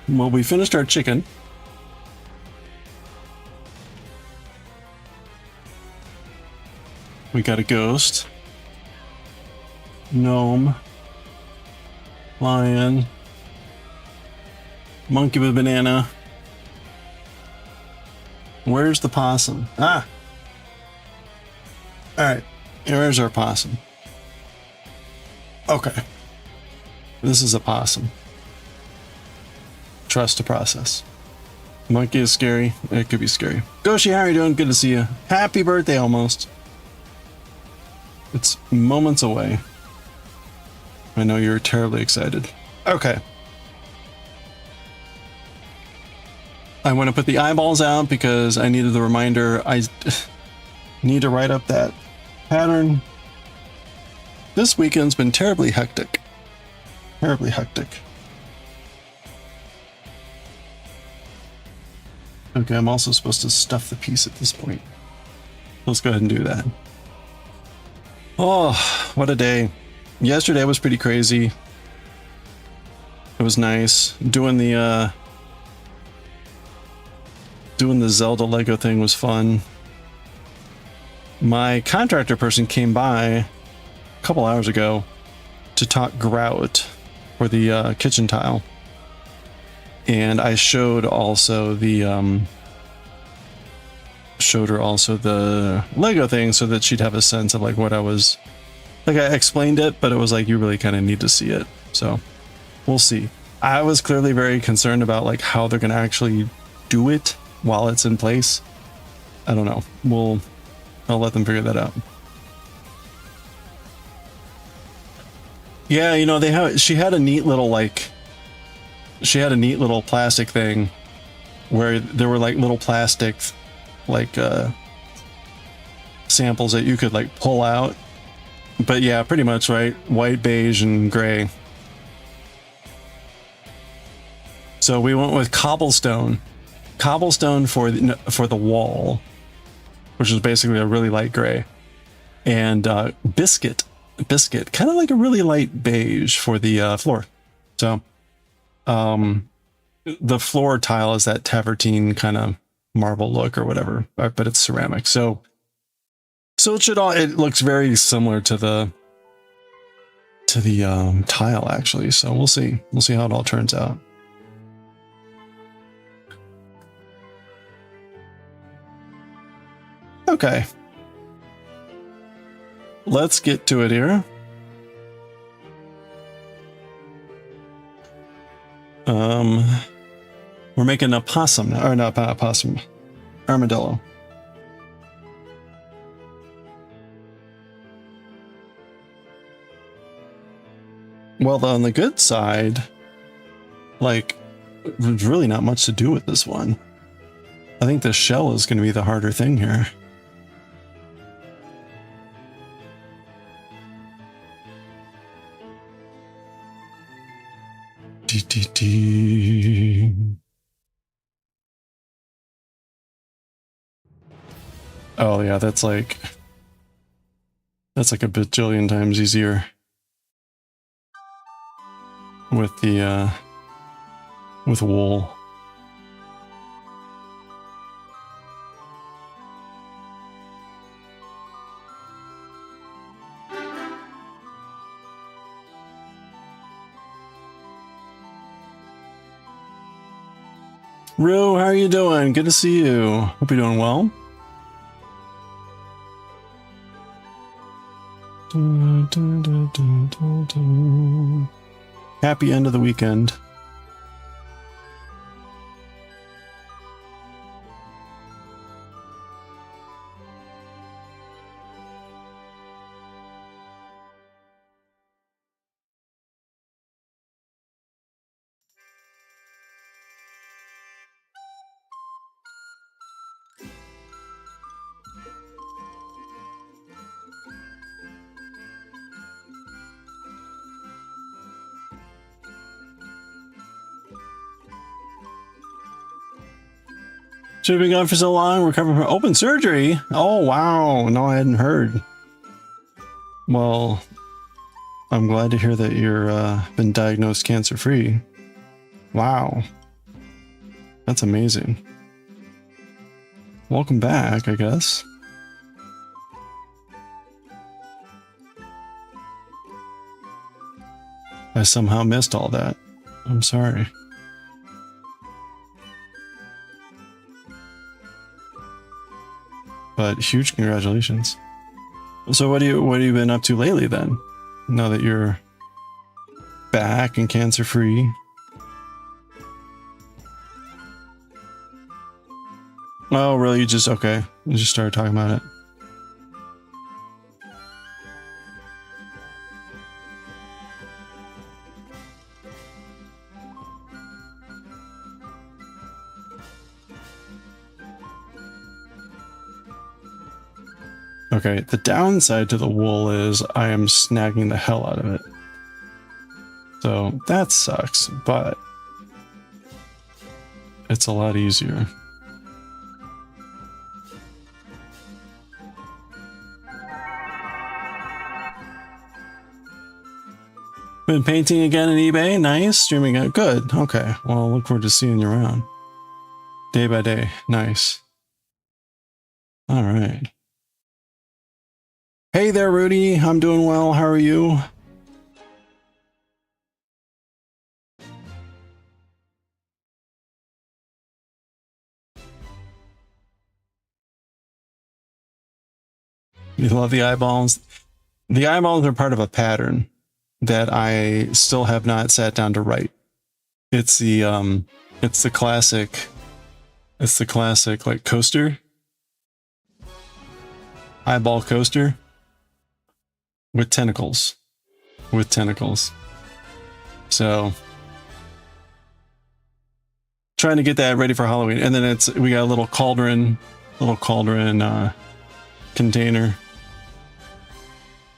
Well, we finished our chicken. We got a ghost. Gnome. Lion. Monkey with banana. Where's the possum? Ah! Alright, here's our possum. Okay. This is a possum. Trust the process. Monkey is scary. It could be scary. Goshi, how are you doing? Good to see you. Happy birthday almost. It's moments away. I know you're terribly excited. Okay. I want to put the eyeballs out because I needed the reminder. I need to write up that pattern. This weekend's been terribly hectic. Terribly hectic. Okay, I'm also supposed to stuff the piece at this point. Let's go ahead and do that. Oh, what a day. Yesterday was pretty crazy. It was nice. Doing the Zelda Lego thing was fun. My contractor person came by a couple hours ago to talk grout for the kitchen tile. And I showed also the showed her also the Lego thing so that she'd have a sense of like what I was like. I explained it, but it was like you really kind of need to see it. So we'll see. I was clearly very concerned about like how they're gonna actually do it while it's in place. I don't know. I'll let them figure that out. Yeah, you know, she had a neat little plastic thing where there were like little plastic like samples that you could like pull out. But yeah, pretty much, right? White, beige, and gray. So we went with cobblestone for the wall, which is basically a really light gray, and biscuit, kind of like a really light beige for the floor. So the floor tile is that tavertine kind of marble look or whatever, but it's ceramic. So it looks very similar to the tile actually. So we'll see how it all turns out. Okay, let's get to it here. We're making a possum now, or not a possum, armadillo. Well, on the good side, like, there's really not much to do with this one. I think the shell is going to be the harder thing here. Oh yeah, that's like a bajillion times easier with the with wool. Rue, how are you doing? Good to see you. Hope you're doing well. Happy end of the weekend. Should have been gone for so long, recovering from open surgery. Oh, wow. No, I hadn't heard. Well, I'm glad to hear that you're been diagnosed cancer-free. Wow. That's amazing. Welcome back, I guess. I somehow missed all that. I'm sorry. But huge congratulations. So what have you been up to lately then? Now that you're back and cancer free. Oh, really? You just started talking about it. Okay, the downside to the wool is I am snagging the hell out of it. So that sucks, but it's a lot easier. Been painting again on eBay? Nice. Streaming it? Good. Okay. Well, I'll look forward to seeing you around. Day by day. Nice. All right. Hey there, Rudy. I'm doing well. How are you? You love the eyeballs? The eyeballs are part of a pattern that I still have not sat down to write. It's the classic like coaster. Eyeball coaster with tentacles. So trying to get that ready for Halloween. And then we got a little cauldron container.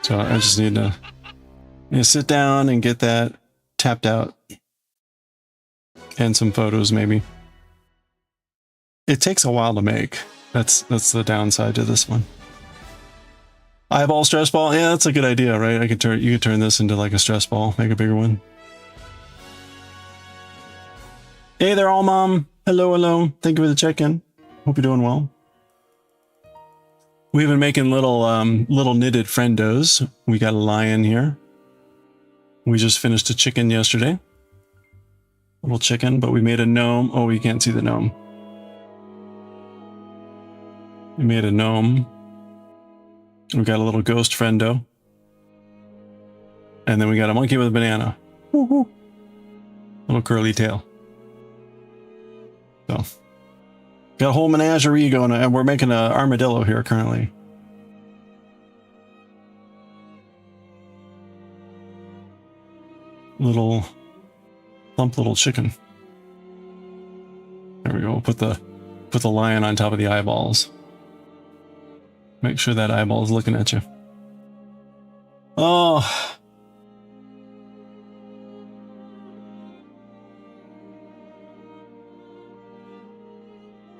So I just need to sit down and get that tapped out. And some photos maybe. It takes a while to make. That's the downside to this one. Eyeball stress ball? Yeah, that's a good idea, right? You could turn this into like a stress ball, make a bigger one. Hey there, all mom. Hello. Thank you for the check-in. Hope you're doing well. We've been making little knitted friendos. We got a lion here. We just finished a chicken yesterday. Little chicken, but we made a gnome. Oh, you can't see the gnome. We made a gnome. We got a little ghost friendo. And then we got a monkey with a banana. Woo-hoo. Little curly tail. So, got a whole menagerie going, and we're making an armadillo here currently. Plump little chicken. There we go. We'll put the lion on top of the eyeballs. Make sure that eyeball is looking at you. Oh.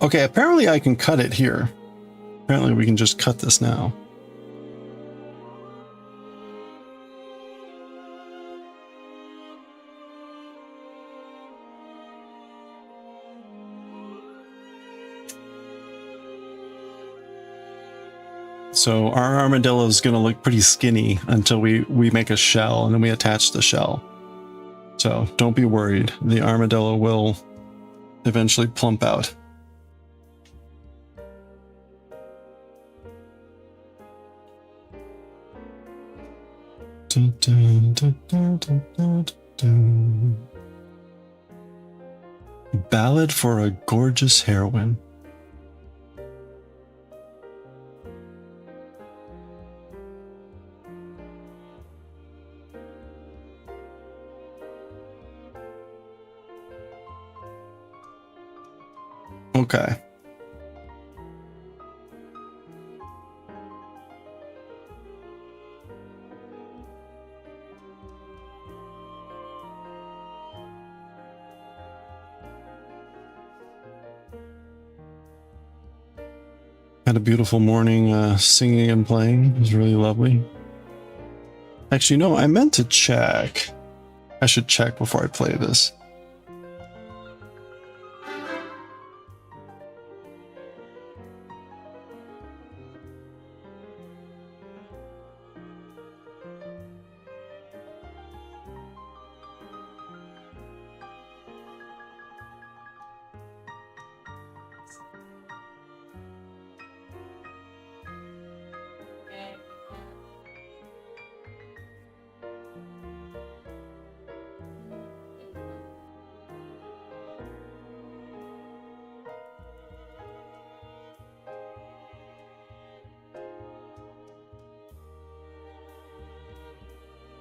Okay, apparently I can cut it here. Apparently we can just cut this now. So our armadillo is going to look pretty skinny until we make a shell, and then we attach the shell. So don't be worried. The armadillo will eventually plump out. Dun, dun, dun, dun, dun, dun, dun. Ballad for a Gorgeous Heroine. Okay. Had a beautiful morning singing and playing. It was really lovely. Actually, no, I meant to check. I should check before I play this.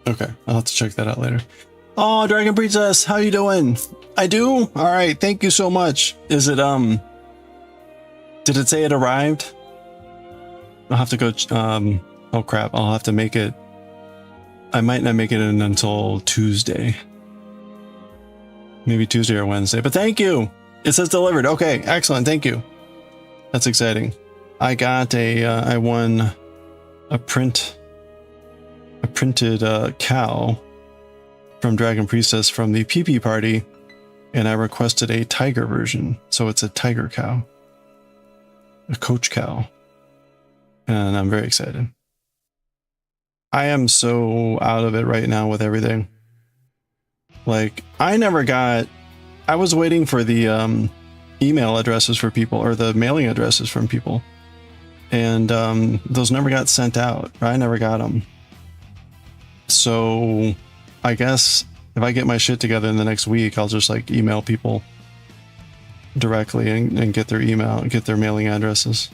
Okay, I'll have to check that out later. Oh, Dragon Princess, how you doing? I do? All right, thank you so much. Is it, did it say it arrived? I'll have to go, oh crap, I'll have to make it. I might not make it in until Tuesday. Maybe Tuesday or Wednesday, but thank you. It says delivered. Okay, excellent, thank you. That's exciting. I got I won a printed cow from Dragon Princess from the PP party, and I requested a tiger version, so it's a tiger cow, a coach cow, and I'm very excited. I am so out of it right now with everything. Like, I was waiting for the email addresses for people, or the mailing addresses from people, and those never got sent out. I never got them. So I guess if I get my shit together in the next week, I'll just like email people directly and get their email, get their mailing addresses.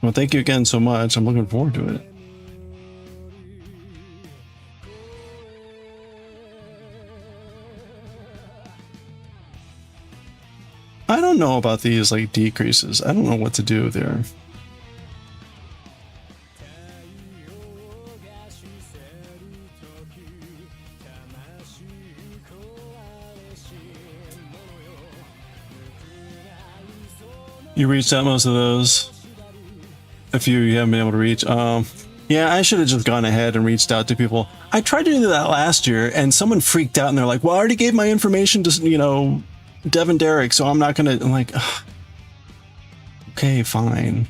Well, thank you again so much. I'm looking forward to it. I don't know about these like decreases. I don't know what to do there. You reached out most of those. A few you haven't been able to reach. Yeah, I should have just gone ahead and reached out to people. I tried to do that last year, and someone freaked out, and they're like, "Well, I already gave my information to, you know, Devin Derrick, so I'm not gonna." I'm like, ugh. Okay, fine.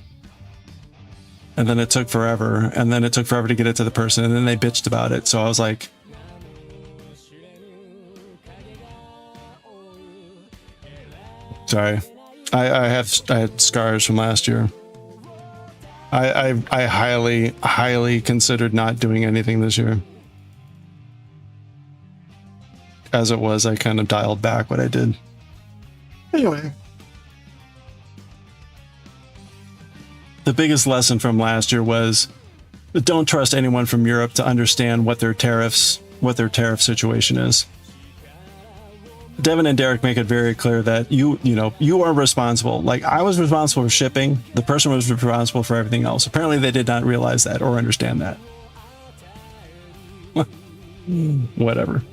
And then it took forever, and then it took forever to get it to the person, and then they bitched about it. So I was like, sorry. I had scars from last year. I highly considered not doing anything this year. As it was, I kind of dialed back what I did. Anyway. The biggest lesson from last year was don't trust anyone from Europe to understand what their tariff situation is. Devin and Derek make it very clear that you are responsible. Like, I was responsible for shipping. The person was responsible for everything else. Apparently they did not realize that or understand that. Whatever.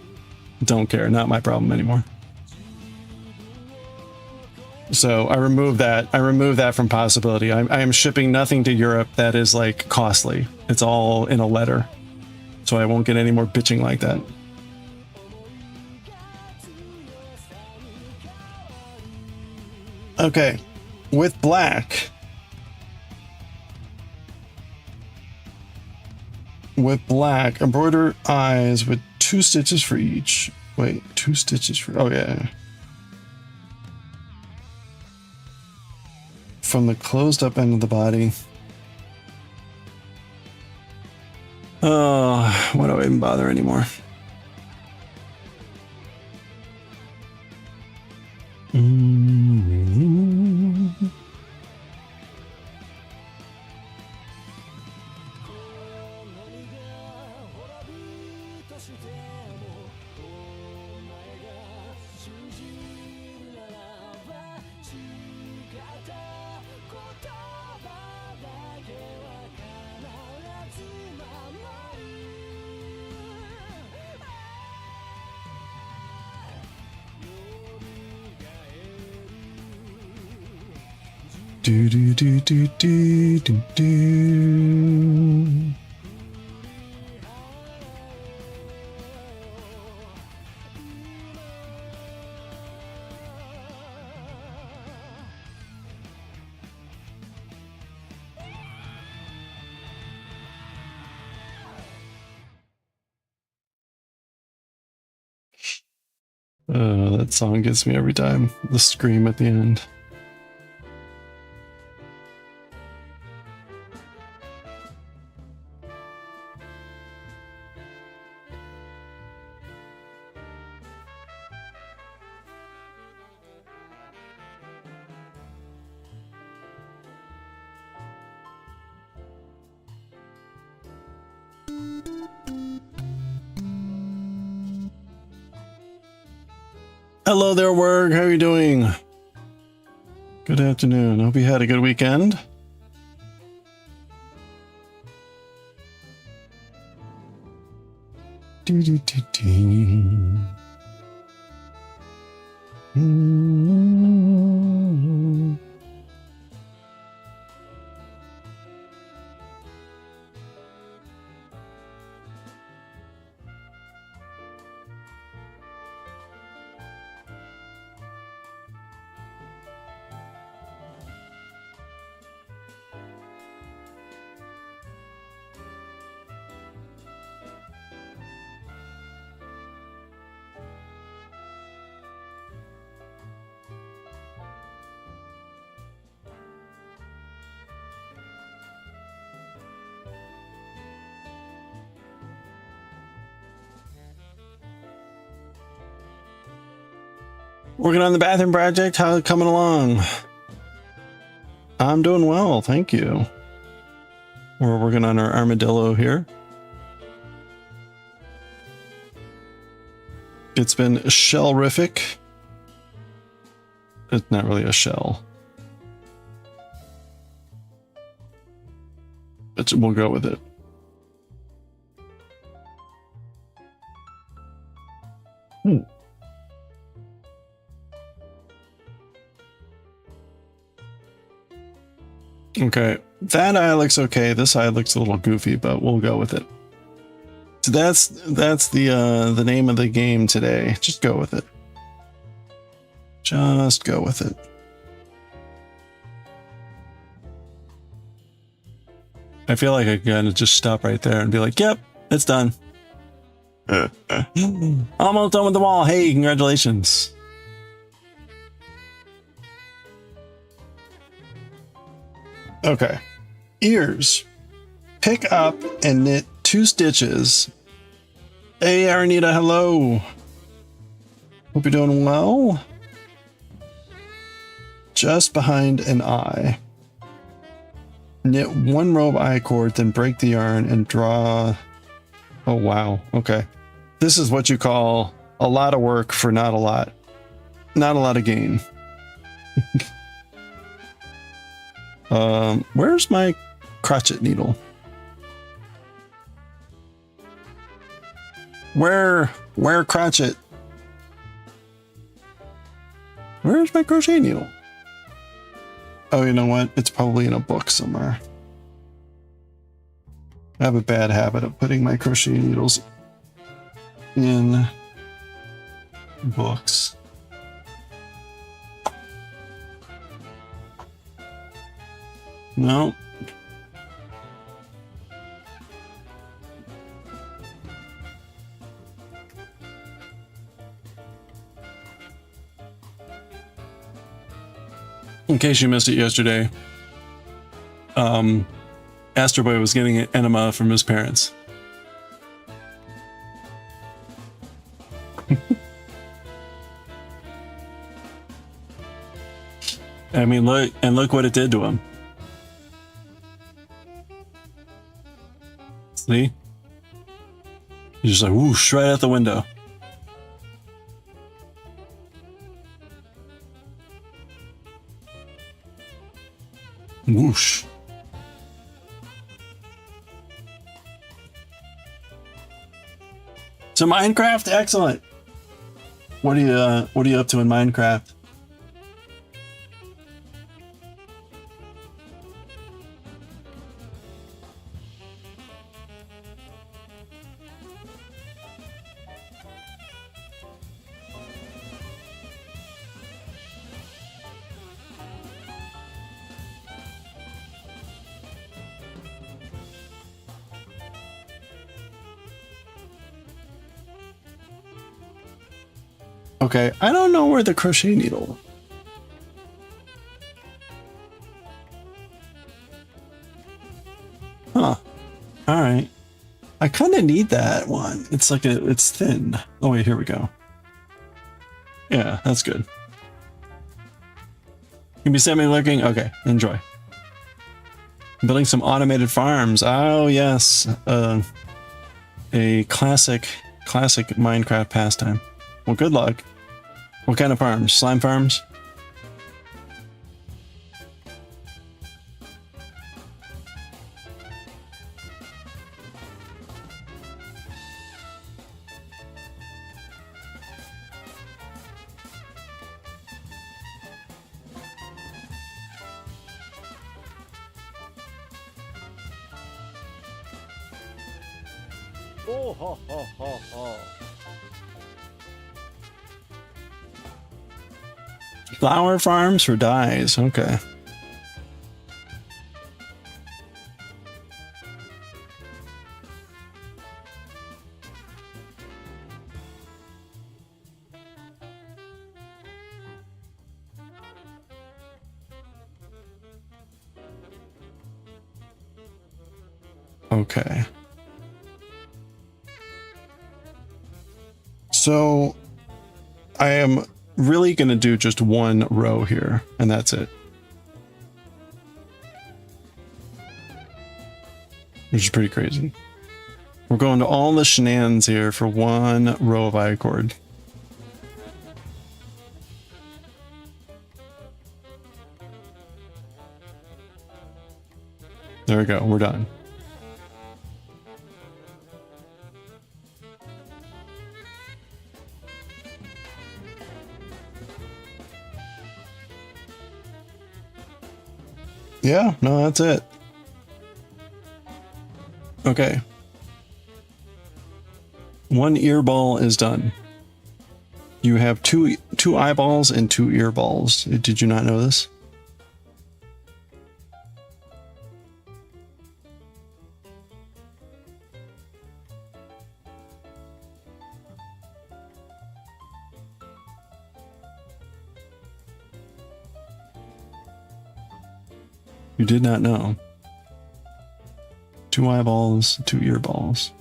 Don't care. Not my problem anymore. So I removed that. I removed that from possibility. I am shipping nothing to Europe that is like costly. It's all in a letter. So I won't get any more bitching like that. Okay, with black. With black, embroider eyes with 2 stitches for each. Wait, 2 stitches for, oh yeah. From the closed up end of the body. Oh, why do I even bother anymore? Do do do do do do do. That song gets me every time. The scream at the end. Hello there, Werg. How are you doing? Good afternoon. Hope you had a good weekend. Working on the bathroom project. How's it coming along? I'm doing well, thank you. We're working on our armadillo here. It's been shellrific. It's not really a shell, but we'll go with it. Okay, that eye looks okay. This eye looks a little goofy, but we'll go with it. So that's the name of the game today. Just go with it. Just go with it. I feel like I gotta just stop right there and be like, yep, it's done. Almost done with the wall. Hey, congratulations. Okay. Ears. Pick up and knit 2 stitches. Hey, Aranita, hello. Hope you're doing well. Just behind an eye. Knit 1 row of eye cord, then break the yarn and draw. Oh, wow. Okay. This is what you call a lot of work for not a lot of gain. Where's my crochet needle? Where crochet? Where's my crochet needle? Oh, you know what? It's probably in a book somewhere. I have a bad habit of putting my crochet needles in books. No. In case you missed it yesterday, Astro Boy was getting an enema from his parents. I mean, look what it did to him. See? He's just like whoosh right out the window. Whoosh. So Minecraft, excellent. What are you up to in Minecraft? Okay, I don't know where the crochet needle. Huh. All right. I kind of need that one. It's like it's thin. Oh wait, here we go. Yeah, that's good. Can be semi-lurking. Okay, enjoy. Building some automated farms. Oh yes. A classic Minecraft pastime. Well, good luck. What kind of farms? Slime farms? Oh, ho, ho, ho, ho. Flower farms for dyes. Okay. Okay. So I am really going to do just one row here, and that's it. Which is pretty crazy. We're going to all the shenanigans here for one row of I-cord. There we go. We're done. Yeah, no, that's it. Okay. One earball is done. You have two eyeballs and two earballs. Did you not know this? You did not know. Two eyeballs, two earballs.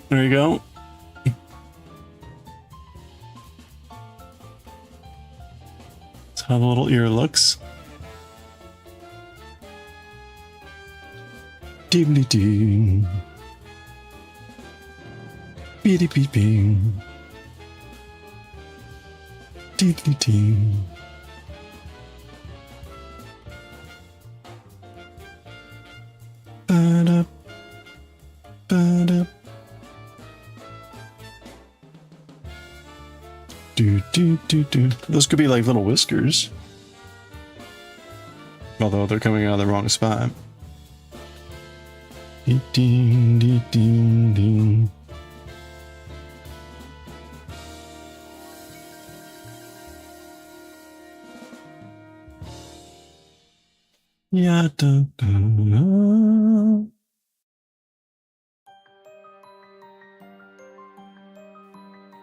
There you go. That's how the little ear looks. Diddly ding. Beady beep bing. Diddly ding. Ba-da. Ba-da. Do. Those could be like little whiskers. Although they're coming out of the wrong spot. Ding, ding, ding, ding, ding. Yeah, da, da, da.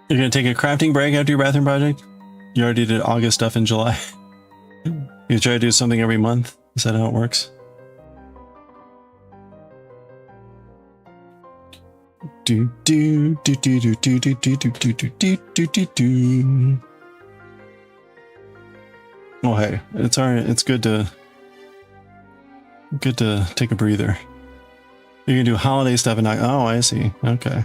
You're gonna take a crafting break after your bathroom project? You already did August stuff in July. You try to do something every month? Is that how it works? Do do do do do do do do do do do do do do. Oh hey, it's alright. It's good to take a breather. You can do holiday stuff and not. Oh, I see. Okay.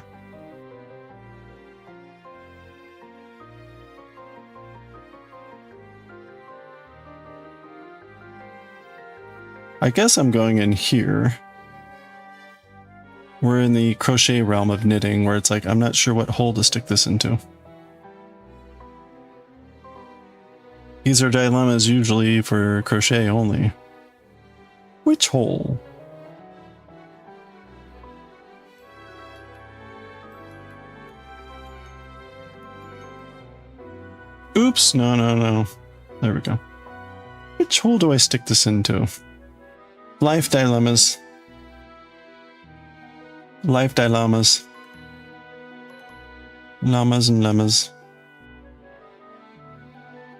I guess I'm going in here. We're in the crochet realm of knitting where it's like, I'm not sure what hole to stick this into. These are dilemmas usually for crochet only. Which hole? Oops, no. There we go. Which hole do I stick this into? Life dilemmas. Life dilemmas. Llamas and lemmas.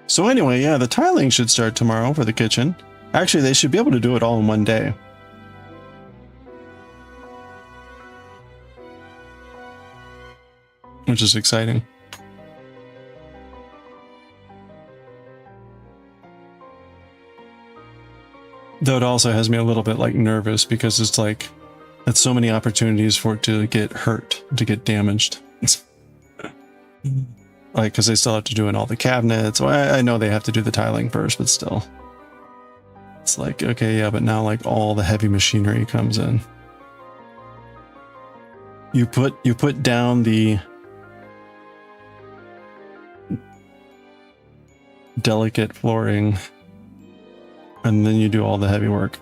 So anyway, yeah, the tiling should start tomorrow for the kitchen. Actually, they should be able to do it all in one day. Which is exciting. Though it also has me a little bit like nervous because it's like, that's so many opportunities for it to get hurt, to get damaged. Like, because they still have to do in all the cabinets. Well, I know they have to do the tiling first, but still. It's like, okay, yeah, but now like all the heavy machinery comes in. You put down the delicate flooring and then you do all the heavy work.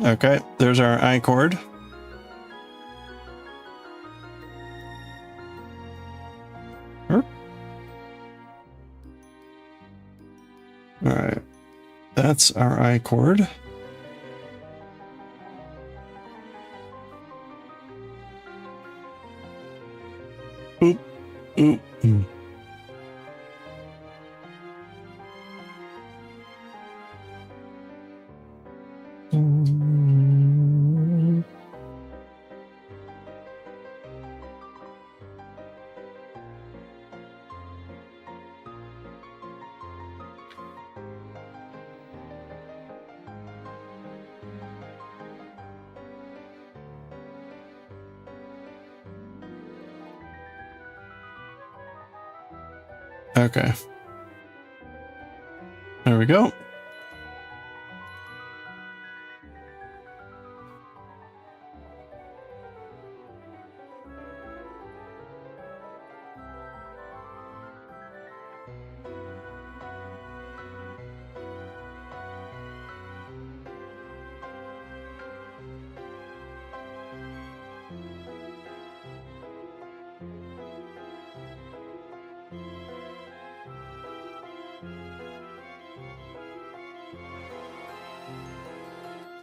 Okay, there's our I cord. All right, that's our I cord. Oop, oop, oop. Okay. There we go.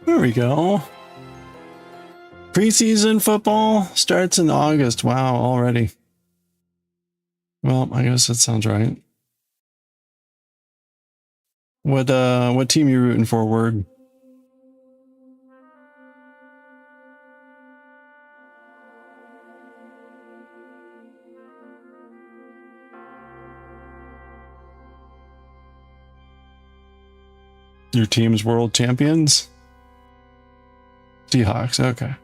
There we go. Preseason football starts in August. Wow, already. Well, I guess that sounds right. What team you rooting for, Word? Your team's world champions? Seahawks, okay.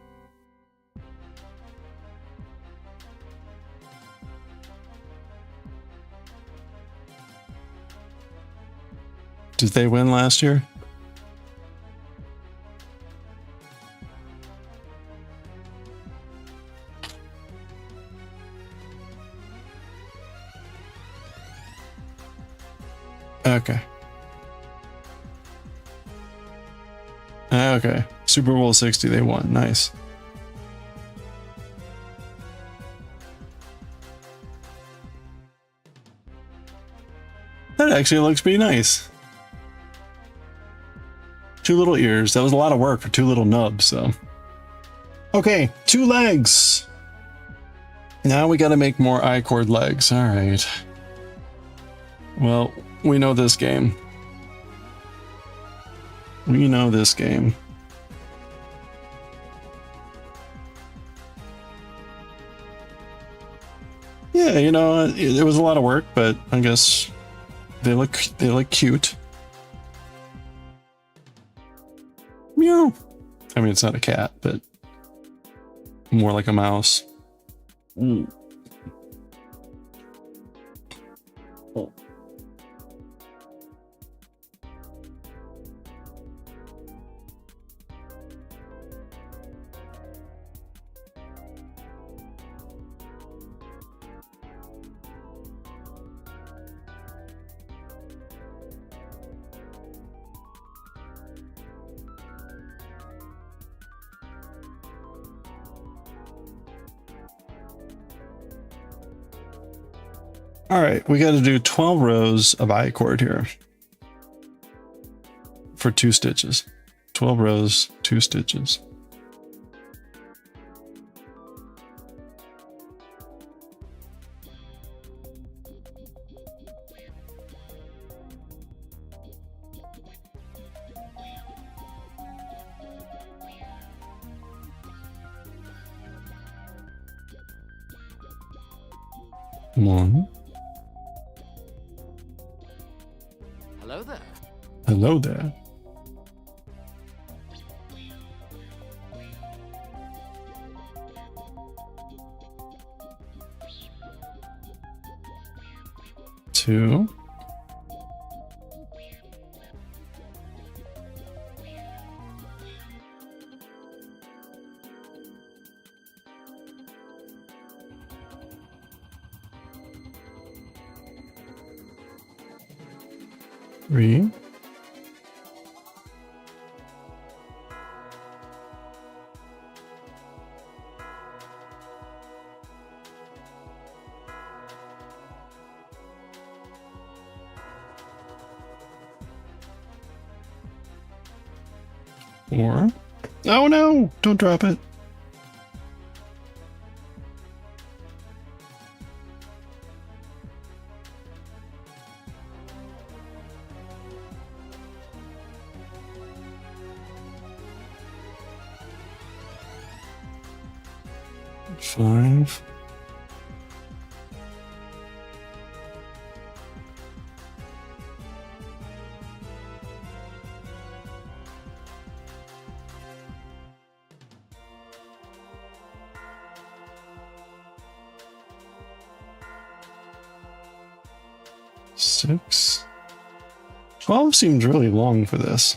Did they win last year? Okay. Okay. Super Bowl 60, they won. Nice. That actually looks pretty nice. 2 little ears. That was a lot of work for 2 little nubs, so. Okay, 2 legs. Now we got to make more I-cord legs. All right. Well, we know this game. We know this game. Yeah, you know, it was a lot of work, but I guess they look cute. Meow. I mean, it's not a cat, but more like a mouse. Mm. Oh. All right, we got to do 12 rows of I-cord here. for 2 stitches. 12 rows, 2 stitches. One. Hello there. Hello there. Two. Three. Four. Oh no! Don't drop it. Five. Six. 12 seems really long for this.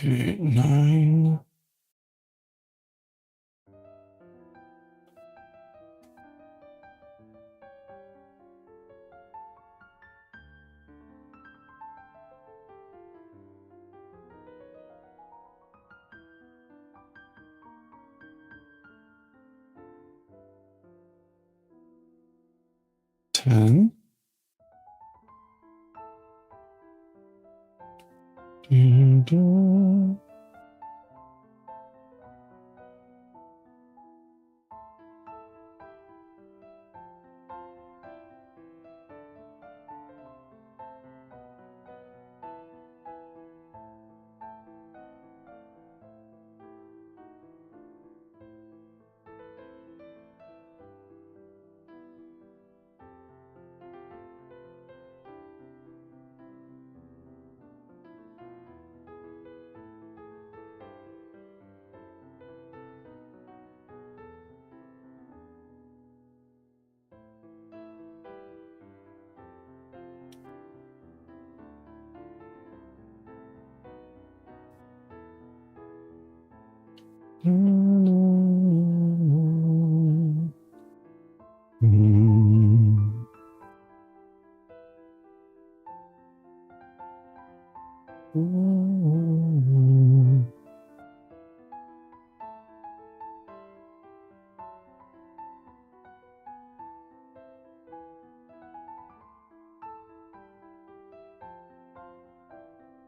Okay, 9. Ten.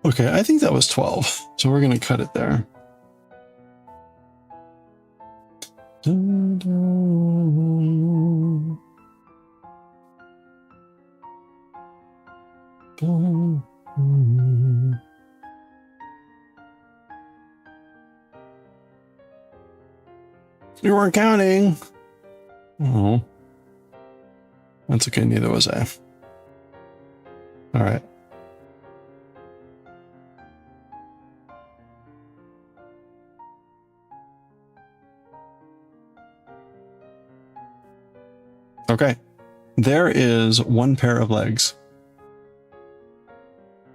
Okay, I think that was 12. So we're going to cut it there. You weren't counting. Oh. That's okay, neither was I. All right. Okay. There is one pair of legs.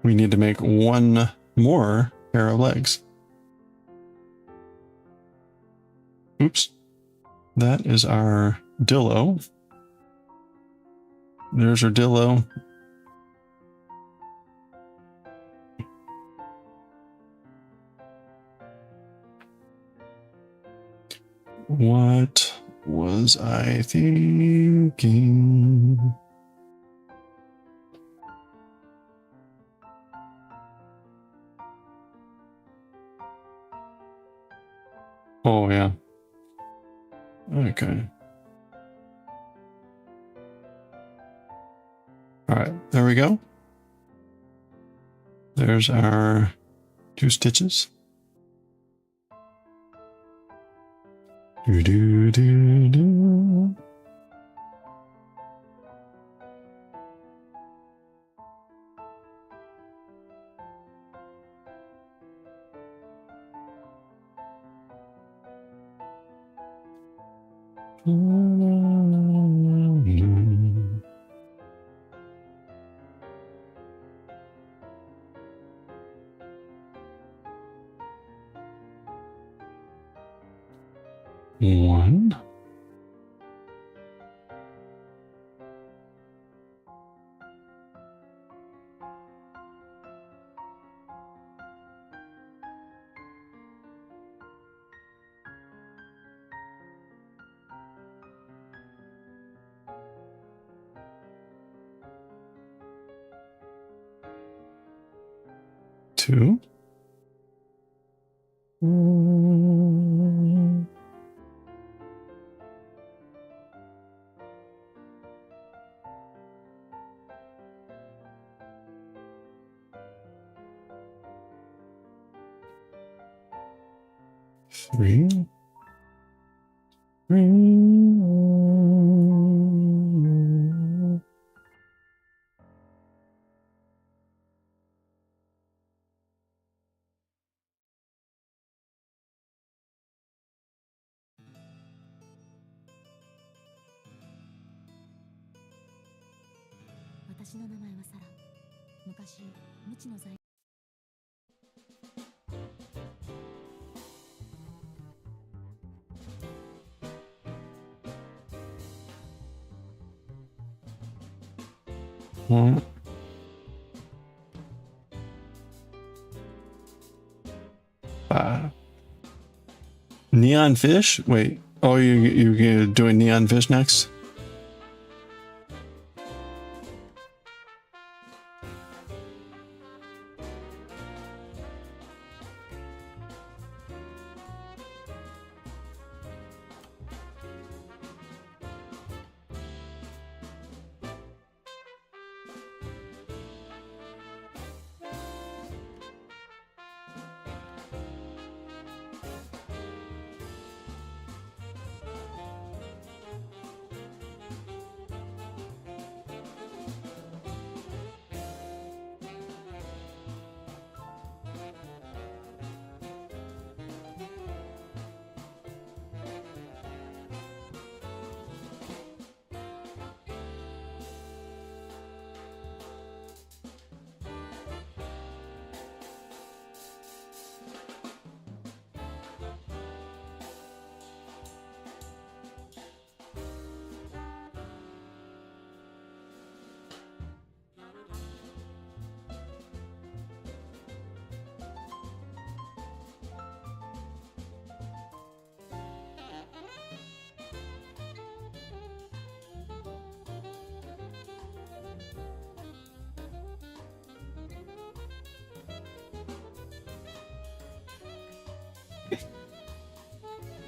We need to make one more pair of legs. Oops. That is our Dillo. There's our Dillo. What was I thinking? Oh, yeah. Okay. All right, there we go. There's our 2 stitches. Do do do do. One. Two. Three. One. Five. Neon fish? Wait. Oh, you're doing neon fish next?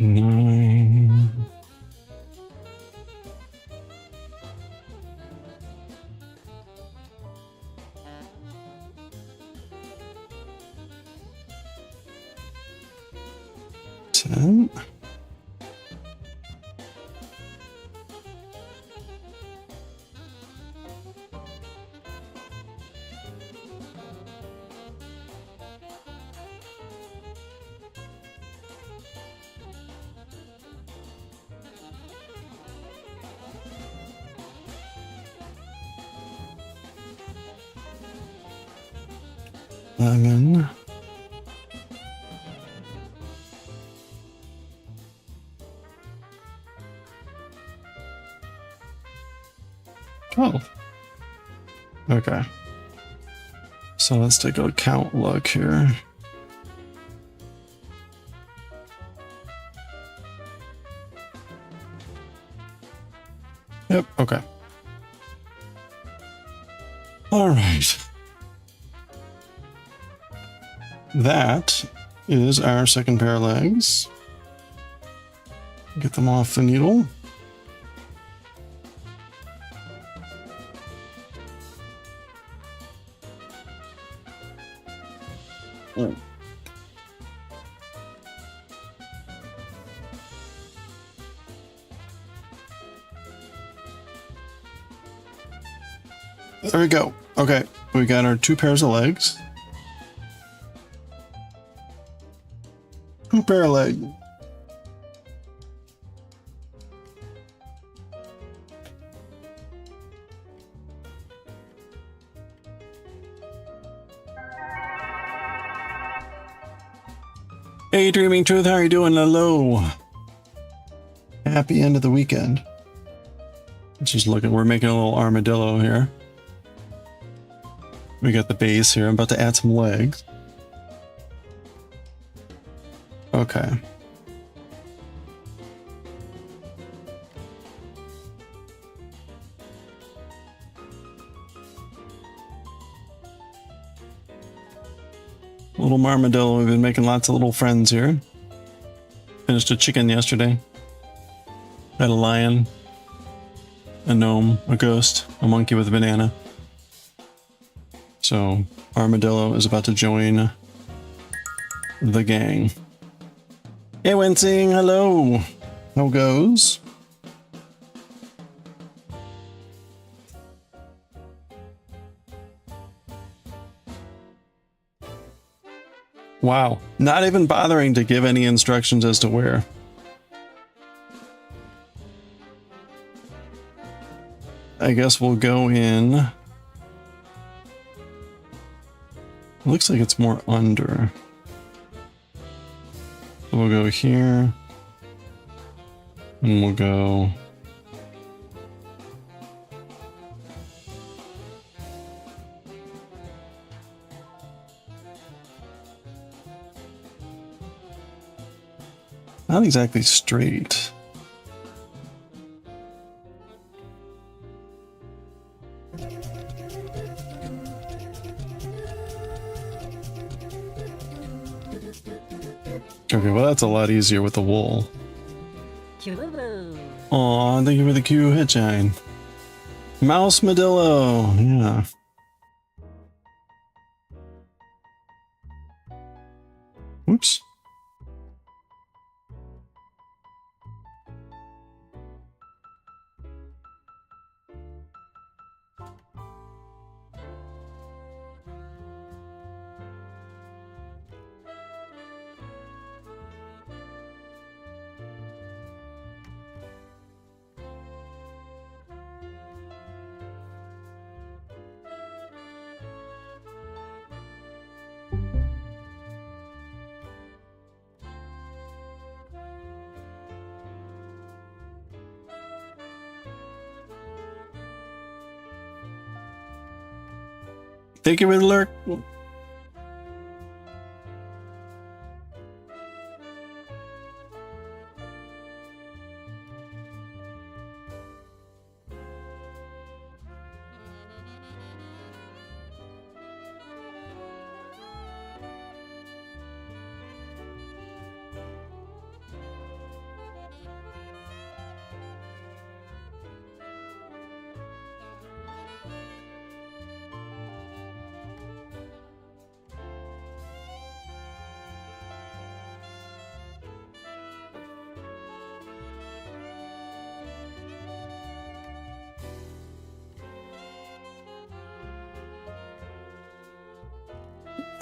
Nine. Ten. lemon. Oh. Okay. So let's take a count look here. Yep, okay. All right. That is our second pair of legs. Get them off the needle. Oh. There we go. Okay, we got our 2 pairs of legs. 2 pair of legs. Hey, Dreaming Truth, how are you doing? Hello. Happy end of the weekend. Just looking, we're making a little armadillo here. We got the base here. I'm about to add some legs. Okay. Little armadillo. We've been making lots of little friends here. Finished a chicken yesterday. Had a lion, a gnome, a ghost, a monkey with a banana. So Armadillo is about to join the gang. Hey, Wincing, hello. How goes? Wow, not even bothering to give any instructions as to where. I guess we'll go in. Looks like it's more under. So we'll go here. And we'll go. Not exactly straight. Okay, well that's a lot easier with the wool. Aw, thank you for the Q hitchine. Mouse Modillo, yeah. Oops. Thank you for the lurk.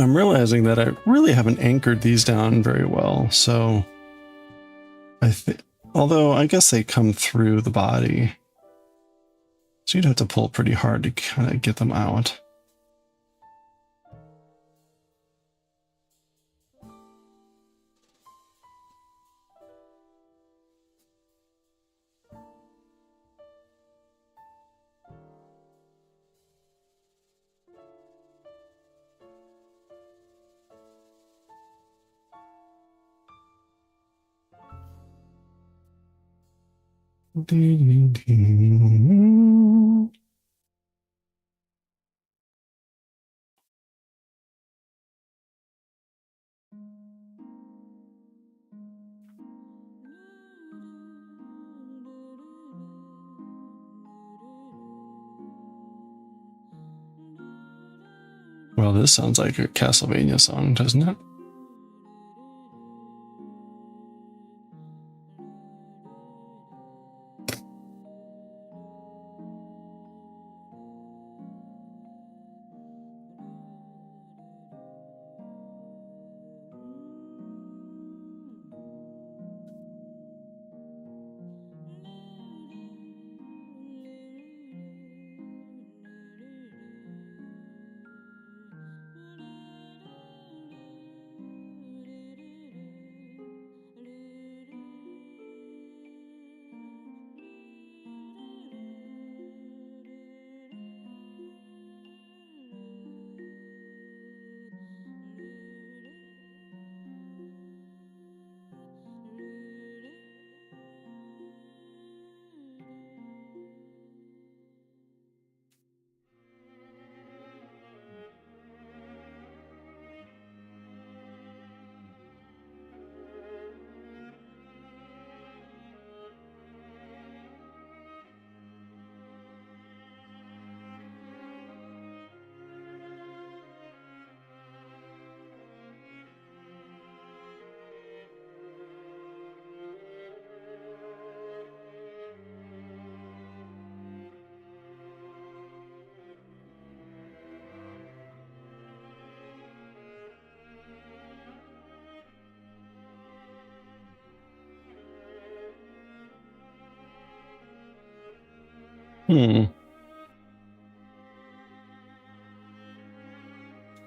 I'm realizing that I really haven't anchored these down very well, so I think, although I guess they come through the body, so you'd have to pull pretty hard to kind of get them out. Well, this sounds like a Castlevania song, doesn't it?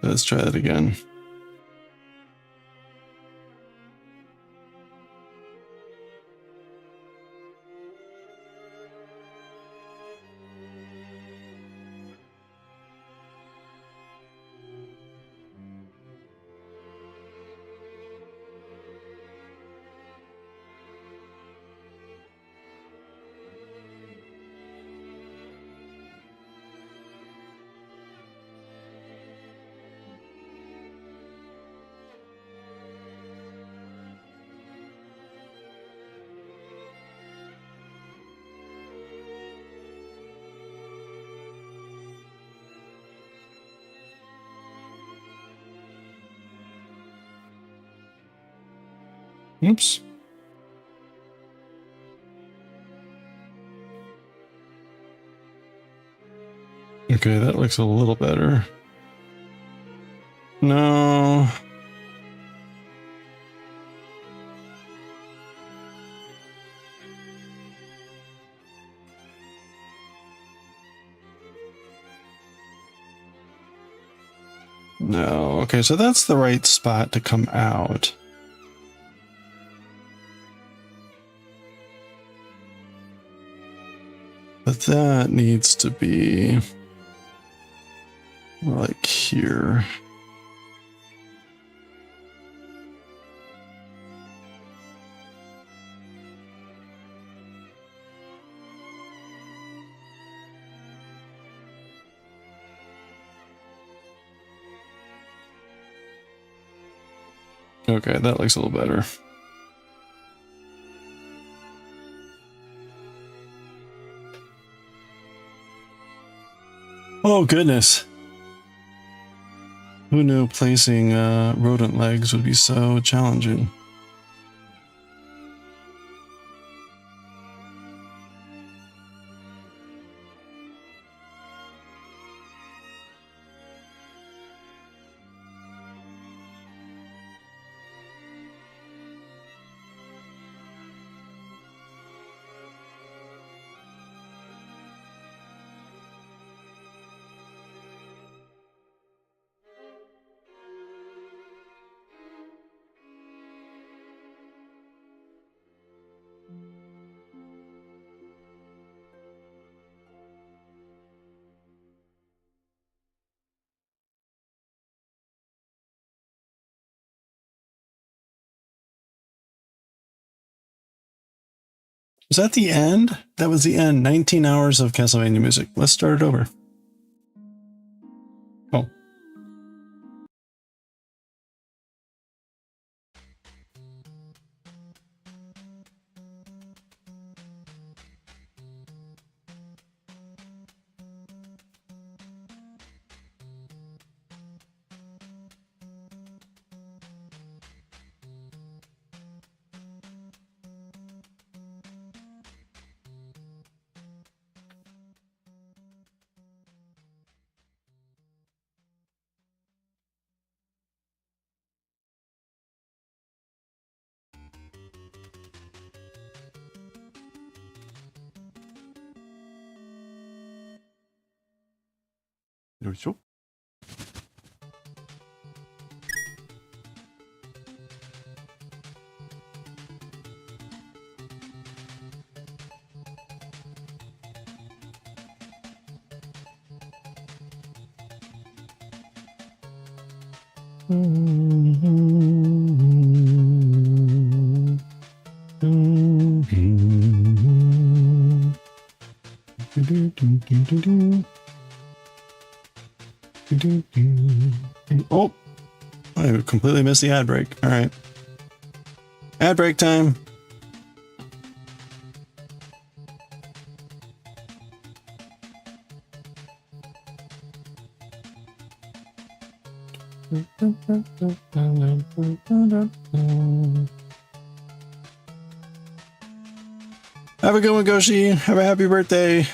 Let's try that again. Oops. Okay, that looks a little better. No. No. Okay, so that's the right spot to come out. But that needs to be more like here. Okay, that looks a little better. Oh, goodness. Who knew placing rodent legs would be so challenging? Was that the end? That was the end. 19 hours of Castlevania music. Let's start it over. Oh. There we go. Oh, I completely missed the ad break. All right. Ad break time. Have a good one, Goshi. Have a happy birthday.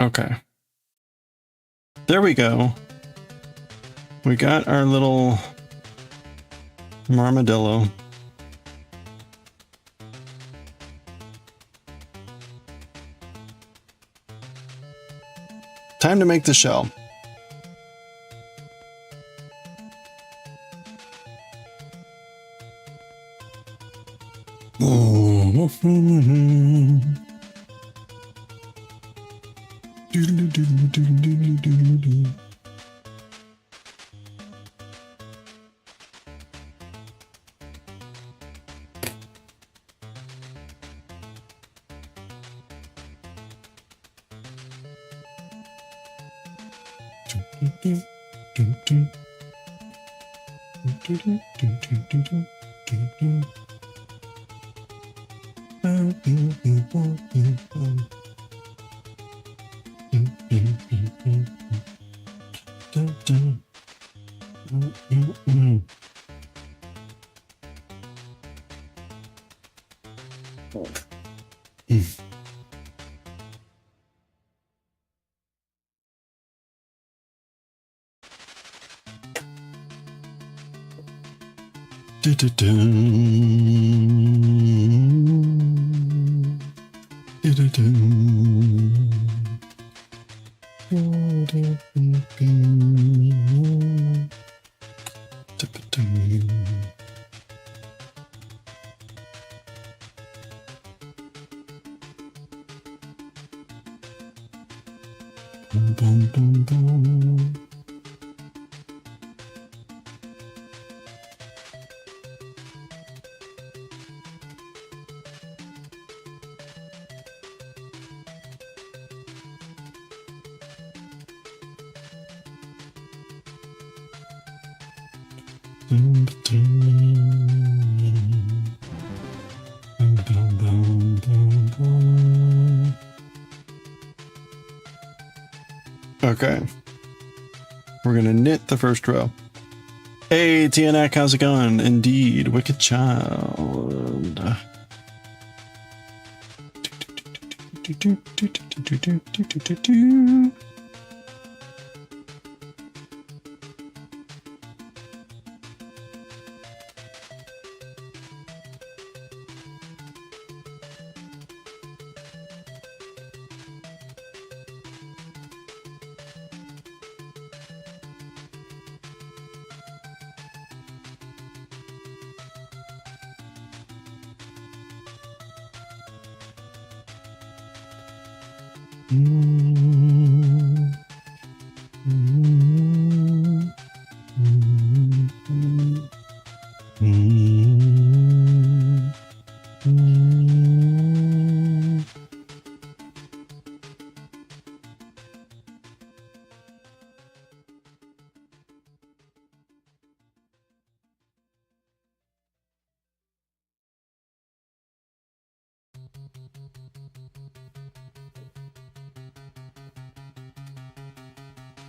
Okay. There we go. We got our little armadillo. Time to make the shell. Okay. We're gonna knit the first row. Hey, TNAC, how's it going? Indeed, Wicked Child.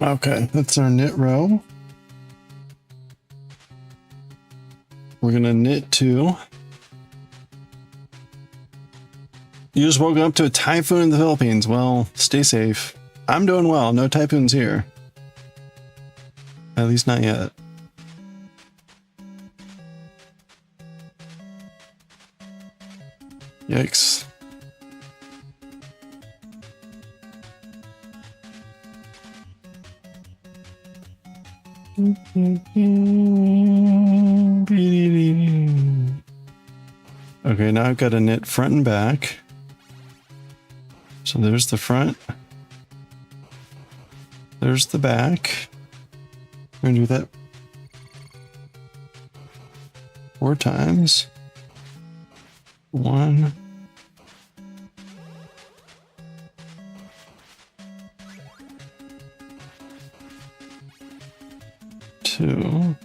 Okay, that's our knit row. We're gonna knit 2. You just woke up to a typhoon in the Philippines. Well, stay safe. I'm doing well. No typhoons here. At least not yet. Yikes. Okay, now I've got to knit front and back. So there's the front. There's the back. We're gonna do that 4 times. 1. 2.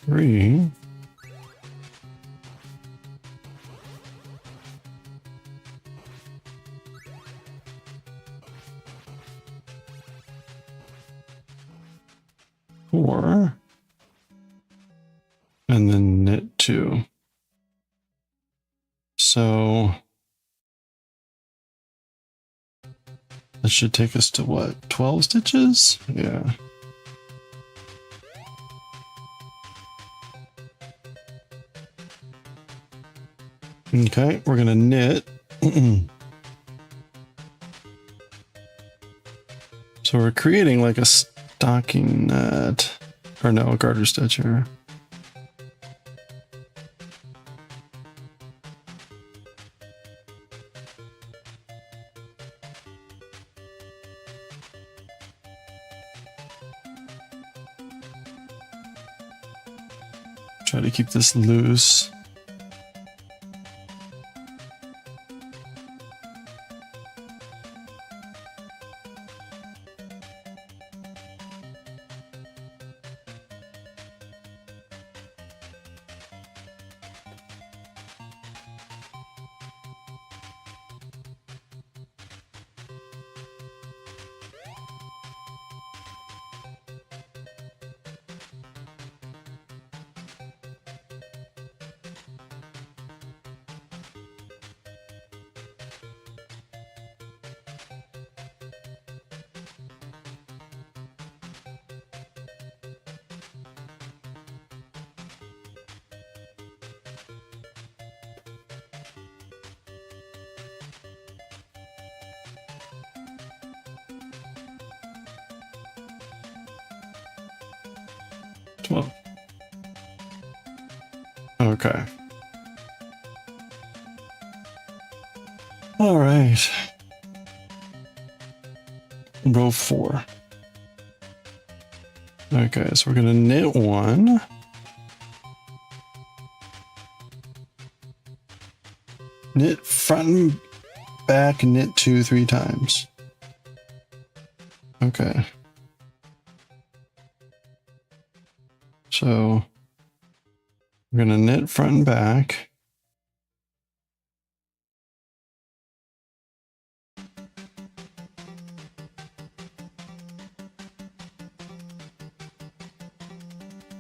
3. 4. And then knit 2. So that should take us to what? 12 stitches? Yeah. Okay, we're gonna knit. So we're creating like a stocking knot, or no, a garter stitch here. Try to keep this loose. Okay. All right. Row 4. Okay, so we're gonna knit 1. Knit front and back, knit 2 3 times. Okay. So we're gonna knit front and back.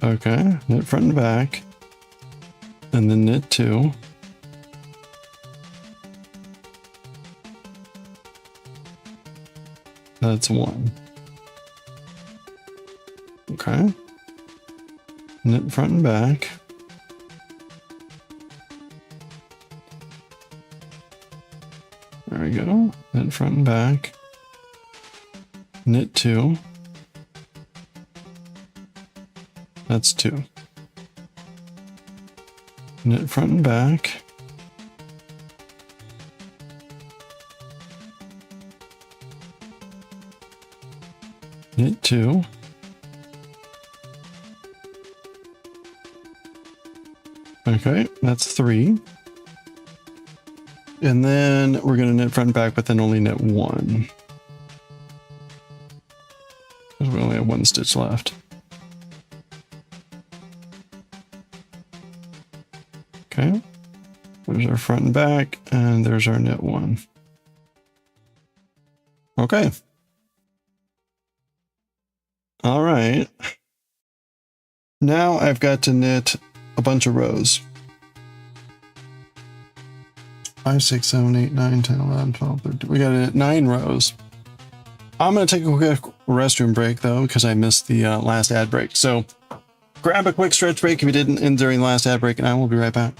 Okay, knit front and back, and then knit 2. That's 1. Okay. Knit front and back. There we go. Knit front and back. Knit 2. That's 2. Knit front and back. Knit 2. Okay, that's 3. And then we're going to knit front and back, but then only knit 1. Because we only have 1 stitch left. Okay, there's our front and back, and there's our knit 1. Okay. All right. Now I've got to knit a bunch of rows. 5, 6, 7, 8, 9, 10, 11, 12, 13. We got to knit 9 rows. I'm going to take a quick restroom break, though, because I missed the last ad break. So grab a quick stretch break if you didn't end during the last ad break, and I will be right back.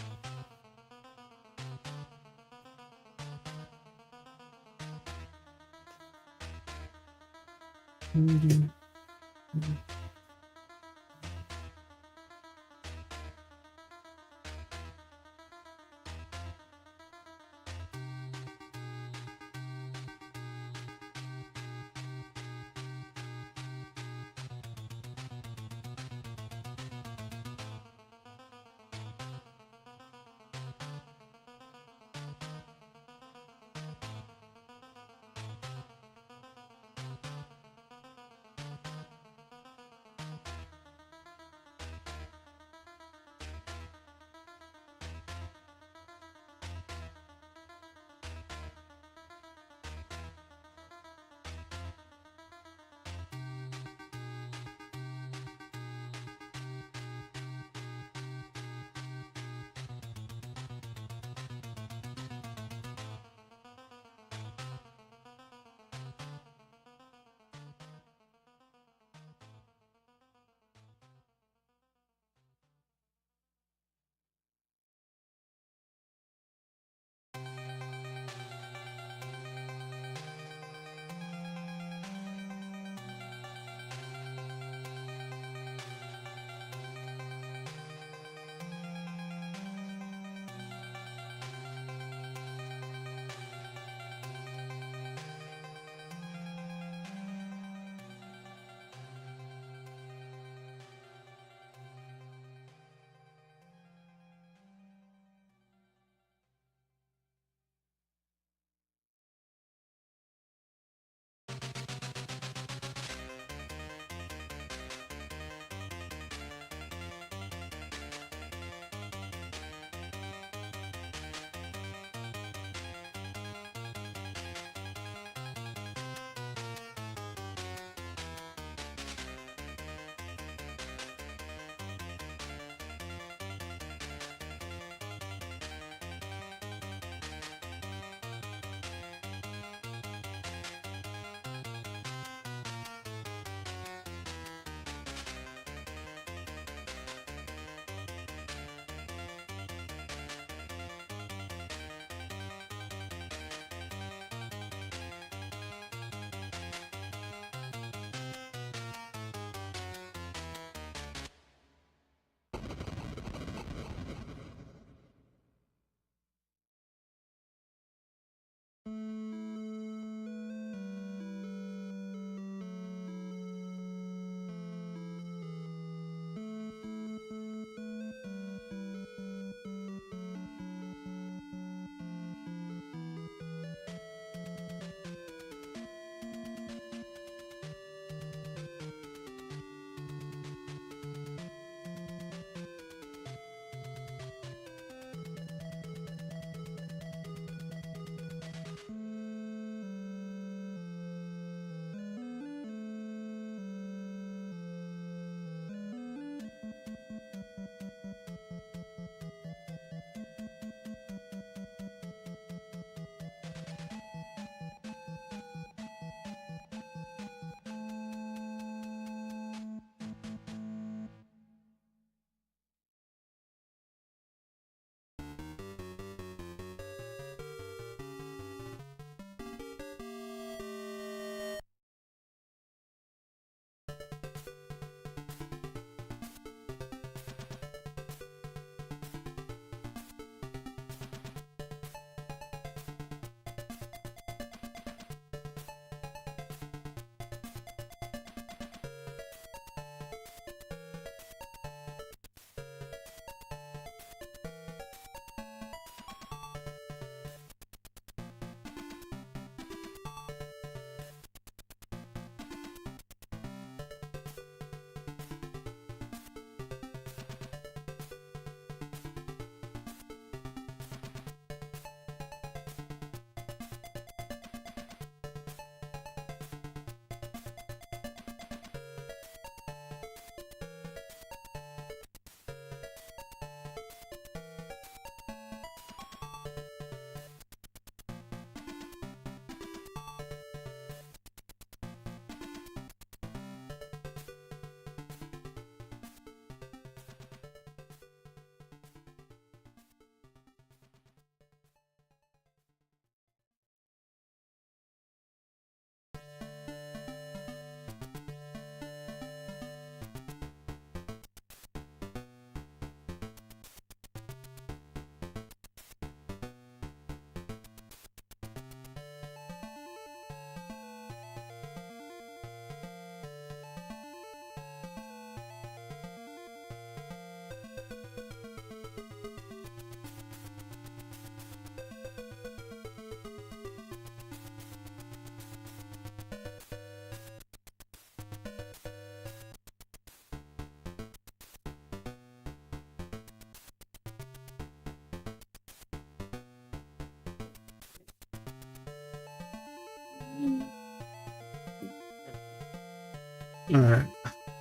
All right.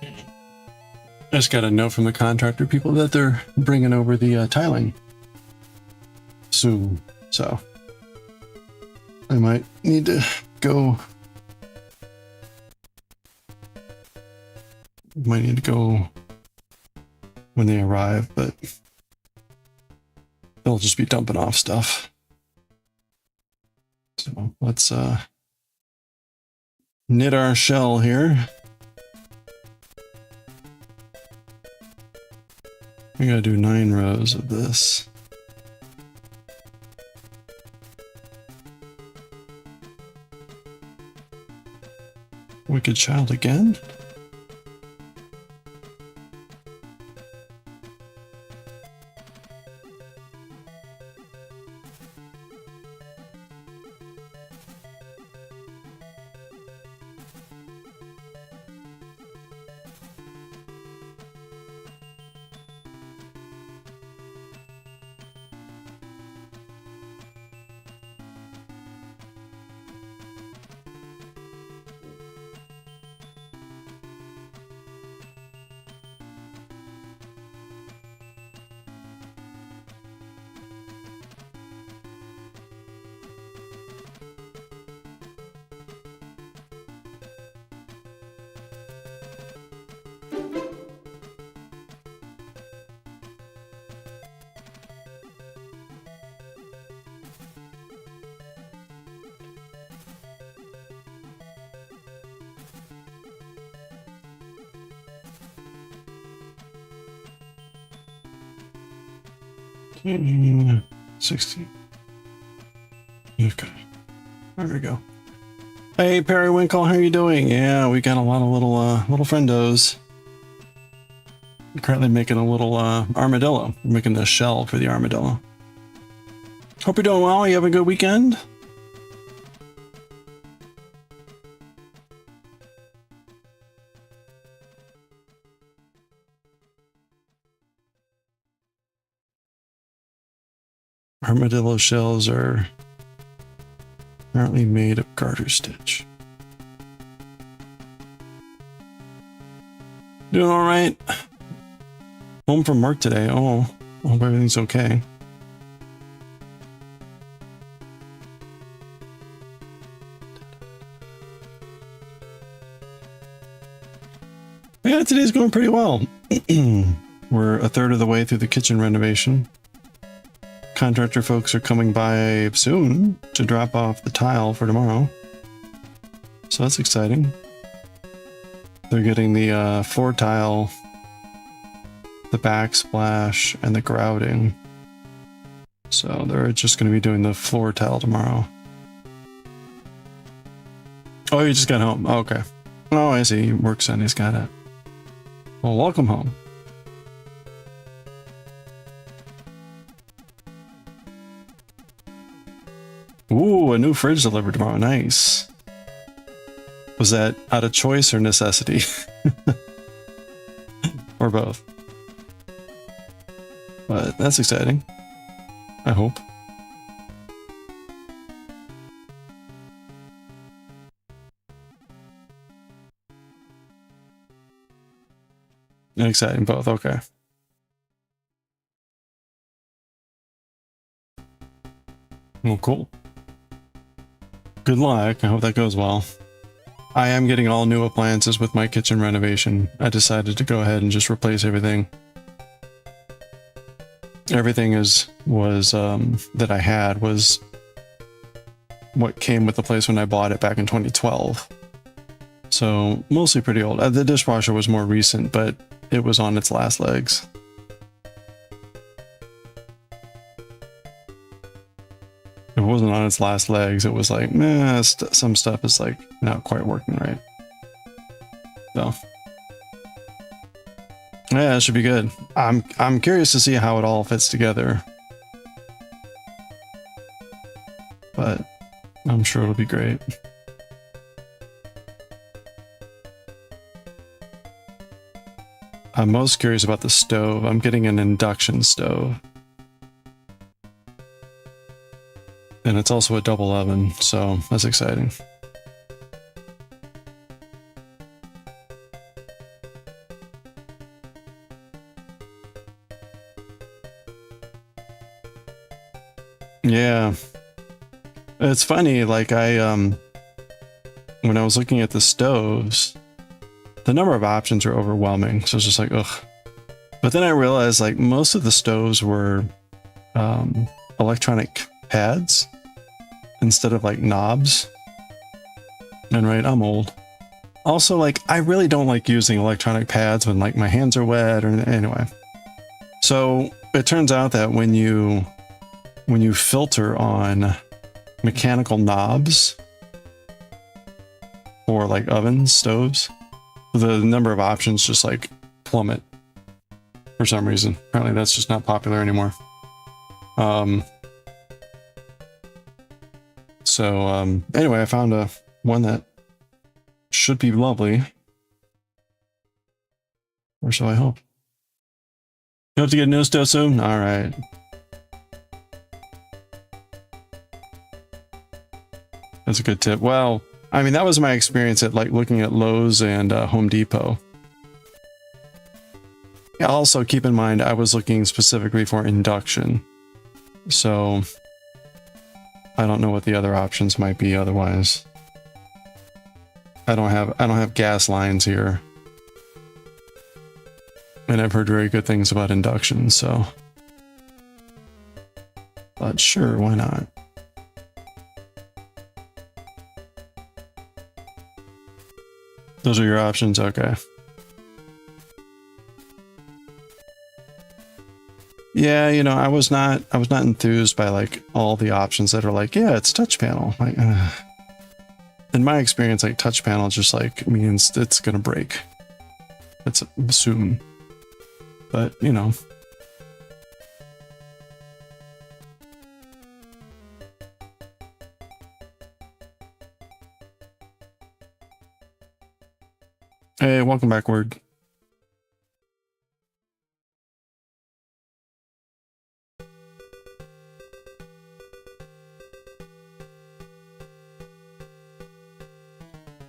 I just got a note from the contractor people that they're bringing over the tiling soon, so I might need to go. Might need to go when they arrive, but they'll just be dumping off stuff. So let's knit our shell here. We gotta do 9 rows of this. Wicked child again? Mm, 60. Okay. There we go. Hey, Periwinkle, how are you doing? Yeah, we got a lot of little friendos. I'm currently making a little armadillo. We're making the shell for the armadillo. Hope you're doing well. You have a good weekend? Armadillo shells are apparently made of garter stitch. Doing all right. Home from work today. Oh, hope everything's okay. Yeah, today's going pretty well. We're a third of the way through the kitchen renovation. Contractor folks are coming by soon to drop off the tile for tomorrow. So that's exciting. They're getting the floor tile, the backsplash, and the grouting. So they're just going to be doing the floor tile tomorrow. Oh, you just got home. Oh, okay. Oh, I see. Work Sunday's got it. Well, welcome home. Ooh, a new fridge delivered tomorrow. Nice. Was that out of choice or necessity? Or both? But that's exciting. I hope. Exciting both, okay. Well, cool. Good luck. I hope that goes well. I am getting all new appliances with my kitchen renovation. I decided to go ahead and just replace everything. Everything that I had was what came with the place when I bought it back in 2012. So mostly pretty old. The dishwasher was more recent, but it was on its last legs. If it wasn't on its last legs, it was like, meh, some stuff is like not quite working right. So yeah, it should be good. I'm curious to see how it all fits together, but I'm sure it'll be great. I'm most curious about the stove. I'm getting an induction stove. And it's also a double oven, so that's exciting. Yeah. It's funny, like when I was looking at the stoves, the number of options are overwhelming. So it's just like, ugh. But then I realized like most of the stoves were electronic pads instead of like knobs. And right, I'm old. Also, like, I really don't like using electronic pads when like my hands are wet or anyway. So it turns out that when you filter on mechanical knobs or like ovens, stoves, the number of options just like plummet for some reason. Apparently that's just not popular anymore. Anyway, I found one that should be lovely. Or so I hope. You have to get a new stove soon? Alright. That's a good tip. Well, I mean, that was my experience at like looking at Lowe's and Home Depot. Yeah, also keep in mind, I was looking specifically for induction. So I don't know what the other options might be otherwise. I don't have gas lines here. And I've heard very good things about induction, so. But sure, why not? Those are your options, okay. Yeah, you know, I was not enthused by like all the options that are like, yeah, it's touch panel. Like, in my experience, like touch panel just like means it's gonna break. That's soon. But you know. Hey, welcome back, Word.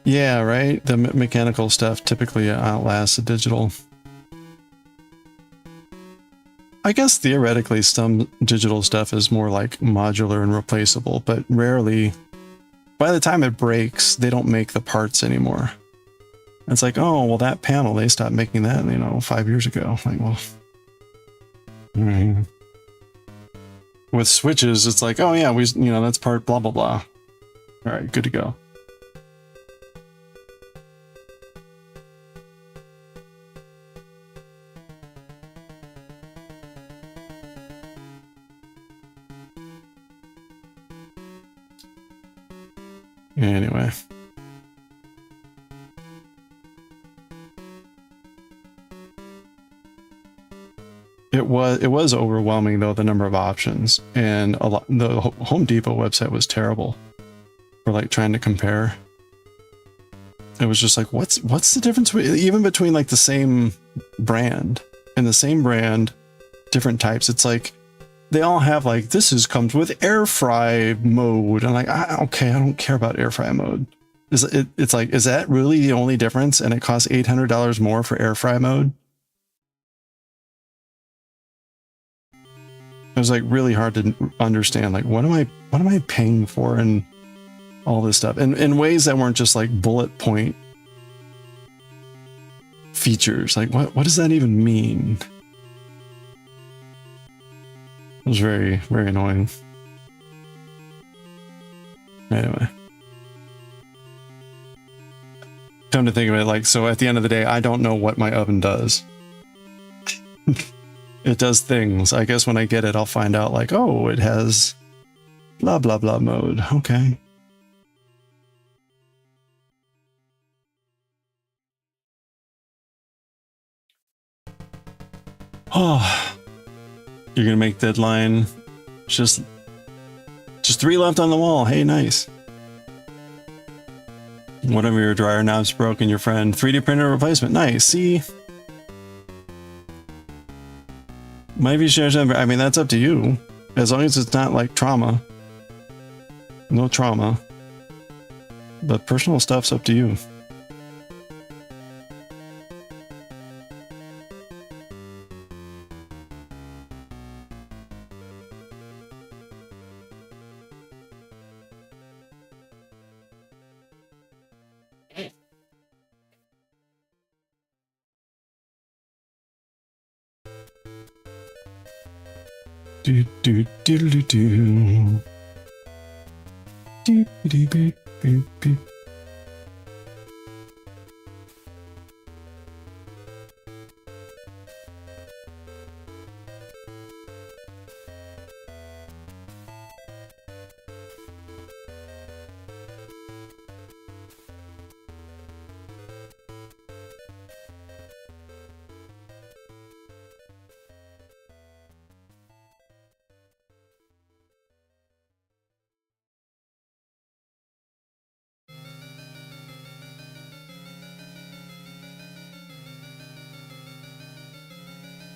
Yeah, right? The mechanical stuff typically outlasts the digital. I guess theoretically some digital stuff is more like modular and replaceable, but rarely, by the time it breaks, they don't make the parts anymore. It's like, oh, well, that panel, they stopped making that, you know, 5 years ago. Like, well, right. With switches, it's like, oh yeah, you know, that's part blah, blah, blah. All right, good to go. Anyway. It was overwhelming though, the number of options, and the Home Depot website was terrible for like trying to compare. It was just like, what's the difference even between like the same brand and the same brand, different types? It's like they all have like, comes with air fry mode. I'm like, okay, I don't care about air fry mode. It's like, is that really the only difference? And it costs $800 more for air fry mode. It was like really hard to understand, like, what am I paying for and all this stuff, and in ways that weren't just like bullet point features. Like, what does that even mean? It was very, very annoying. Anyway. Come to think of it, like, so at the end of the day, I don't know what my oven does. It does things. I guess when I get it, I'll find out like, oh, it has blah, blah, blah mode. Okay. Oh, you're going to make deadline. Just 3 left on the wall. Hey, nice. One of your dryer knobs broke and your friend 3D printer replacement. Nice. See? Maybe share some. I mean, that's up to you. As long as it's not like trauma. No trauma. But personal stuff's up to you. Do do do do do. Do do do do do.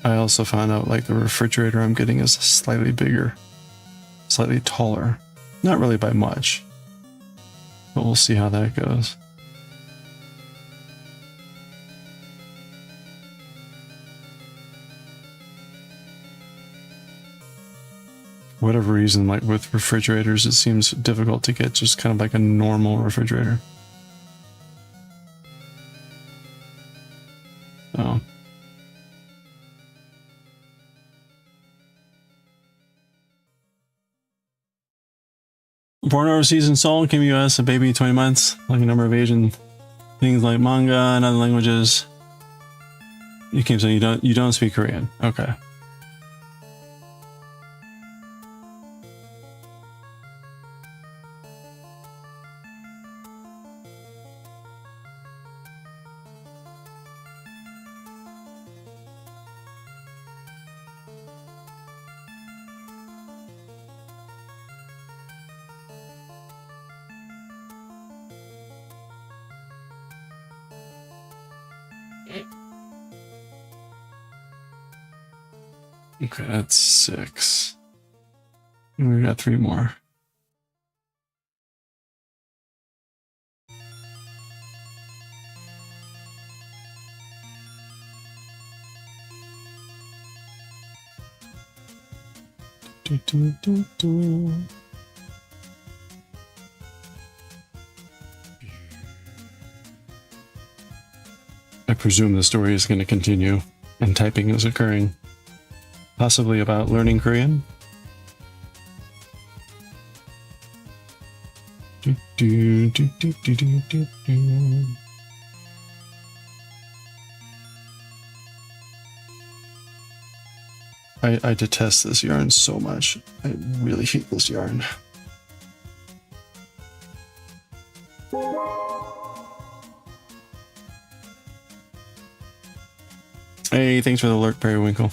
I also found out like the refrigerator I'm getting is slightly bigger, slightly taller. Not really by much, but we'll see how that goes. For whatever reason, like with refrigerators, it seems difficult to get just kind of like a normal refrigerator. So. Born overseas in Seoul, came to US a baby 20 months, like a number of Asian things like manga and other languages. You came saying you don't speak Korean. Okay. Okay, that's 6. We got 3 more. Do, do, do, do. I presume the story is going to continue and typing is occurring. Possibly about learning Korean. Do, do, do, do, do, do, do, do. I detest this yarn so much. I really hate this yarn. Hey, thanks for the alert, Periwinkle.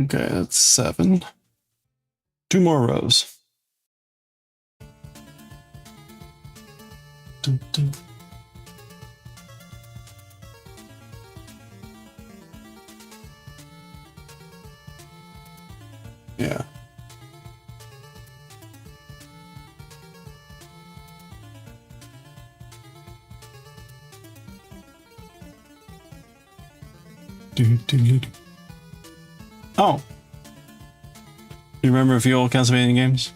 Okay, that's 7. 2 more rows. Dun, dun. Yeah. Do, do, do, do. Oh. You remember a few old Castlevania games?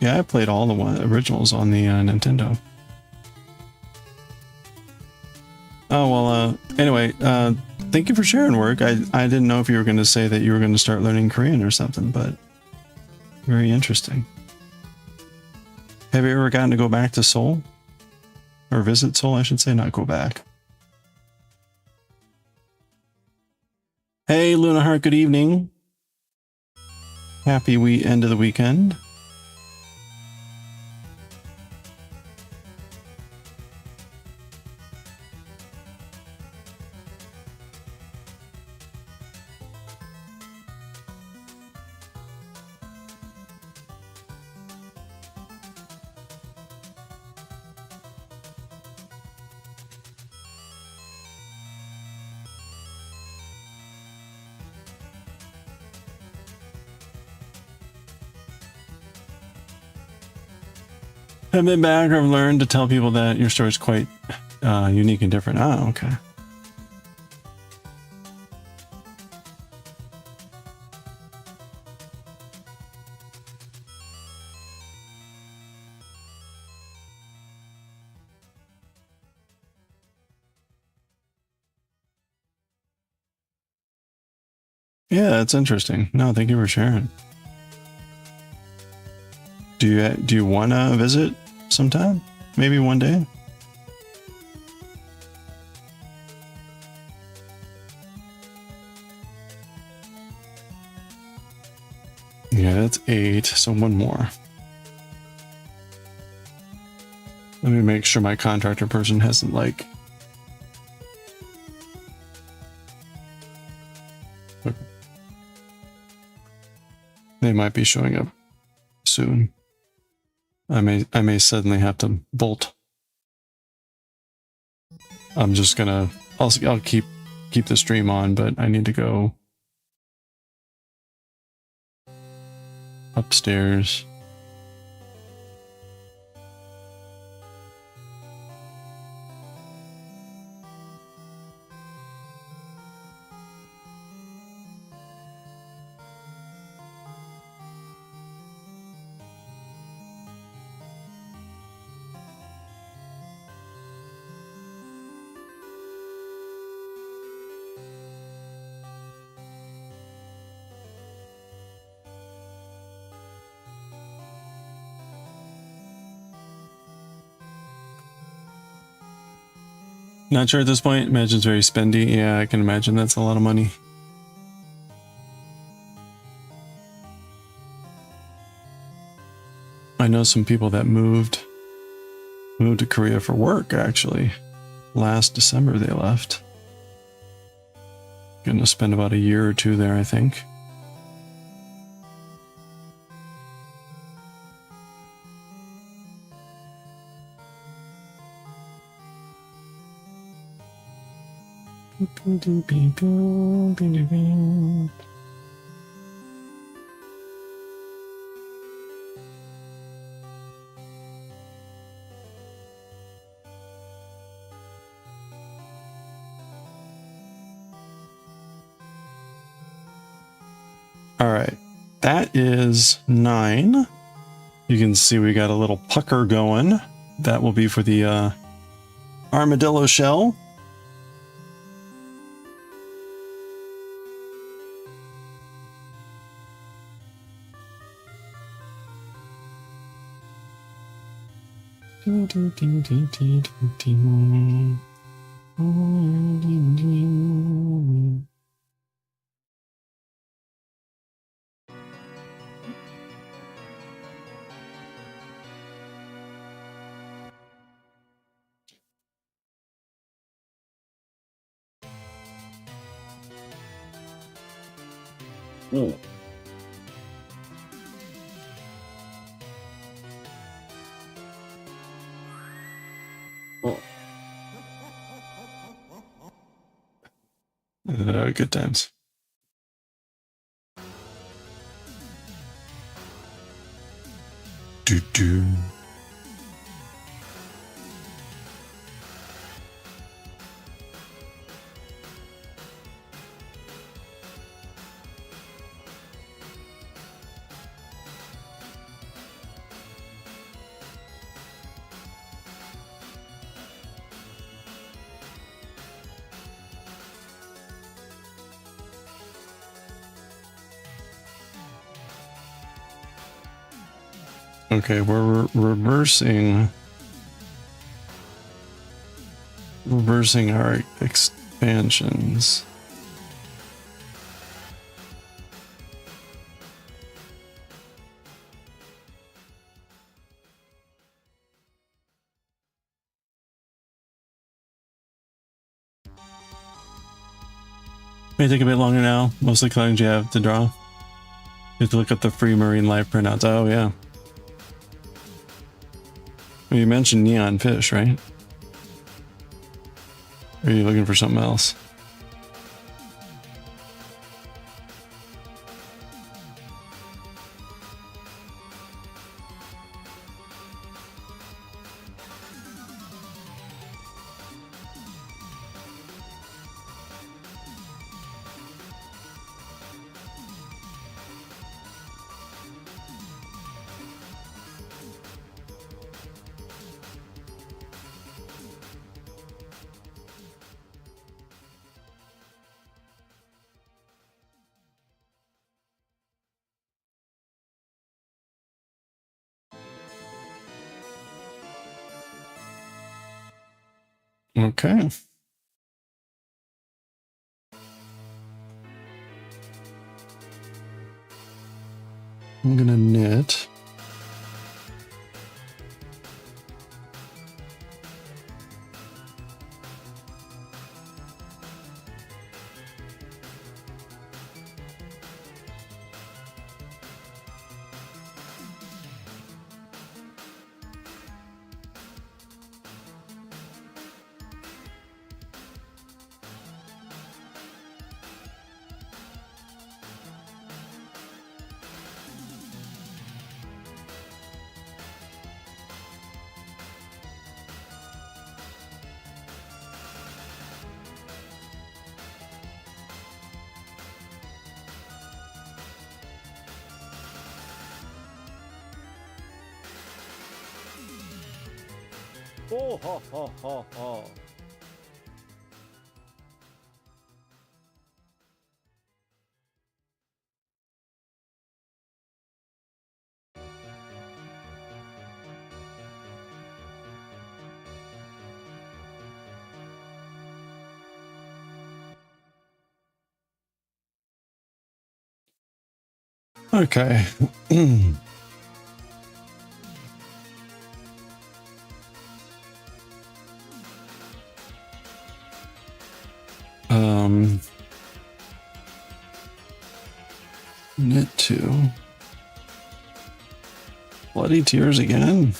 Yeah, I played all the originals on the Nintendo. Oh, well, Anyway, thank you for sharing work. I didn't know if you were going to say that you were going to start learning Korean or something, but very interesting. Have you ever gotten to go back to Seoul? Or visit Seoul, I should say, not go back. Hey, Luna Heart, good evening. Happy end of the weekend. I've been back. I've learned to tell people that your story is quite unique and different. Ah, okay. Yeah, it's interesting. No, thank you for sharing. Do you want to visit sometime? Maybe one day? Yeah, that's 8, so one more. Let me make sure my contractor person hasn't like... Okay. They might be showing up soon. I may suddenly have to bolt. I'm just gonna... I'll keep the stream on, but I need to go upstairs. Not sure at this point. Imagine it's very spendy. Yeah, I can imagine that's a lot of money. I know some people that moved to Korea for work, actually. Last December they left. Gonna spend about a year or two there, I think. All right, that is 9. You can see we got a little pucker going. That will be for the armadillo shell. Oh. Good times. Do do. Okay, we're reversing our expansions. May take a bit longer now. Mostly collections you have to draw. You have to look up the free marine life printouts. Oh yeah. Well, you mentioned neon fish, right? Or are you looking for something else? Okay. I'm gonna knit. Oh, ho, ho, ho, ho. Okay. Knit two. Bloody tears again.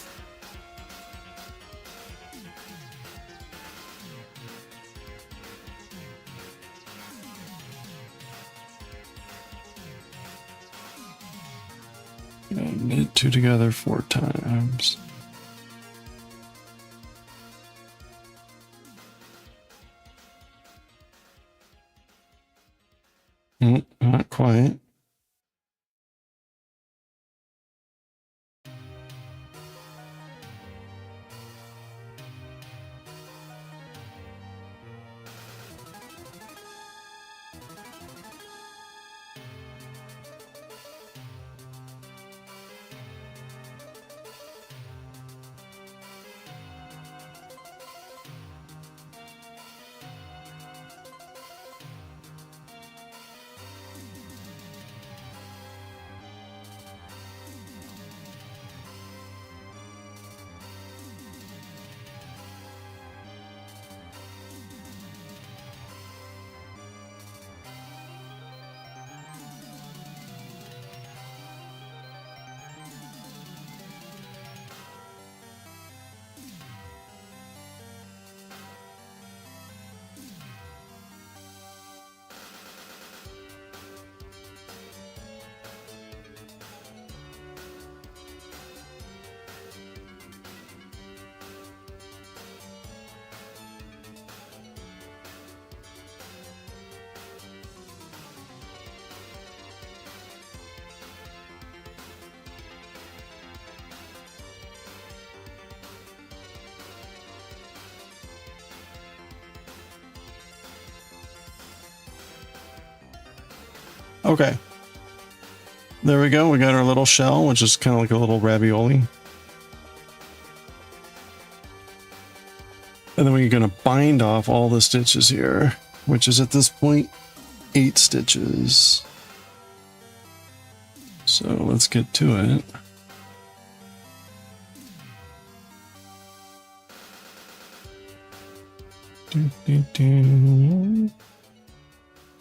Knit two together 4 times. Not quite. Okay. There we go. We got our little shell, which is kind of like a little ravioli. And then we're going to bind off all the stitches here, which is at this point 8 stitches. So let's get to it.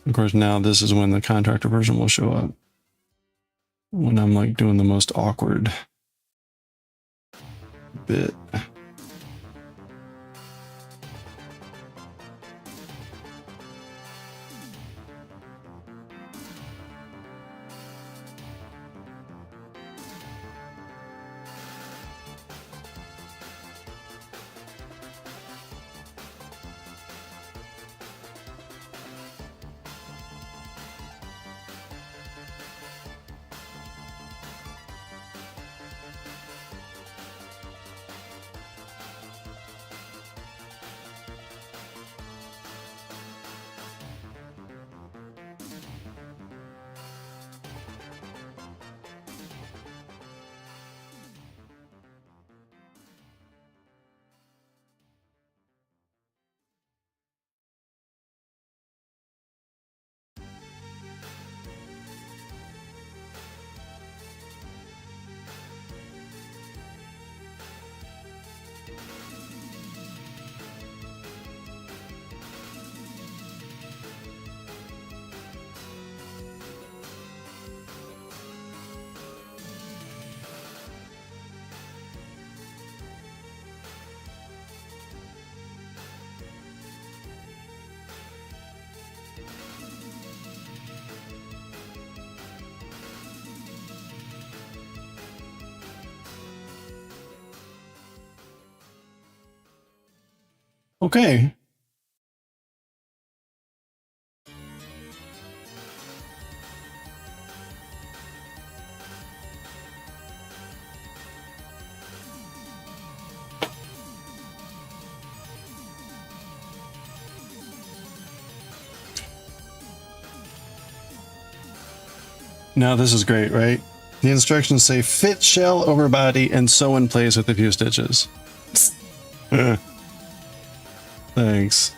Of course, now this is when the contractor version will show up. When I'm like doing the most awkward bit. Okay. Now this is great, right? The instructions say fit shell over body and sew in place with a few stitches. Thanks.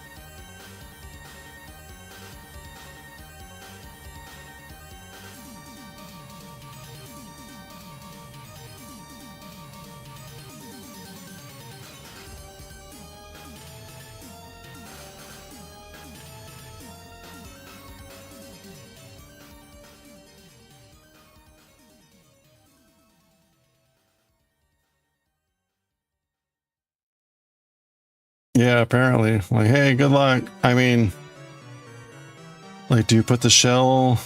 Yeah, apparently. Like, hey, good luck. I mean, like, do you put the shell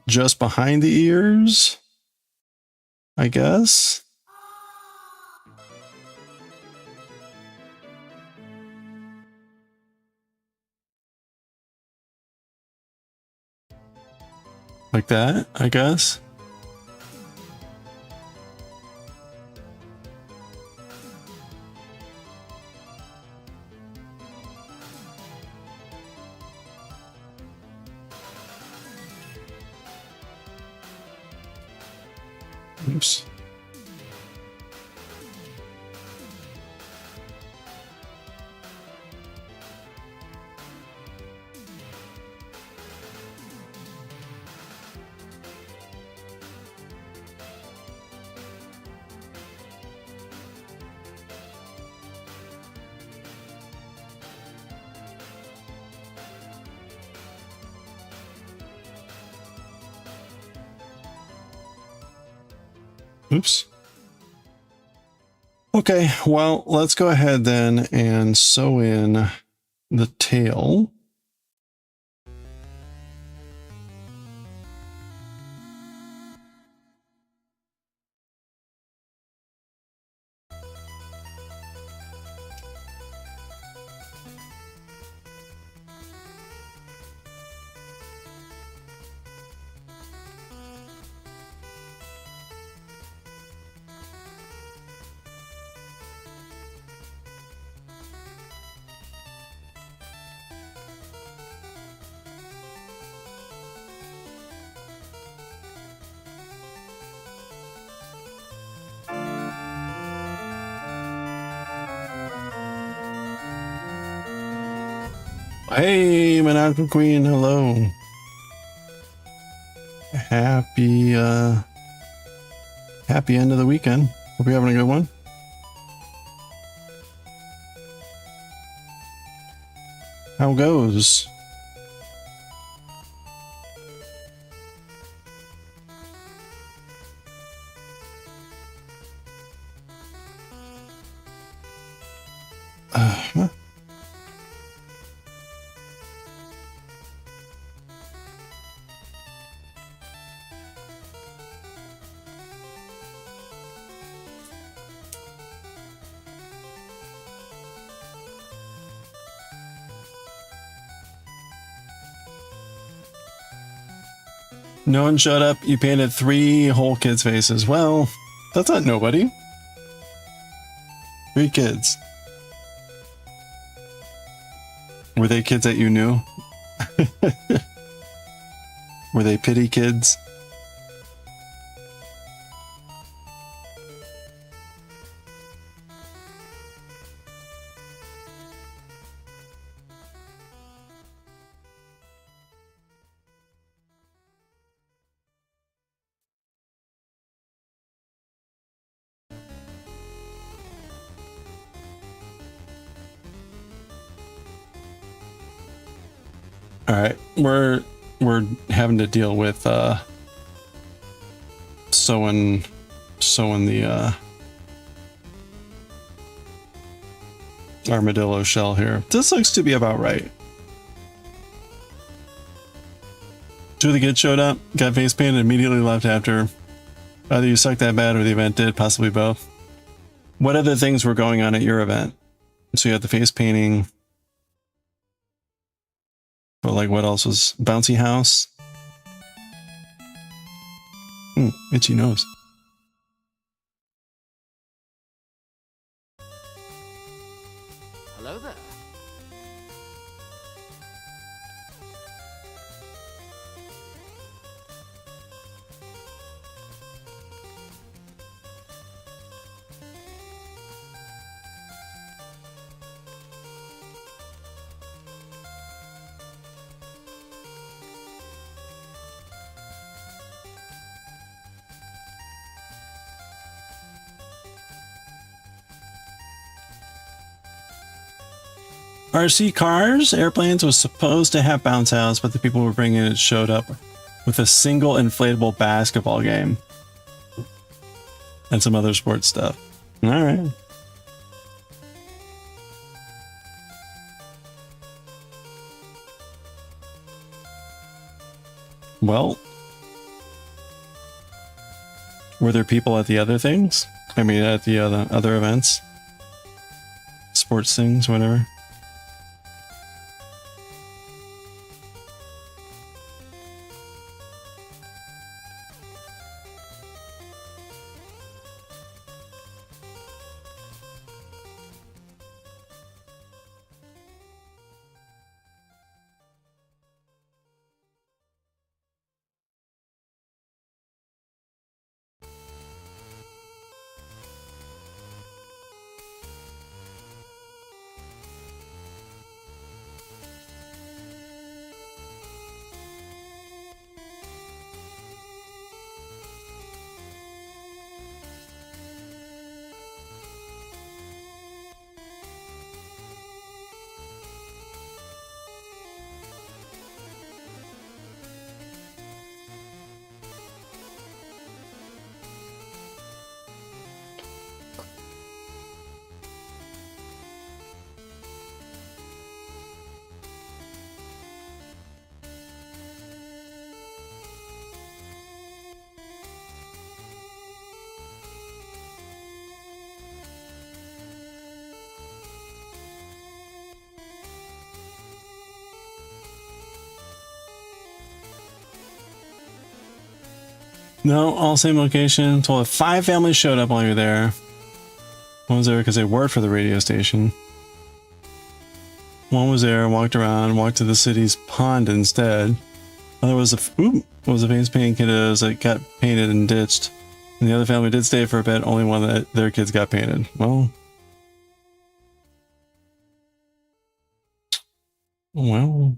just behind the ears? I guess. Like that, I guess. Oops. Oops. Okay, well, let's go ahead then and sew in the tail. Hey, Monaco Queen, hello. Happy happy end of the weekend. Hope you're having a good one. How goes? Huh? No one showed up. You painted 3 whole kids' faces. Well, that's not nobody. 3 kids. Were they kids that you knew? Were they pity kids? All right, we're having to deal with sewing the armadillo shell here. This looks to be about right. 2 of the kids showed up, got face painted, immediately left after. Either you sucked that bad or the event did, possibly both. What other things were going on at your event? So you had the face painting. But like, what else was bouncy house? Itchy nose. Hello there. RC cars, airplanes was supposed to have bounce house, but the people who were bringing it showed up with a single inflatable basketball game and some other sports stuff. All right. Well, were there people at the other things? I mean, at the other events? Sports things, whatever. No, all same location. Told 5 families showed up while you were there. One was there because they worked for the radio station. One was there, walked around, walked to the city's pond instead. Other was a face painting kiddos that got painted and ditched. And the other family did stay for a bit. Only one that their kids got painted. Well, Well.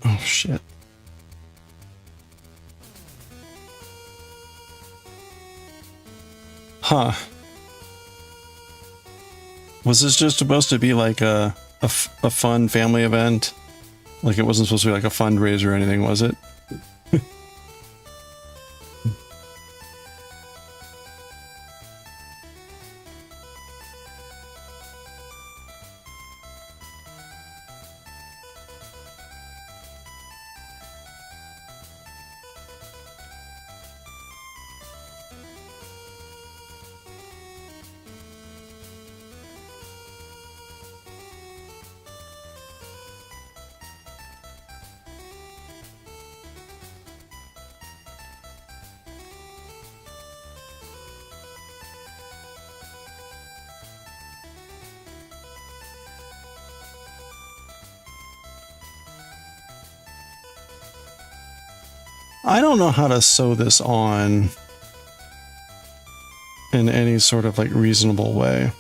Oh, shit. Huh. Was this just supposed to be like a fun family event? Like it wasn't supposed to be like a fundraiser or anything, was it? I don't know how to sew this on in any sort of like reasonable way.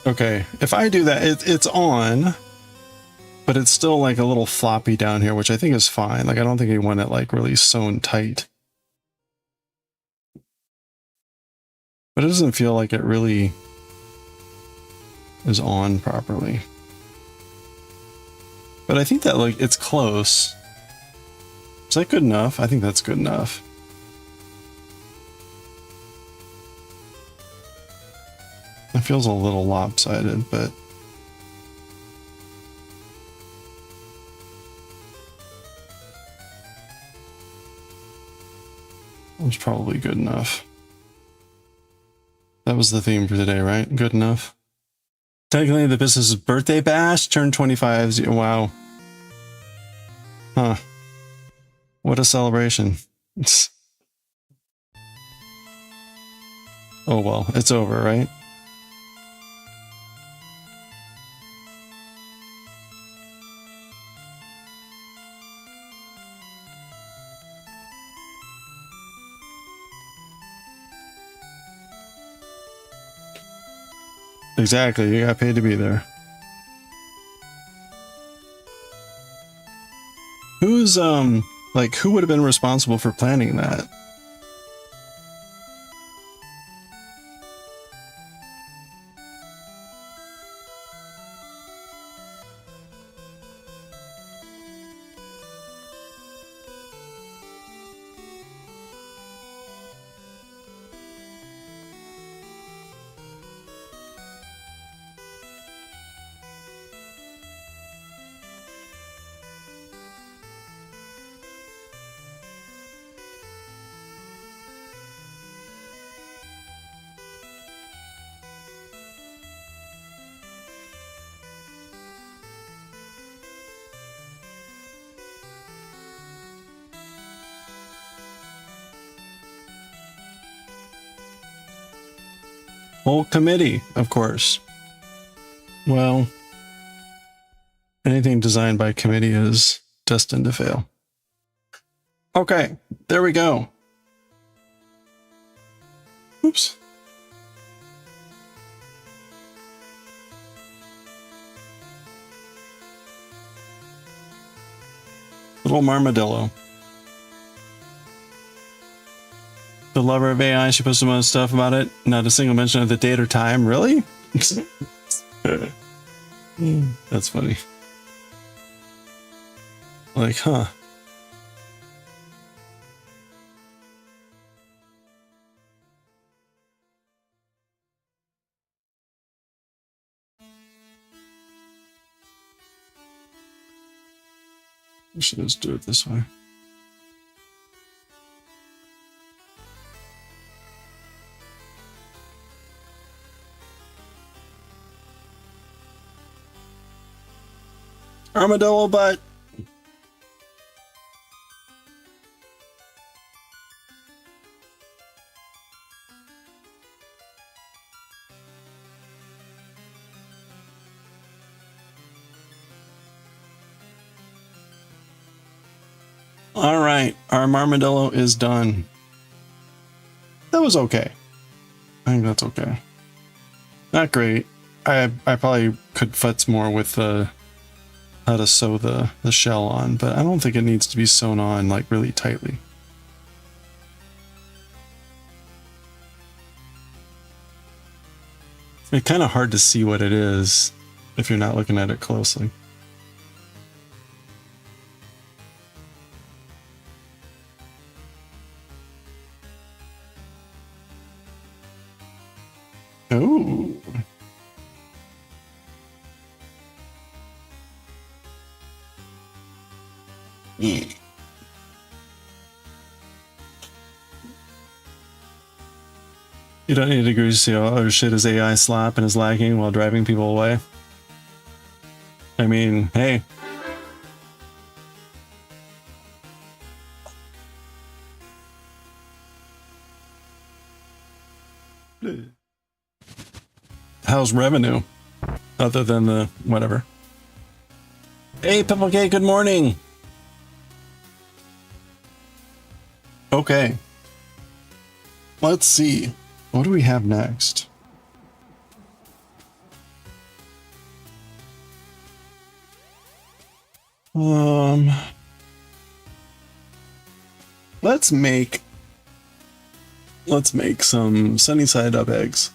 Okay, if I do that, it's on, but it's still like a little floppy down here, which I think is fine. Like, I don't think you want it like really sewn tight. But it doesn't feel like it really is on properly. But I think that like it's close. Is that good enough? I think that's good enough. It feels a little lopsided, but it's probably good enough. That was the theme for today, right? Good enough. Technically, the business's birthday bash turned 25. Wow. Huh. What a celebration. Oh well, it's over, right? Exactly, you got paid to be there. Who's, like, who would have been responsible for planning that? Whole committee, of course. Well, anything designed by committee is destined to fail. Okay, there we go. Oops. Little Armadillo. The lover of AI, she posted most stuff about it. Not a single mention of the date or time. Really? That's funny. Like, huh. We should just do it this way. Armadillo butt. All right, our armadillo is done. That was okay. I think that's okay. Not great. I probably could futz more with how to sew the shell on, but I don't think it needs to be sewn on like really tightly. It's kind of hard to see what it is if you're not looking at it closely. Oh. Yeah. You don't need to agree to see how other shit is AI slap and is lagging while driving people away. I mean, hey. How's revenue? Other than the whatever. Hey, Pimple K, good morning. Okay. Let's see. What do we have next? Let's make some sunny side up eggs.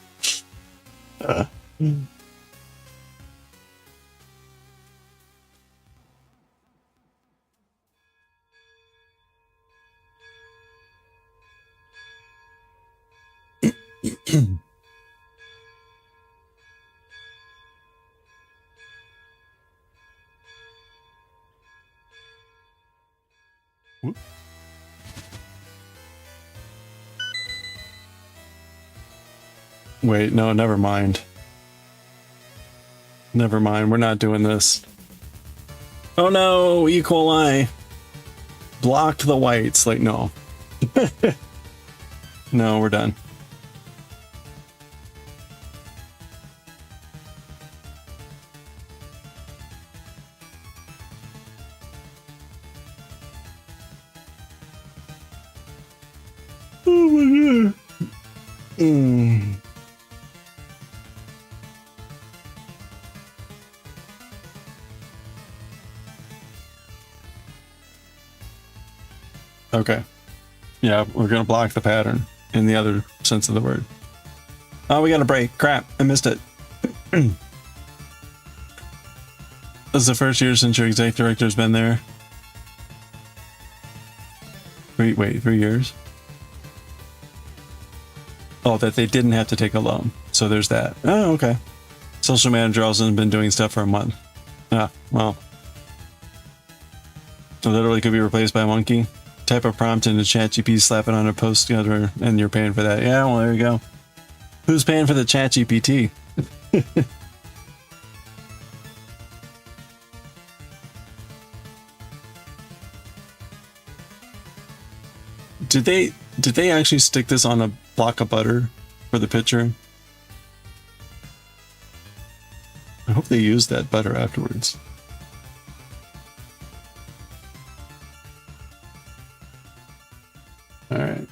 Wait, no, never mind. Never mind, we're not doing this. Oh no, E. coli. Blocked the whites, like no. No, we're done. Oh my god. Okay. Yeah, we're gonna block the pattern in the other sense of the word. Oh, we got a break. Crap, I missed it. This is the first year since your exec director's been there. Wait, 3 years? Oh, that they didn't have to take a loan. So there's that. Oh, okay. Social manager also has been doing stuff for a month. Ah, well. So literally could be replaced by a monkey. Type a prompt into ChatGPT, slap it on a post together, and you're paying for that. Yeah, well, there you go. Who's paying for the ChatGPT? Did they actually stick this on a block of butter for the picture? I hope they used that butter afterwards. All right.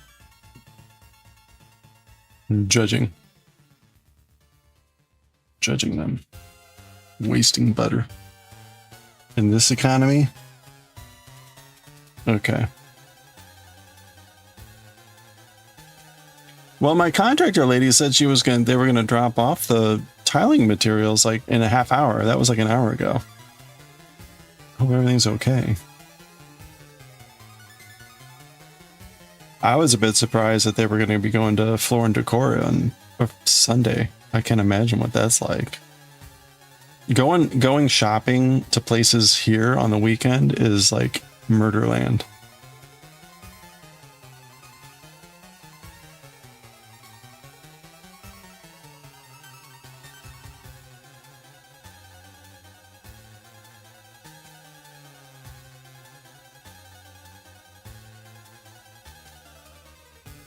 Judging them. Wasting butter. In this economy, Okay. Well, my contractor lady said they were gonna drop off the tiling materials like in a half hour. That was like an hour ago. Hope everything's okay. I was a bit surprised that they were gonna be going to Floor and Decor on Sunday. I can't imagine what that's like. Going shopping to places here on the weekend is like murderland.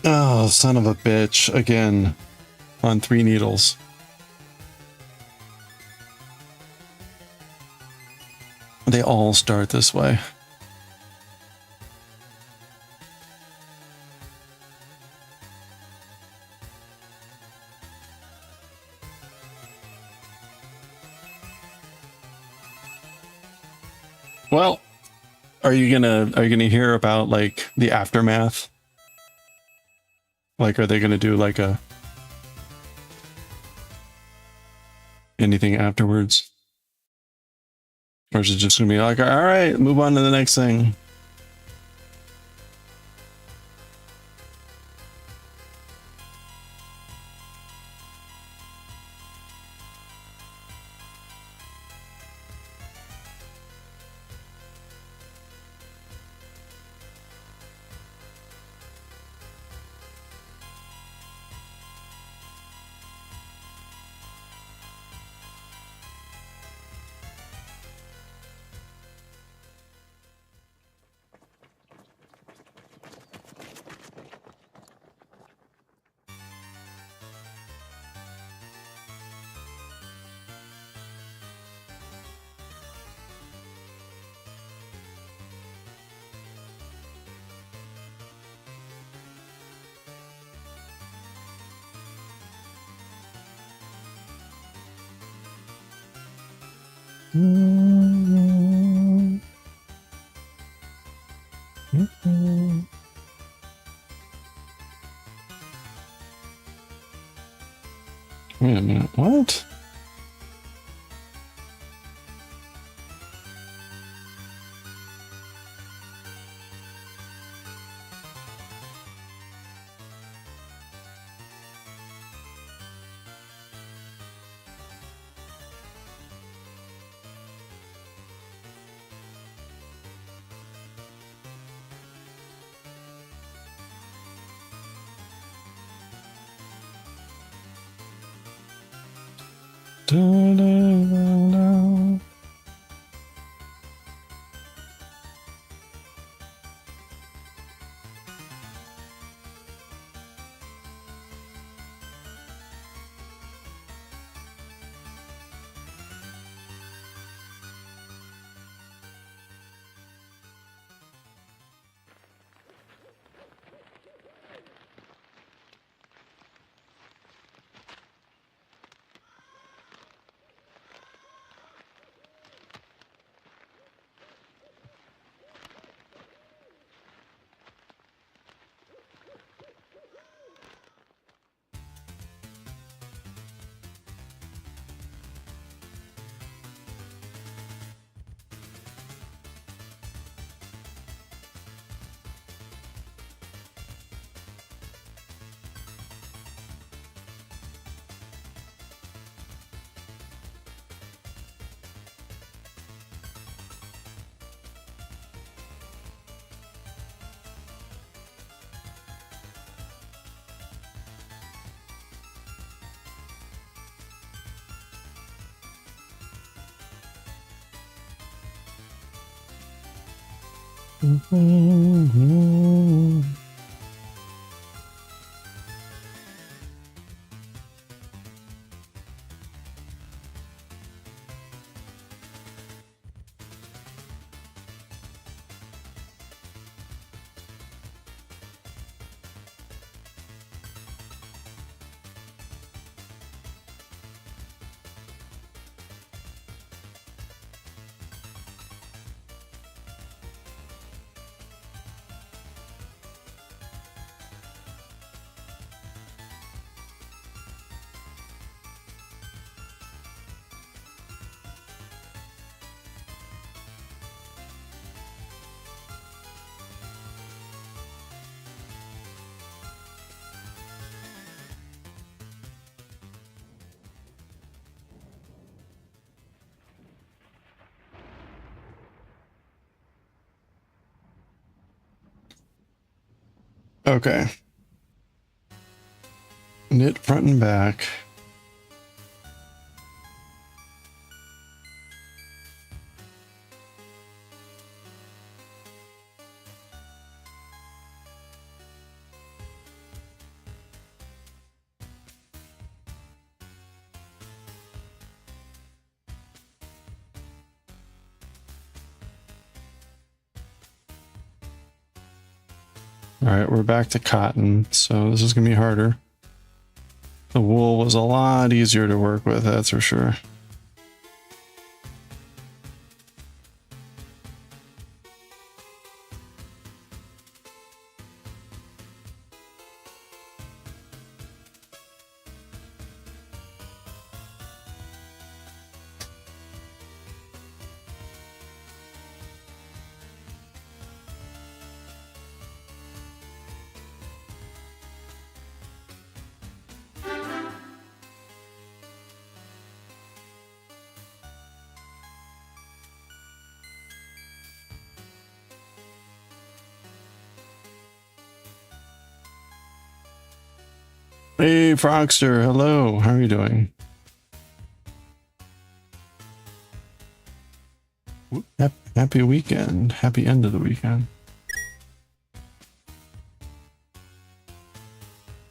Oh, son of a bitch. Again, on 3 needles. They all start this way. Well, are you gonna hear about like the aftermath? Like, are they gonna do like anything afterwards? Or is it just gonna be like, all right, move on to the next thing? Wait a minute, what? Okay. Knit front and back. All right, we're back to cotton, so this is gonna be harder. The wool was a lot easier to work with, that's for sure. Hey, Frogster, hello. How are you doing? Happy weekend. Happy end of the weekend.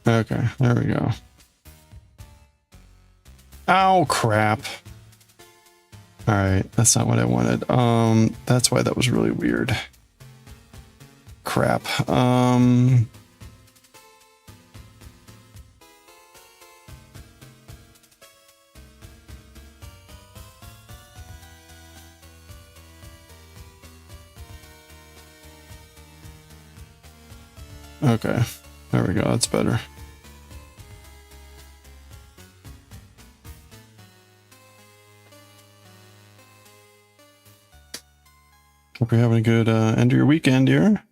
Okay, there we go. Ow, crap. All right, that's not what I wanted. That's why that was really weird. Crap. Okay, there we go. That's better. Hope you're having a good end of your weekend here.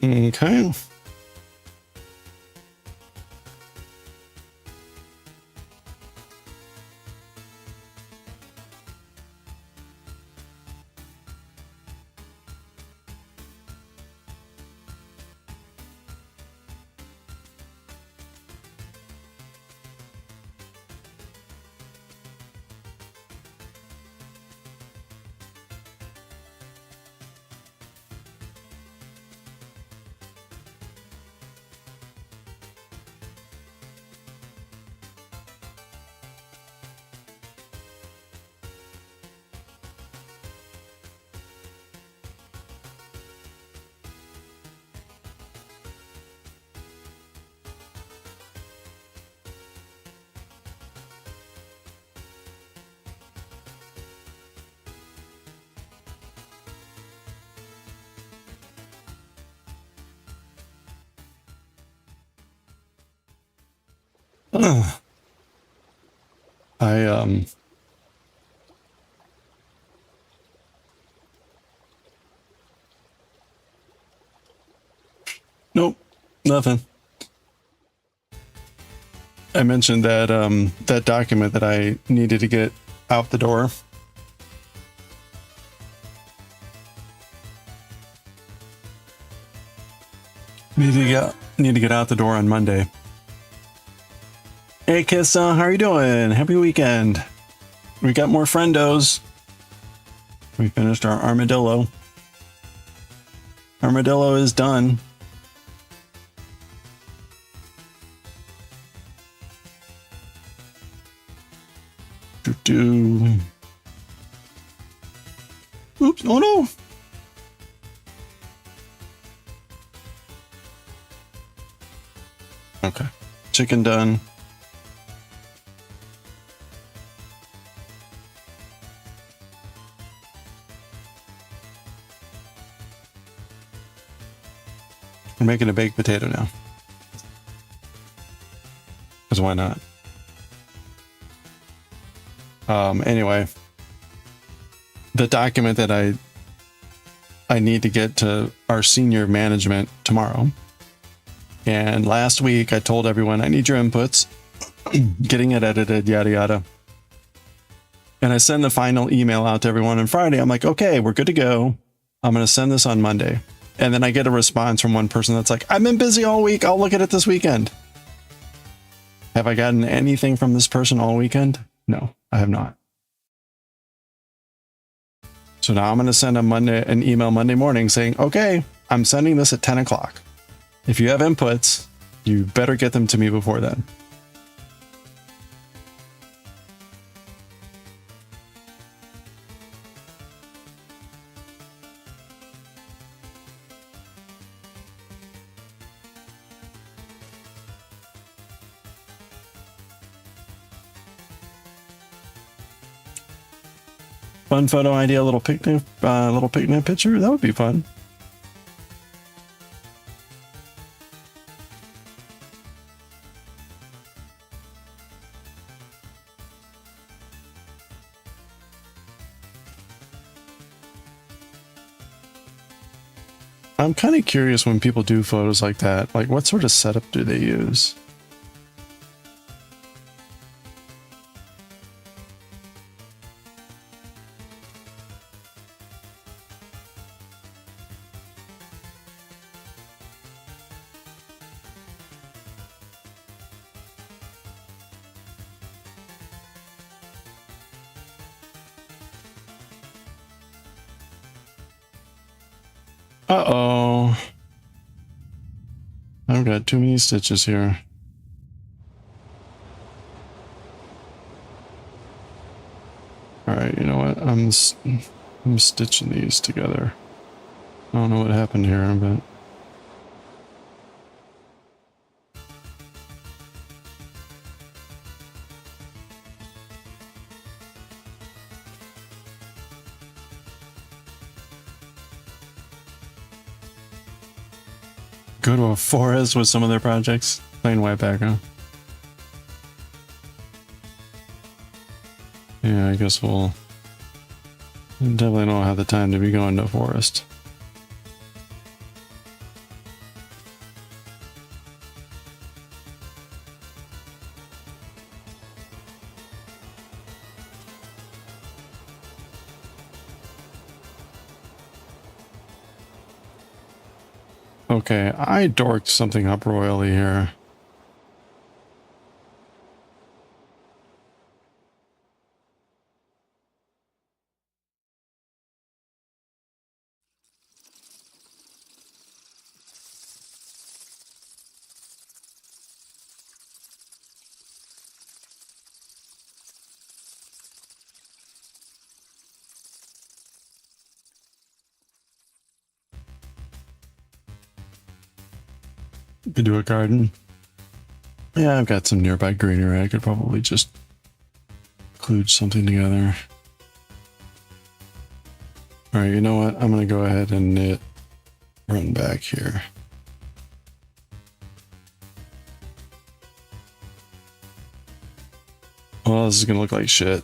Okay. Ugh. Nope, nothing. I mentioned that that document that I needed to get out the door. Need to get out the door on Monday. Hey Kiss, how are you doing? Happy weekend. We got more friendos. We finished our Armadillo. Armadillo is done. Oops, oh no. Okay. Chicken done. We're making a baked potato now. Because why not? Anyway, the document that I need to get to our senior management tomorrow. And last week I told everyone I need your inputs, getting it edited, yada yada. And I send the final email out to everyone on Friday. I'm like, okay, we're good to go. I'm going to send this on Monday. And then I get a response from one person that's like, I've been busy all week. I'll look at it this weekend. Have I gotten anything from this person all weekend? No, I have not. So now I'm going to send an email Monday morning saying, okay, I'm sending this at 10 o'clock. If you have inputs, you better get them to me before then. Fun photo idea, little picnic picture. That would be fun. I'm kind of curious when people do photos like that, like what sort of setup do they use? Uh-oh. I've got too many stitches here. Alright, you know what? I'm stitching these together. I don't know what happened here, but... Go to a forest with some of their projects. Plain white background. Yeah, I guess we'll definitely don't have the time to be going to a forest. Okay, I dorked something up royally here. Could do a garden. Yeah, I've got some nearby greenery. I could probably just kludge something together. Alright, you know what? I'm going to go ahead and knit, run back here. Well, this is going to look like shit.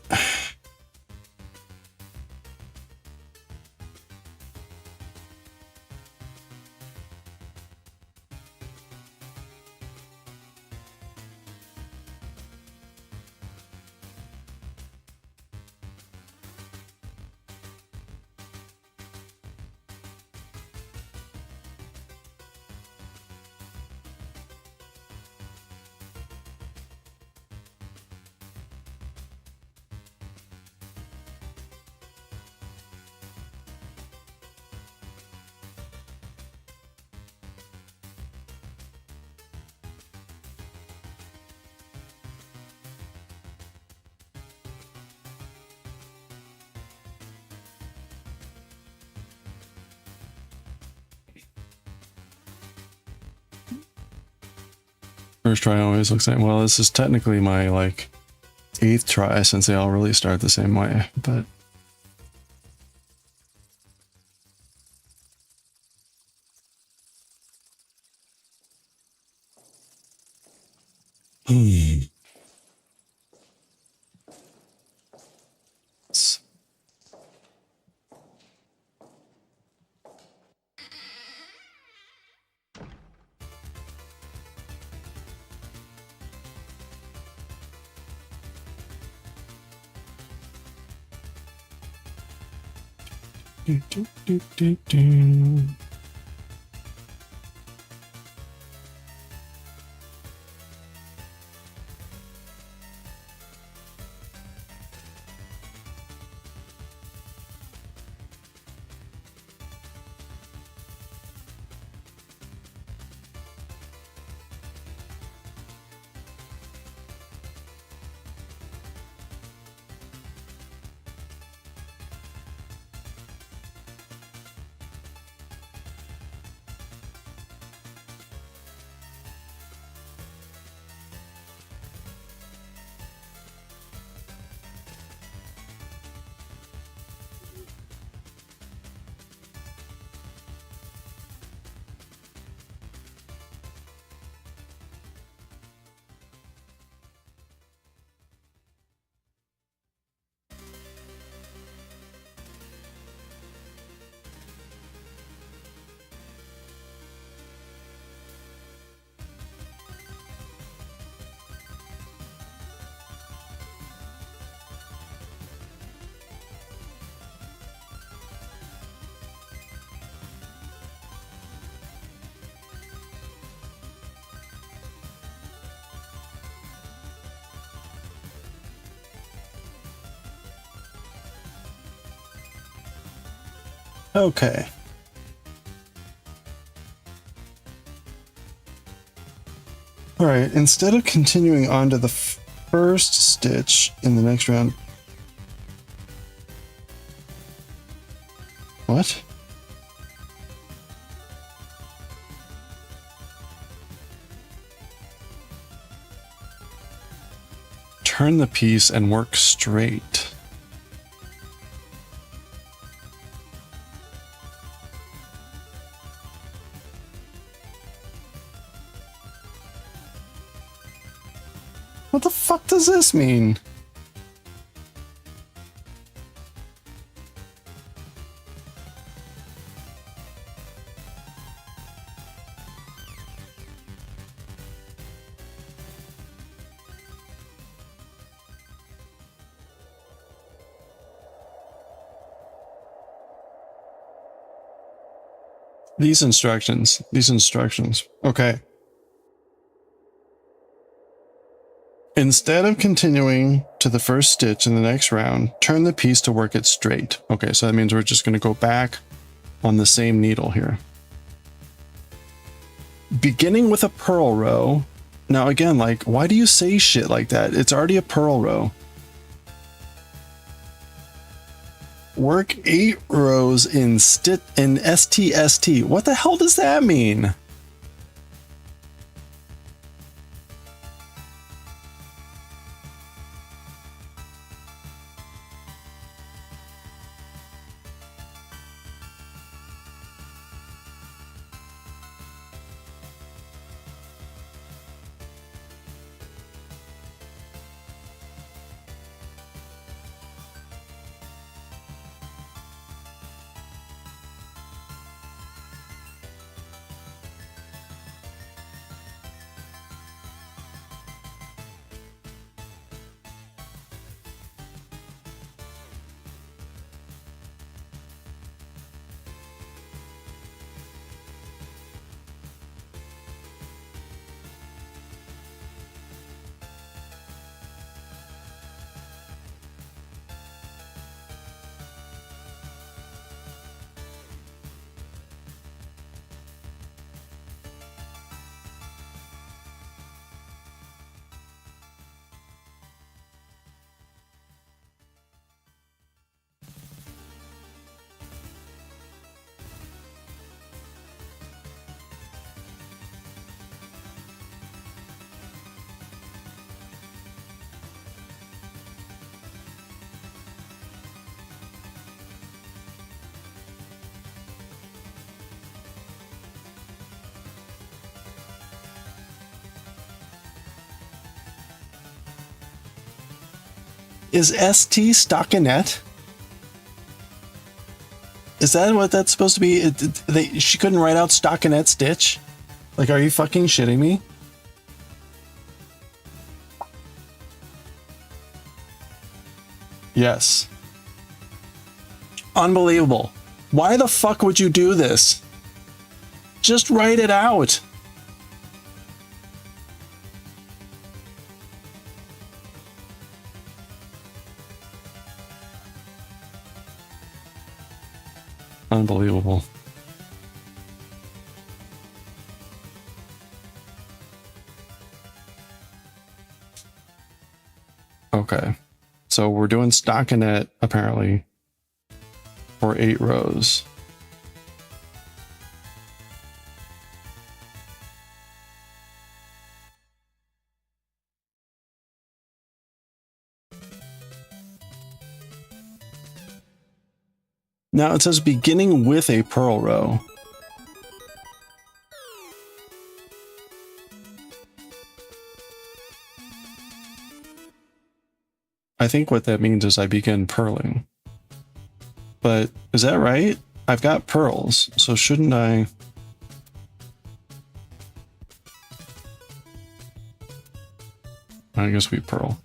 First try always looks like, well, this is technically my like 8th try since they all really start the same way, but do, do, do, do, do. Okay. All right, instead of continuing on to the first stitch in the next round. What? Turn the piece and work straight. What the fuck does this mean? These instructions. Okay. Instead of continuing to the first stitch in the next round, turn the piece to work it straight. Okay, so that means we're just going to go back on the same needle here. Beginning with a purl row. Now again, like, why do you say shit like that? It's already a purl row. Work 8 rows in STST. What the hell does that mean? Is ST stockinette? Is that what that's supposed to be? She couldn't write out stockinette stitch? Like, are you fucking shitting me? Yes. Unbelievable. Why the fuck would you do this? Just write it out. Unbelievable. Okay. So we're doing stockinette apparently for 8 rows. Now it says beginning with a purl row. I think what that means is I begin purling. But is that right? I've got pearls, so shouldn't I? I guess we purl.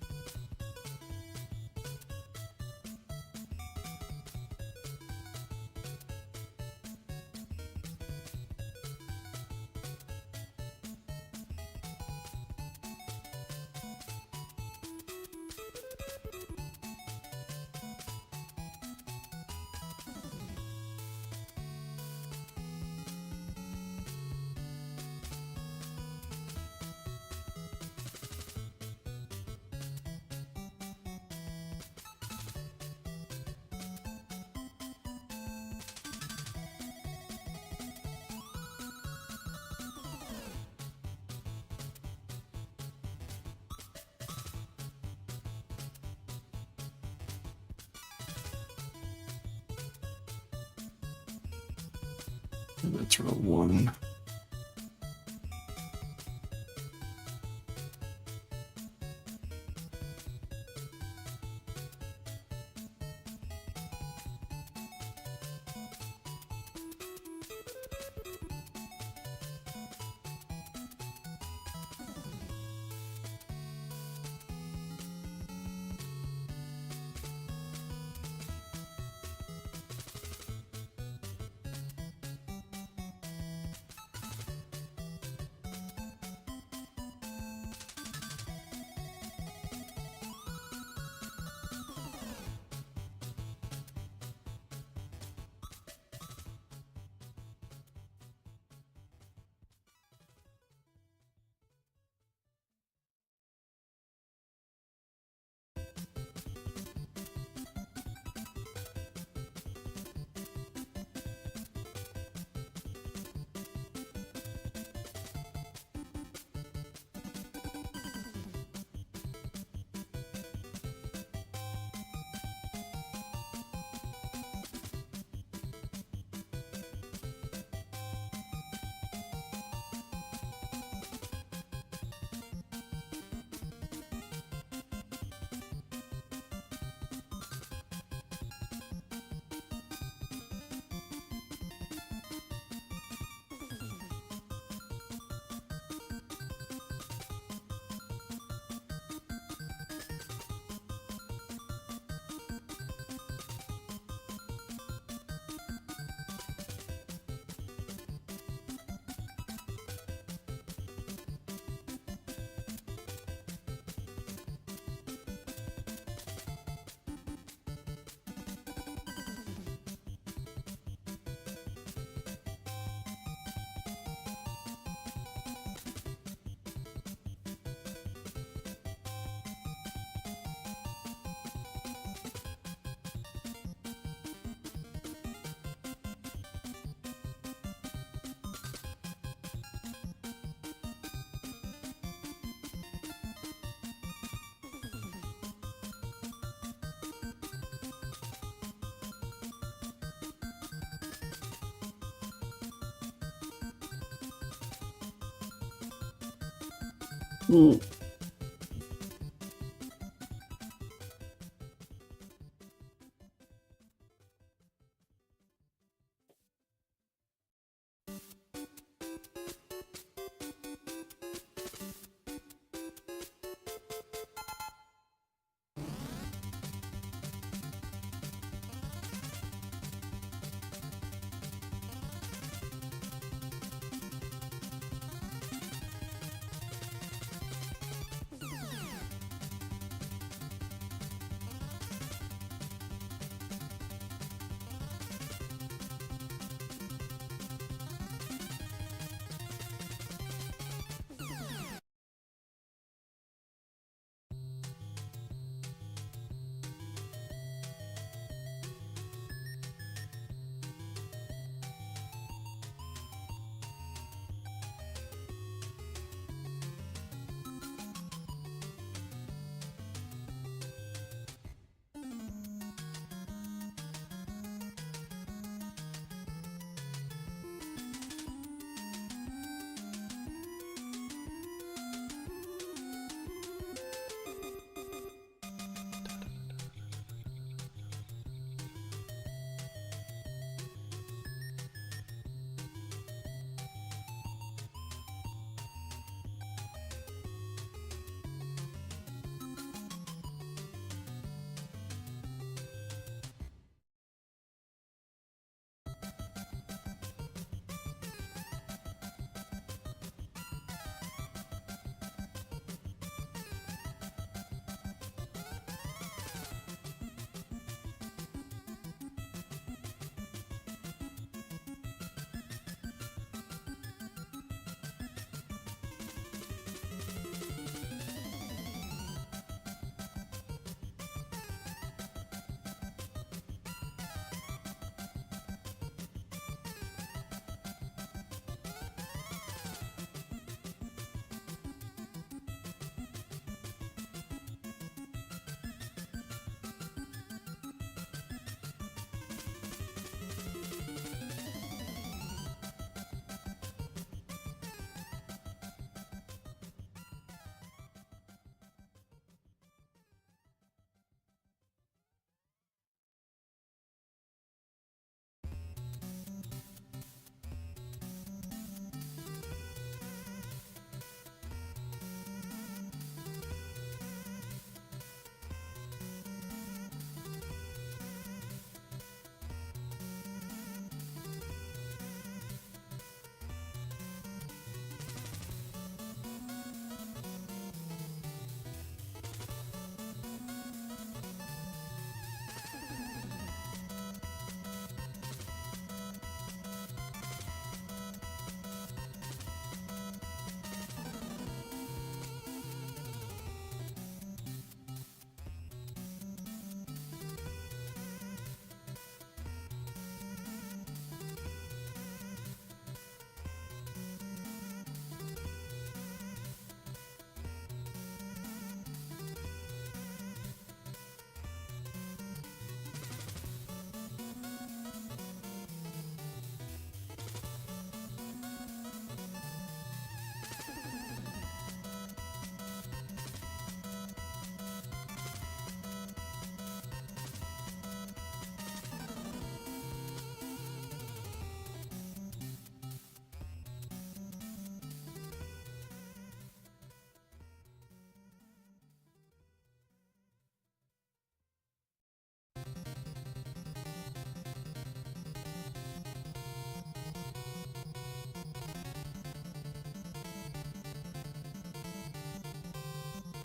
That's row 1.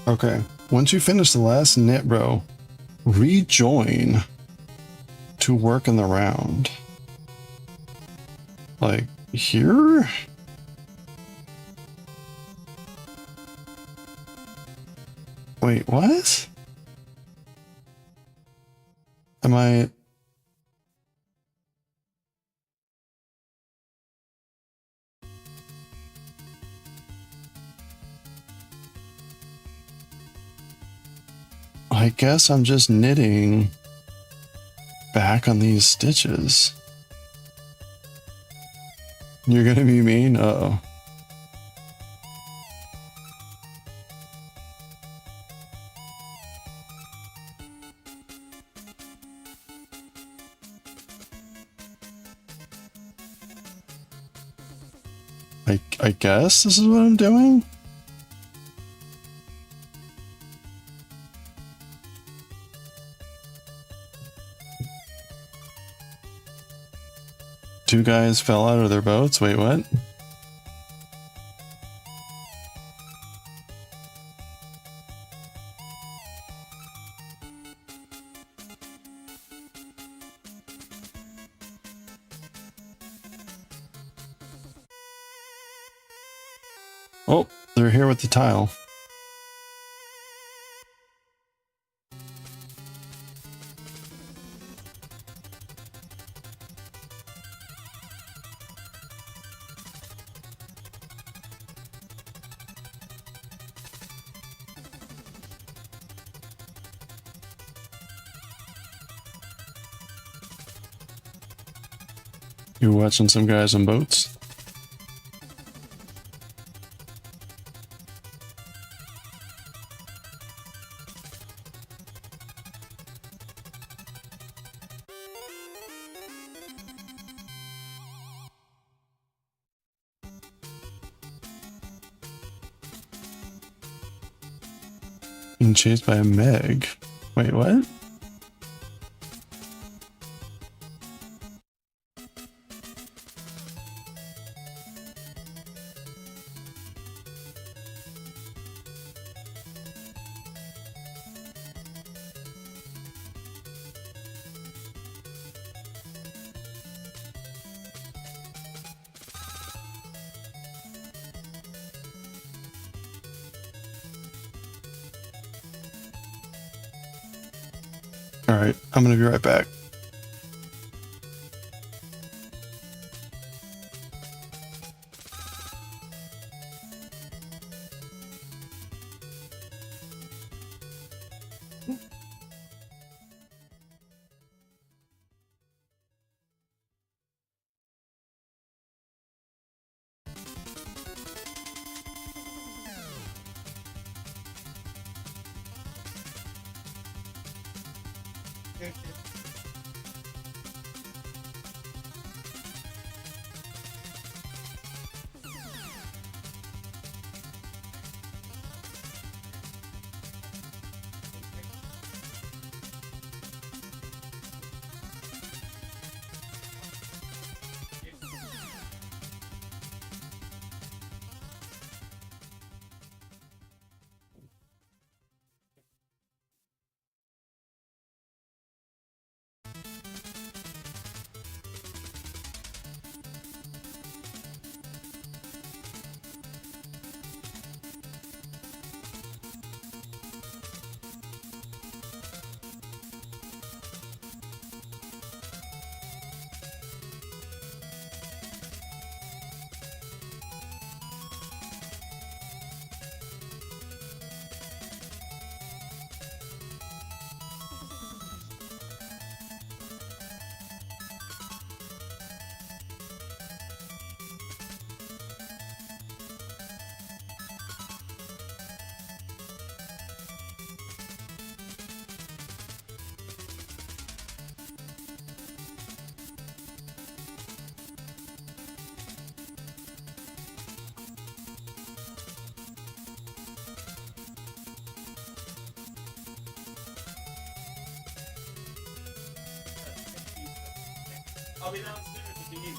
Okay, once you finish the last knit row, rejoin to work in the round. Like here? Wait, what? Am I... I guess I'm just knitting back on these stitches. You're gonna be mean? Uh-oh. I guess this is what I'm doing? Two guys fell out of their boats? Wait, what? Oh, they're here with the tile. You watching some guys on boats? Being chased by a Meg. Wait, what? Alright, I'm gonna be right back. I'll be downstairs if you need.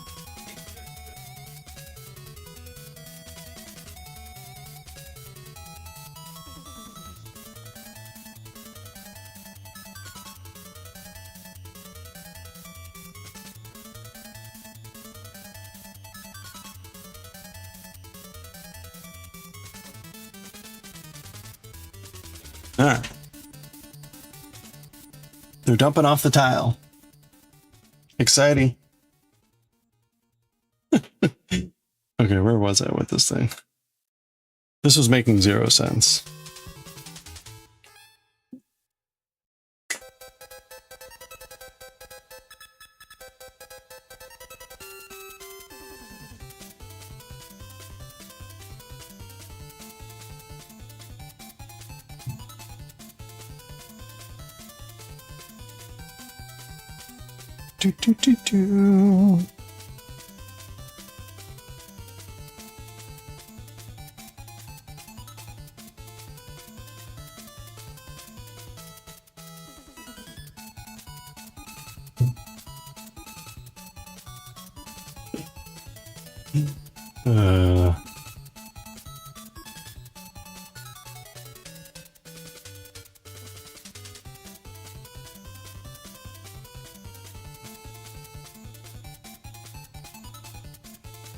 All right. They're dumping off the tile. Exciting. Okay, where was I with this thing? This was making 0 sense. Do, do, do, do.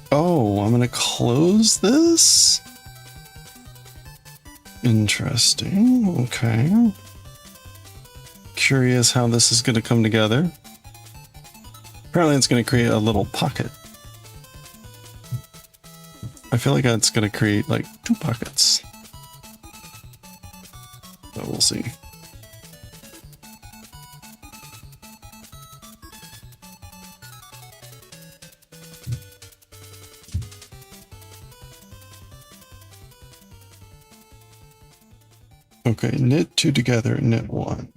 Oh, I'm gonna close this? Interesting. Okay. Curious how this is gonna come together. Apparently it's gonna create a little pocket. I feel like it's gonna create like 2 pockets. But we'll see. Okay, knit 2 together, knit 1.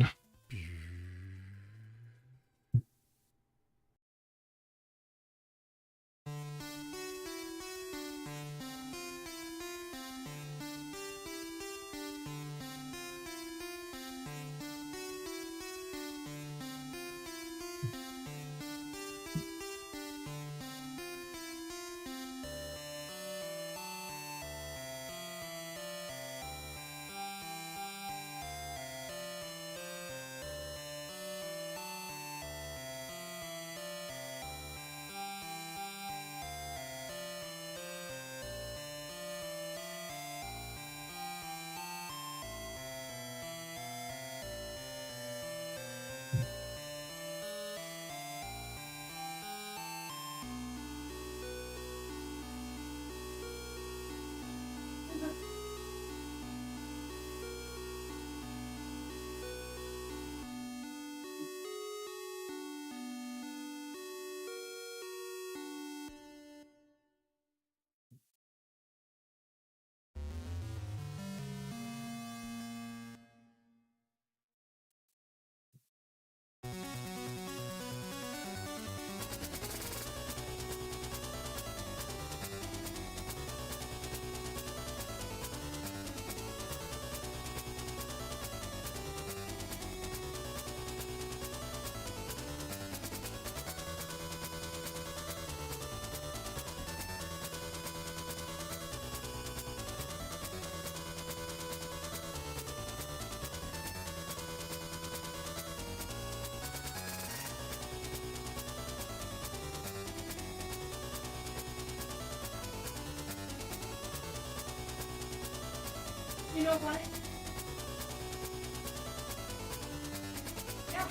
You know what? Yeah.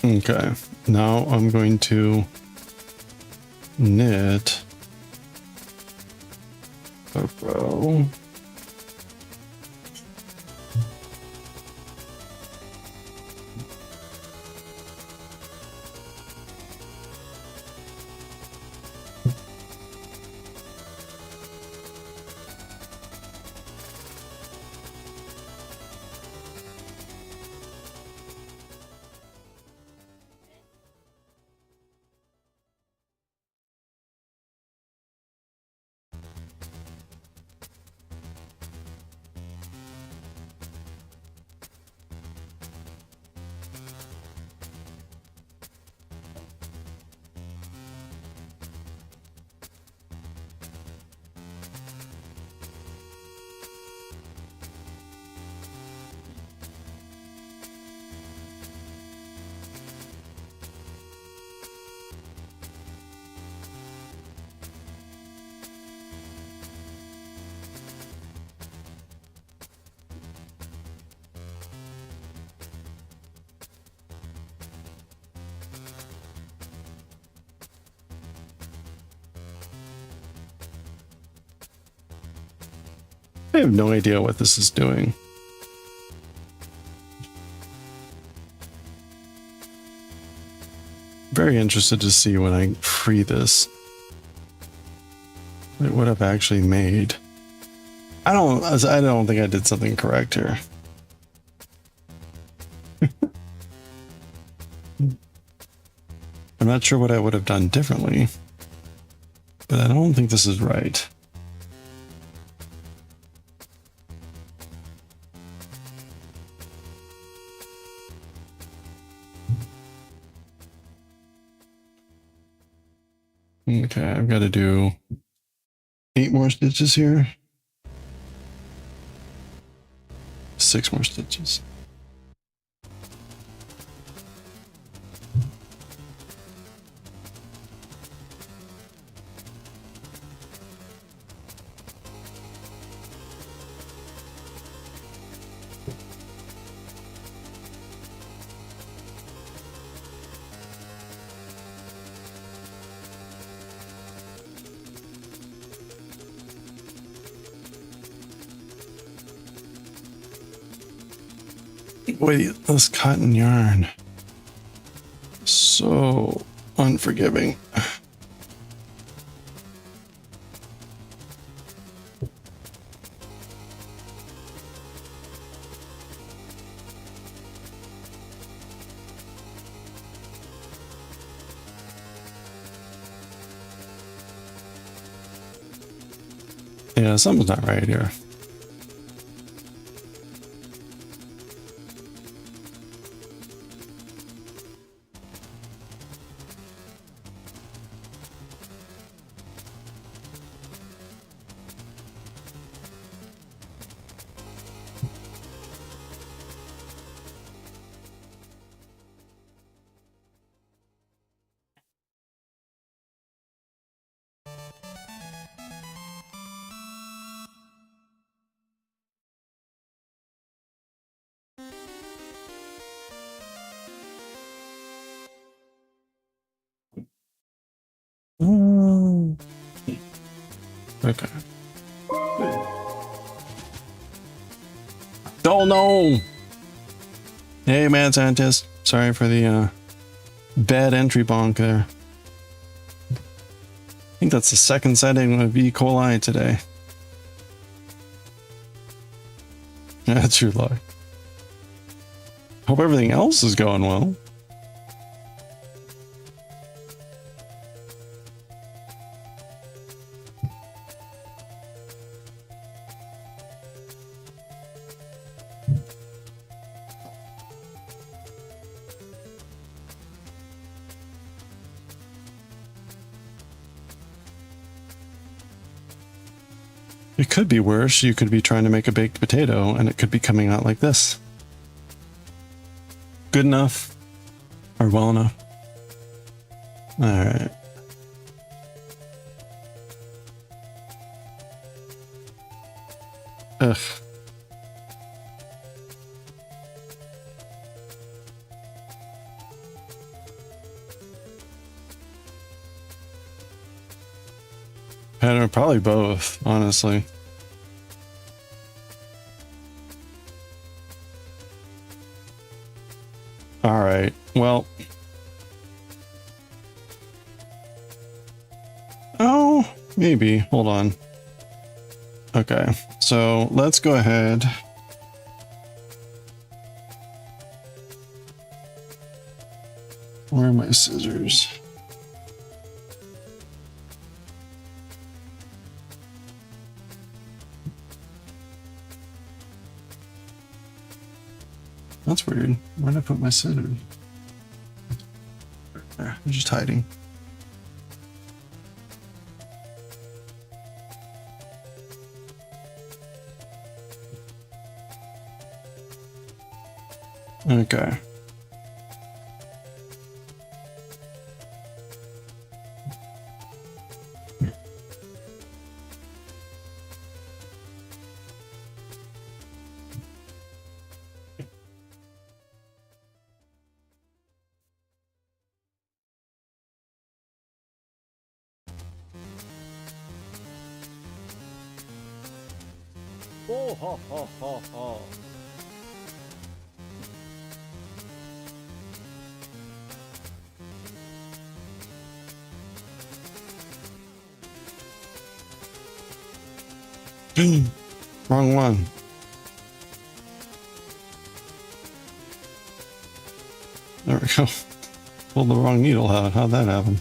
Okay, now I'm going to knit a row. I have no idea what this is doing. Very interested to see when I free this, like what I've actually made. I don't think I did something correct here. I'm not sure what I would have done differently, but I don't think this is right. Okay, I've got to do 8 more stitches here. 6 more stitches. Wait, this cotton yarn. So unforgiving. Yeah, something's not right here. Okay. Oh no! Hey, mad scientist. Sorry for the bad entry bonk there. I think that's the second setting of E. coli today. That's your luck. Hope everything else is going well. It could be worse. You could be trying to make a baked potato and it could be coming out like this. Good enough or well enough. All right. Ugh. And probably both, honestly. All right. Well. Oh, maybe. Hold on. Okay. So let's go ahead. Where are my scissors? That's weird. Where did I put my scissors? There, they're just hiding. Okay. Oh ho ho ho ho. Wrong one. There we go. Pulled the wrong needle out. How'd that happen?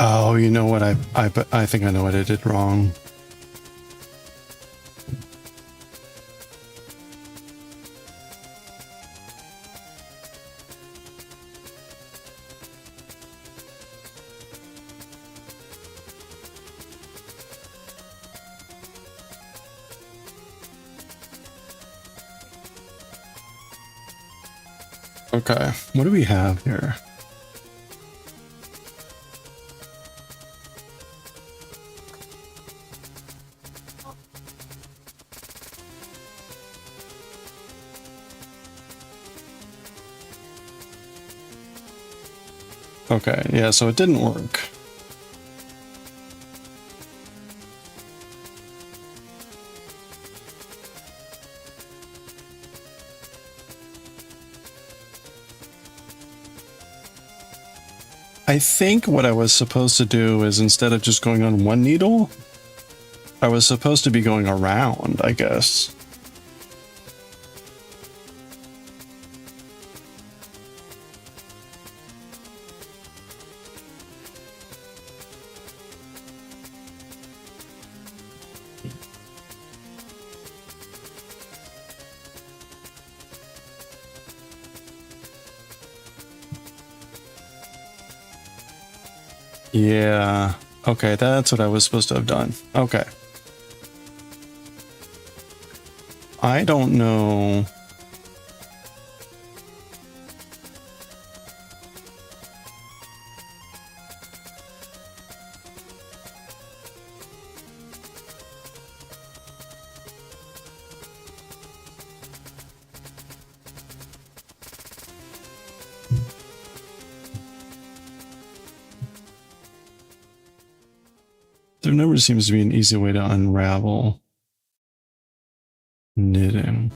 Oh, you know what? I think I know what I did wrong. Okay, what do we have here? Okay, yeah, so it didn't work. I think what I was supposed to do is instead of just going on one needle, I was supposed to be going around, I guess. Yeah. Okay, that's what I was supposed to have done. Okay. I don't know. There never seems to be an easy way to unravel knitting.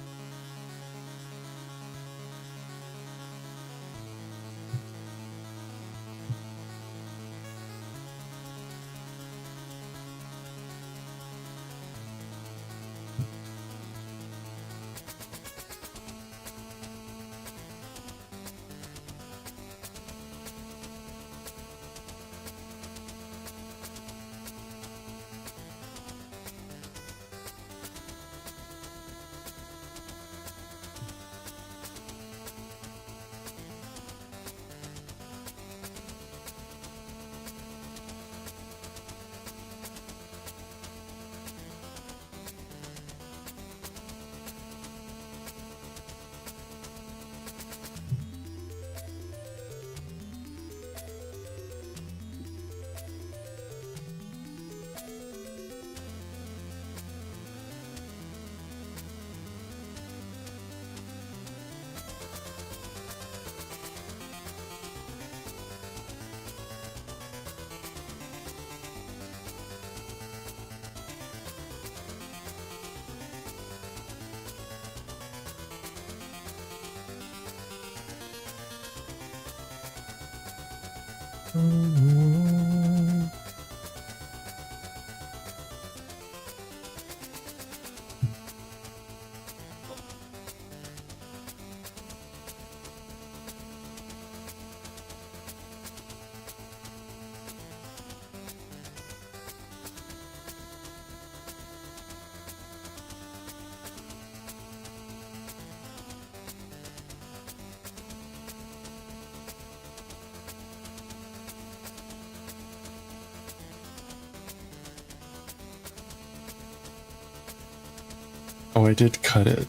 Oh, I did cut it.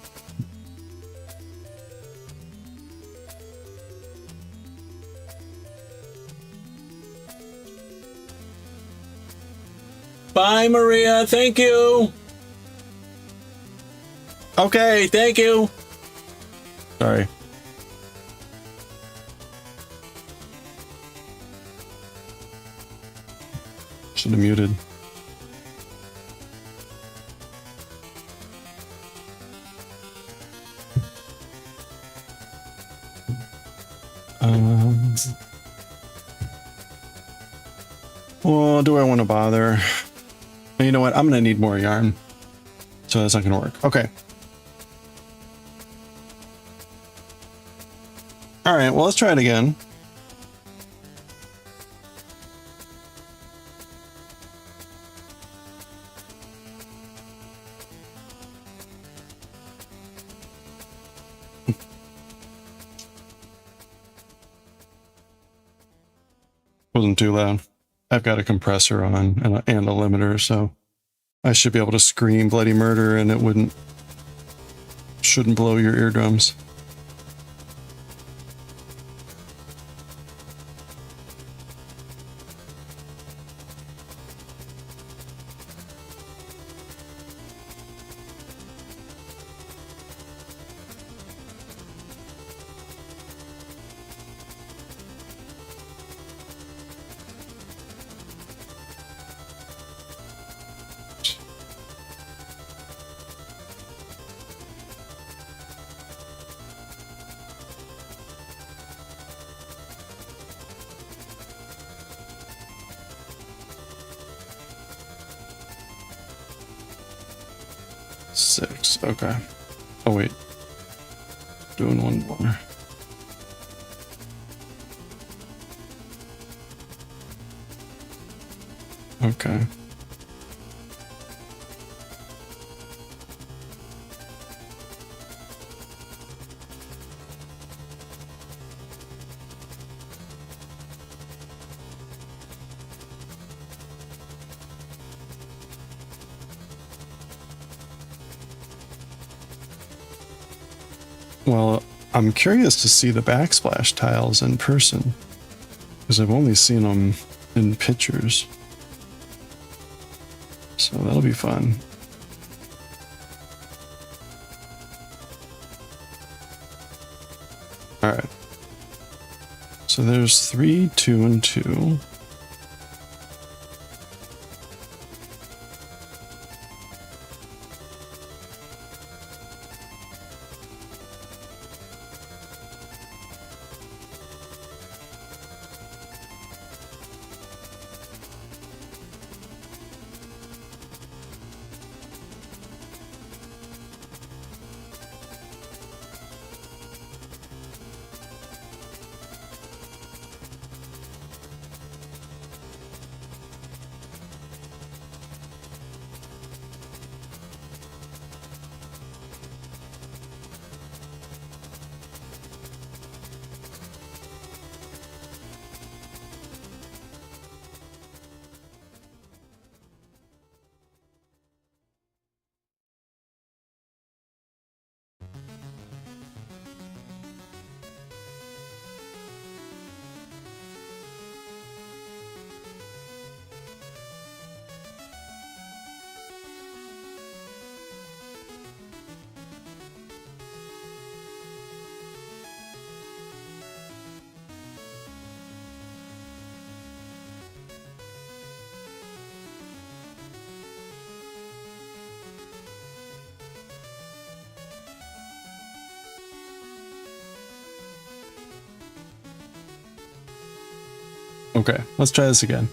Bye, Maria. Thank you. Okay, thank you. Sorry. Should have muted. Well, do I want to bother? You know what? I'm gonna need more yarn, so that's not gonna work. Okay. All right. Well, let's try it again. Wasn't too loud. I've got a compressor on and a limiter, so I should be able to scream bloody murder and it shouldn't blow your eardrums. Six. Okay. Oh wait. Doing one more. Okay. Well, I'm curious to see the backsplash tiles in person, because I've only seen them in pictures. So that'll be fun. All right. So there's 3, 2, and 2. Okay, let's try this again.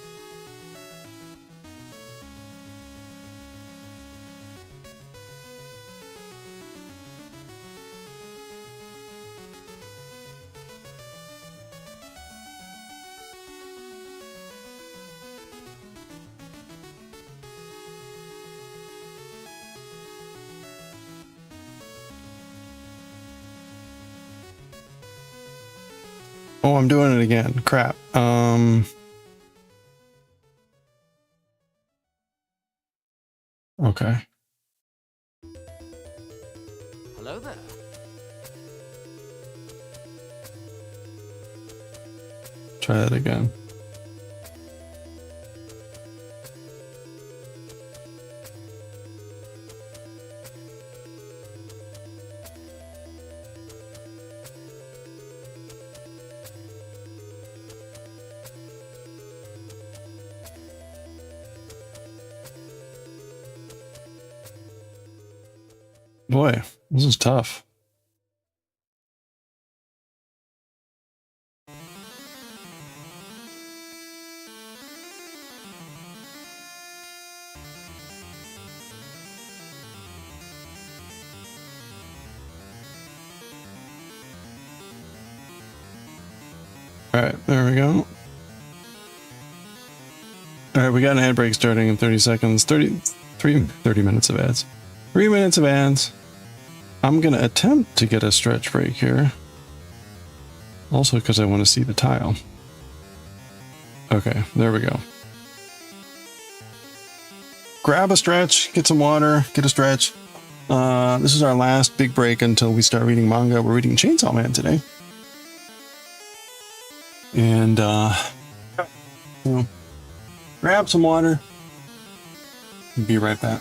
Oh, I'm doing it again. Crap. Okay. Hello there. Try that again. Boy, this is tough. All right, there we go. All right, we got an ad break starting in 30 seconds. 30 minutes of ads. 3 minutes of ads. I'm going to attempt to get a stretch break here. Also because I want to see the tile. Okay, there we go. Grab a stretch, get some water, get a stretch. This is our last big break until we start reading manga. We're reading Chainsaw Man today. And, you know, grab some water. Be right back.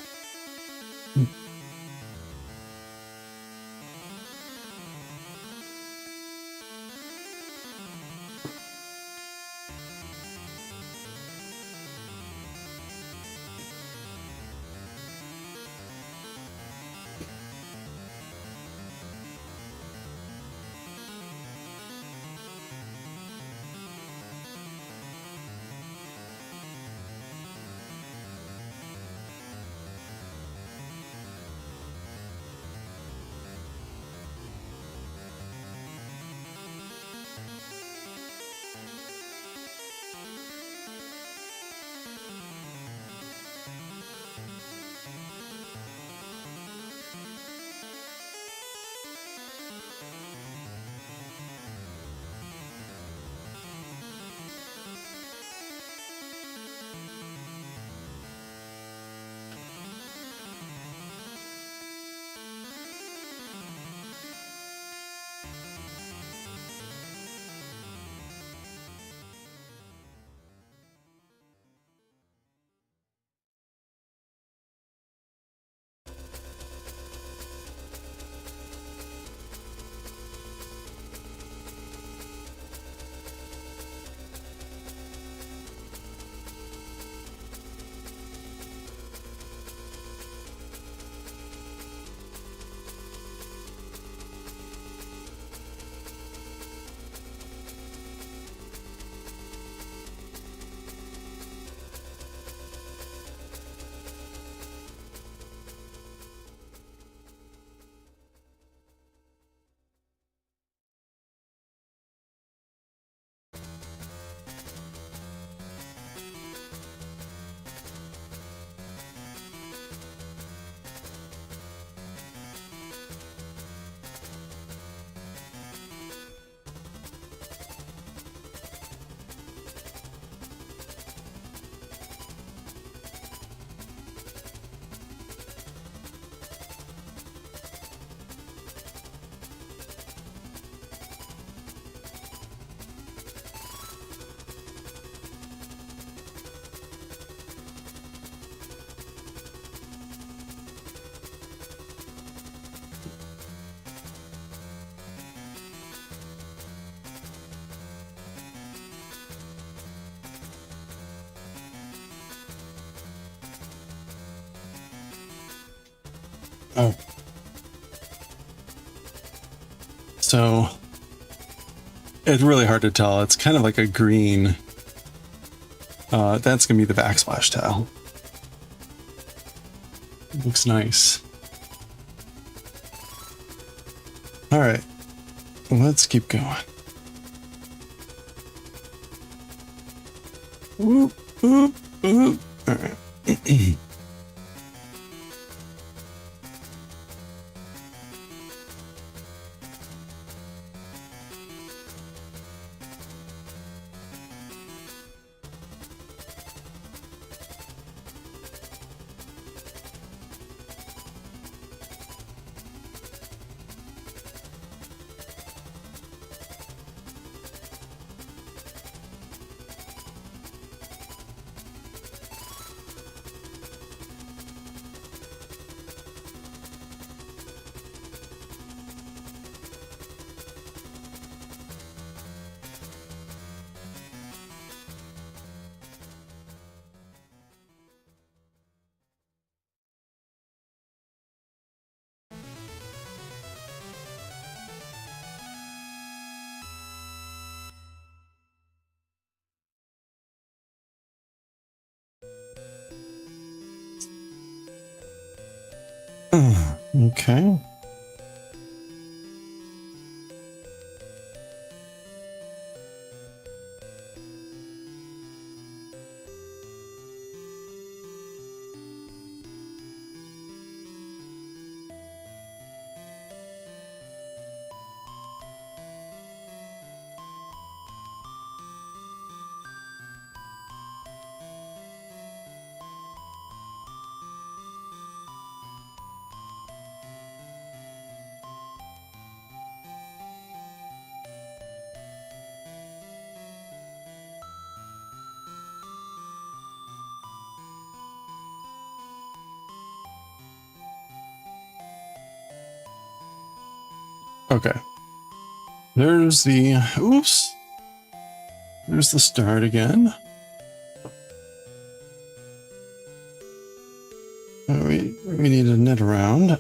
Oh. So it's really hard to tell. It's kind of like a green. That's gonna be the backsplash tile. It looks nice. All right, let's keep going. Whoop, whoop, whoop. All right. Okay. Okay. There's the, oops. There's the start again. We need to knit around.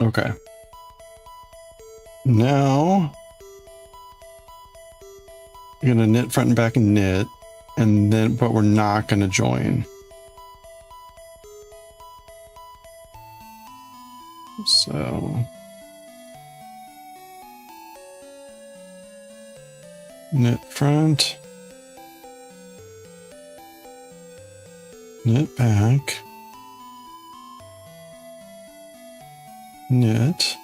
Okay. Now you're gonna knit front and back and knit, and then, but we're not gonna join. So knit front, knit back, knit,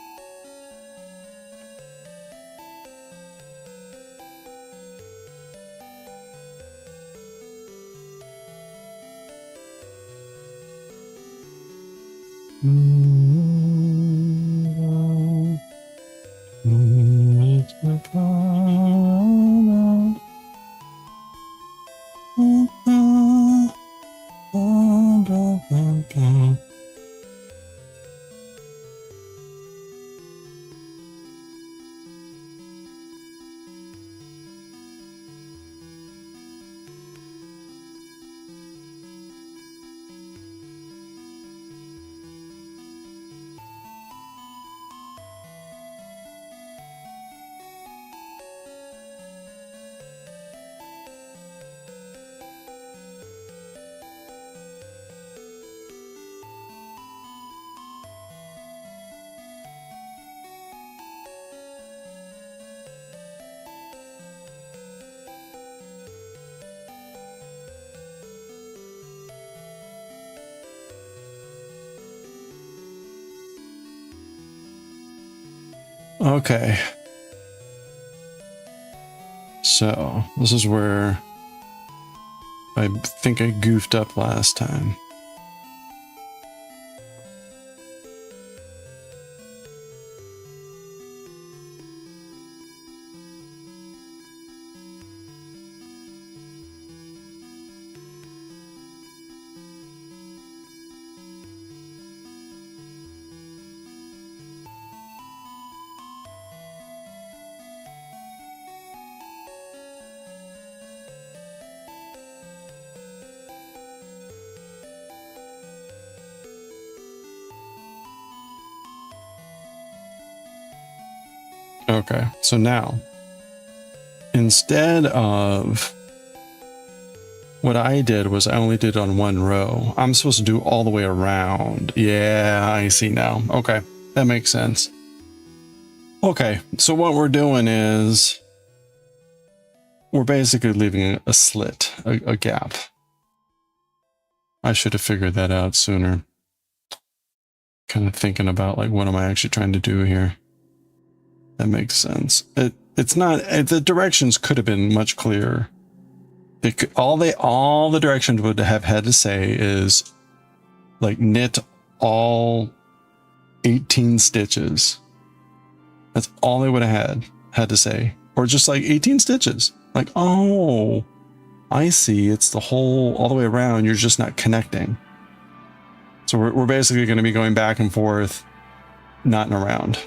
Okay. So this is where I think I goofed up last time. Okay, so now, instead of what I did was I only did on one row. I'm supposed to do all the way around. Yeah, I see now. Okay, that makes sense. Okay, so what we're doing is we're basically leaving a slit, a gap. I should have figured that out sooner. Kind of thinking about like, what am I actually trying to do here? That makes sense. It's not, the directions could have been much clearer. It could, all the directions would have had to say is like knit all 18 stitches. That's all they would have had to say, or just like 18 stitches. Like, oh, I see. It's the whole, all the way around. You're just not connecting. So we're basically going to be going back and forth, not and around.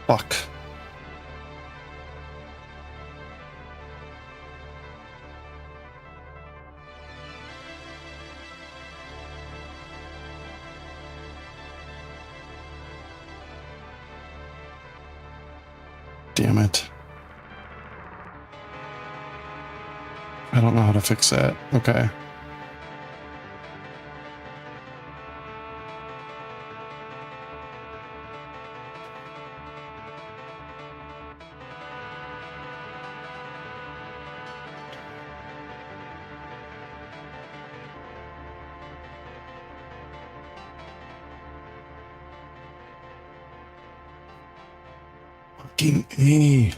Fuck. Damn it. I don't know how to fix that. Okay. Fucking A.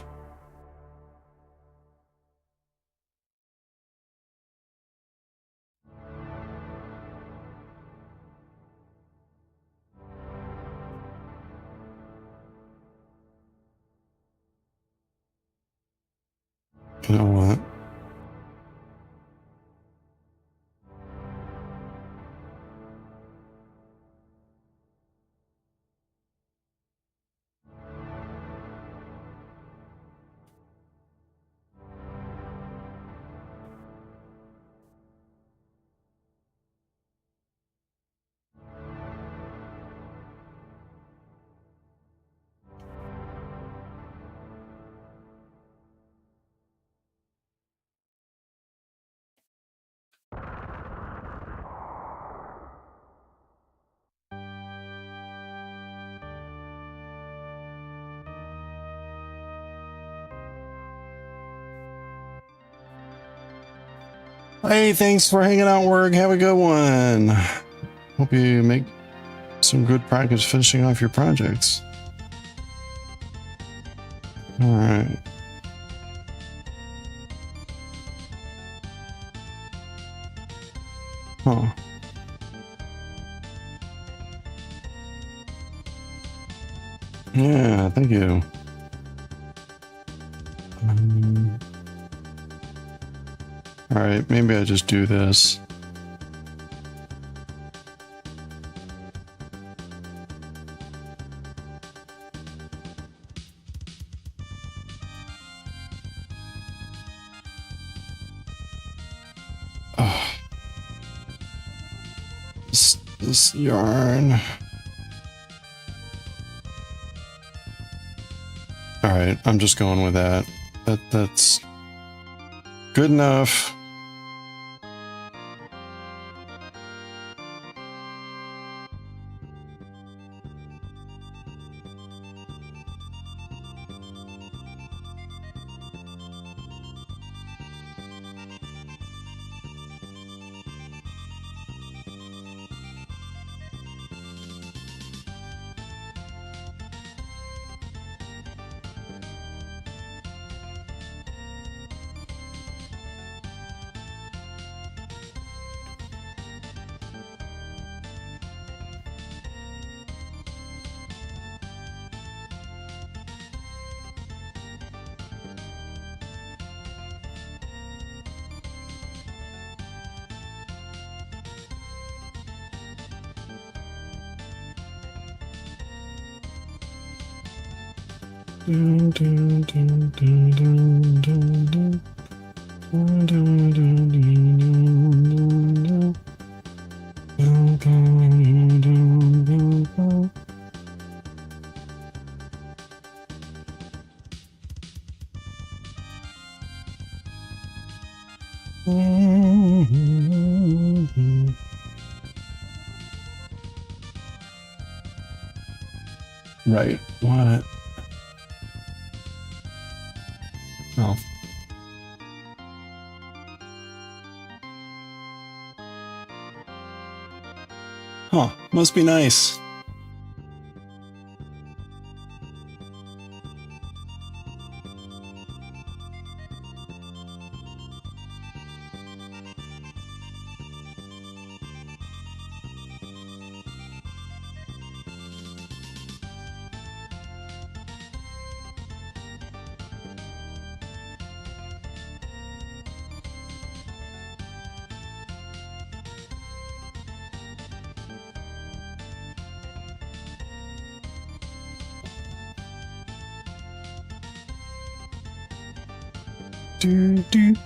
You know what? Hey, thanks for hanging out, work. Have a good one. Hope you make some good progress finishing off your projects. All right. Huh. Yeah, thank you. All right, maybe I just do this. Oh. This yarn. All right, I'm just going with that. That's good enough. Right. What? Oh. Huh. Must be nice.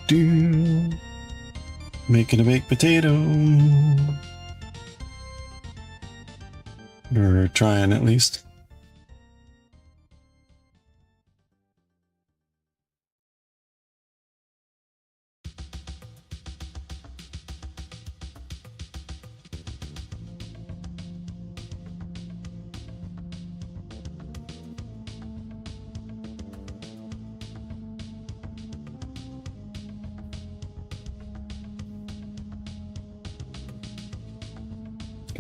Do. Making a baked potato. Or trying at least.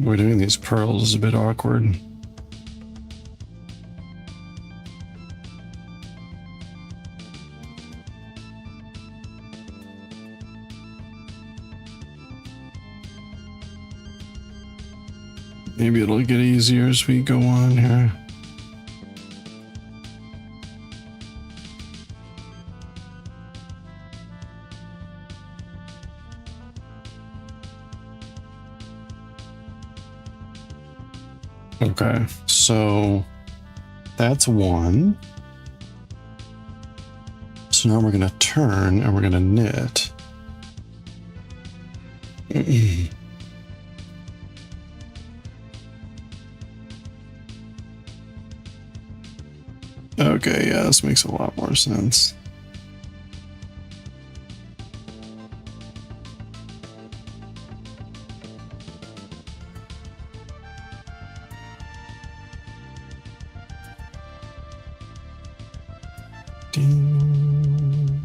We're doing these pearls is a bit awkward. Maybe it'll get easier as we go on here. Okay, so that's one. So now we're gonna turn and we're gonna knit. Okay, yeah, this makes a lot more sense. Ding.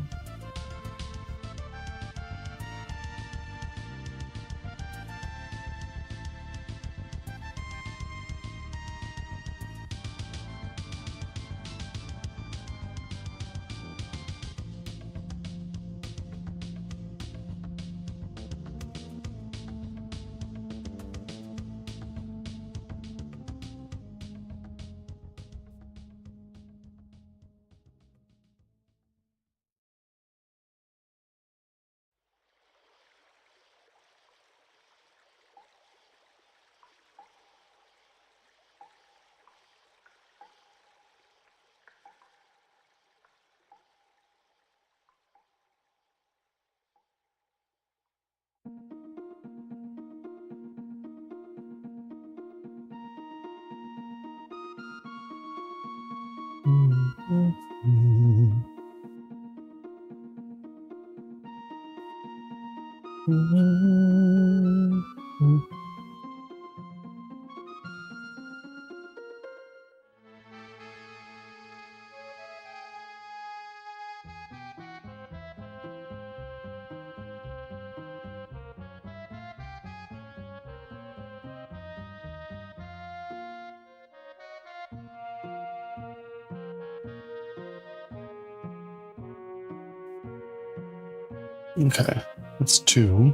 Okay, that's 2.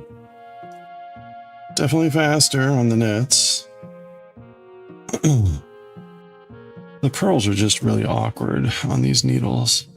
Definitely faster on the knits. The purls are just really awkward on these needles.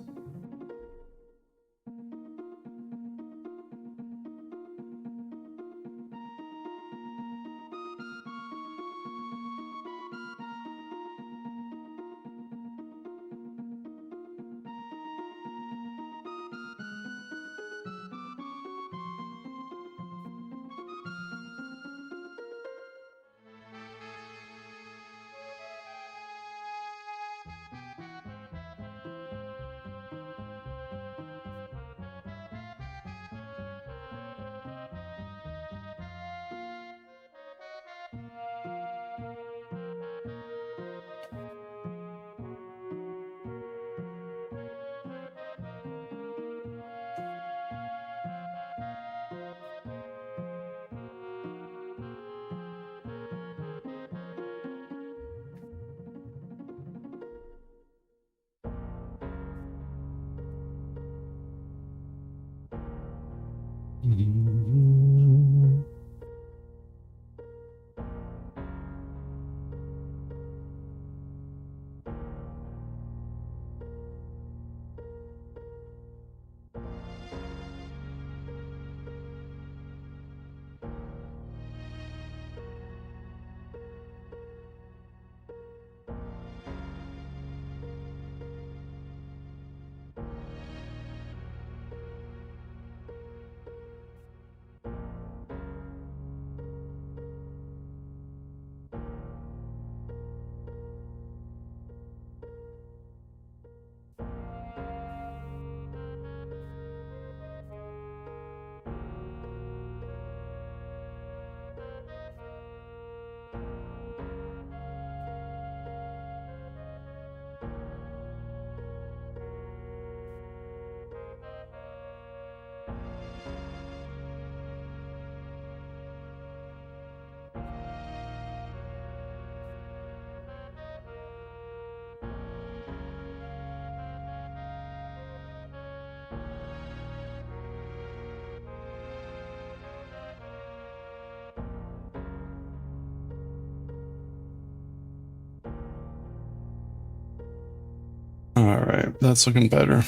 All right, that's looking better.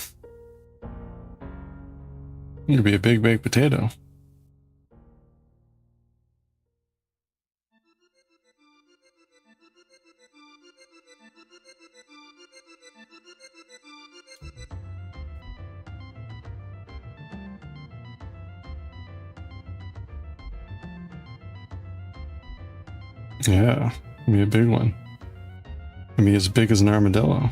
You're gonna be a big baked potato. Yeah, be a big one. I mean, as big as an armadillo.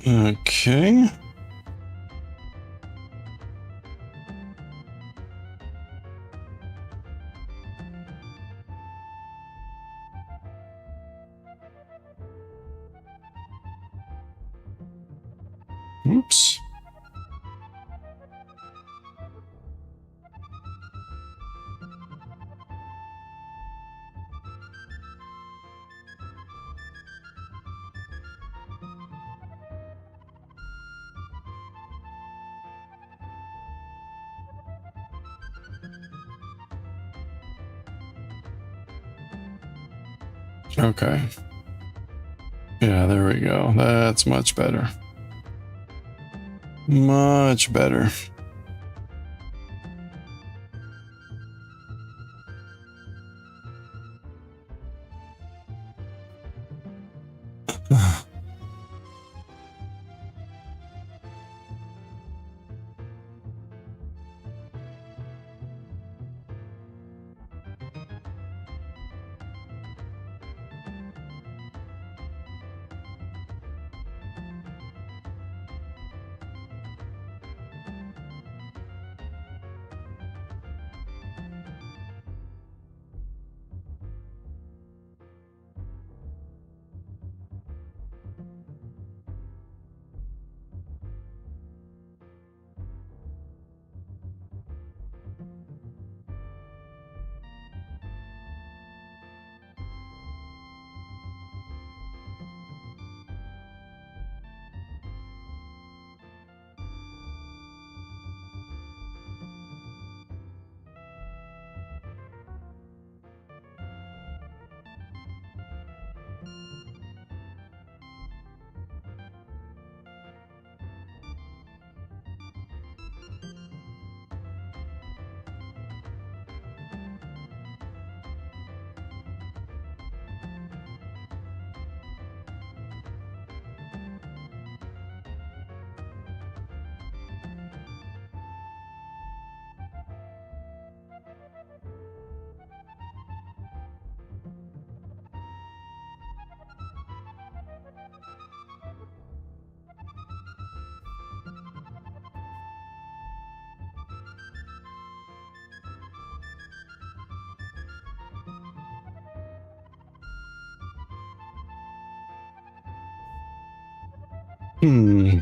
Okay. Oops. Okay. Yeah, there we go. That's much better. Much better. Hmm.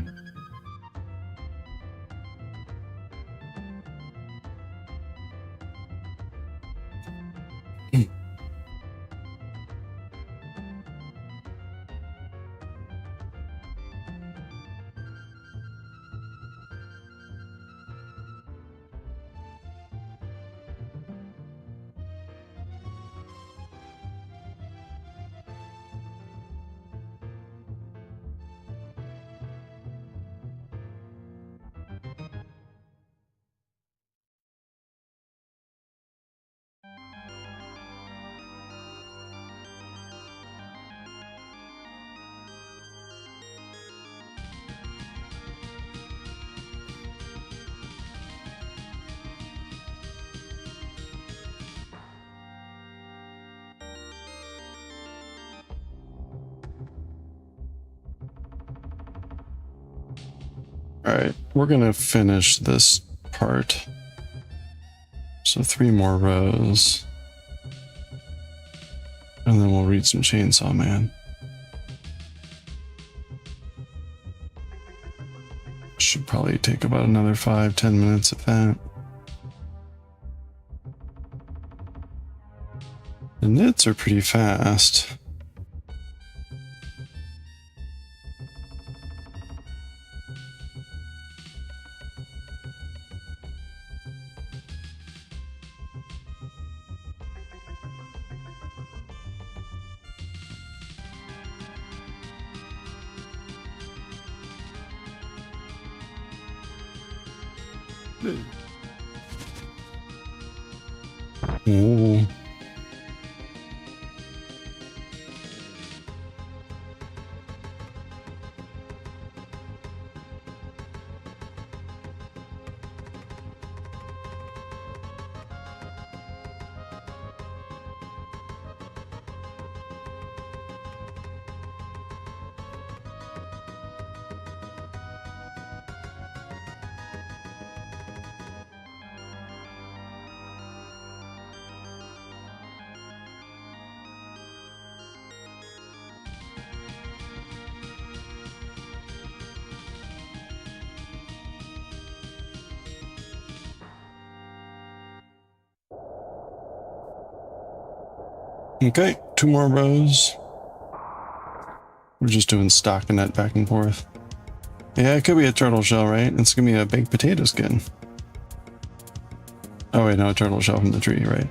All right, we're gonna finish this part. So 3 more rows. And then we'll read some Chainsaw Man. Should probably take about another 5-10 minutes of that. The knits are pretty fast. Ooh. Okay, 2 more rows. We're just doing stockinette back and forth. Yeah, it could be a turtle shell, right? It's gonna be a baked potato skin. Oh wait, no, a turtle shell from the tree, right?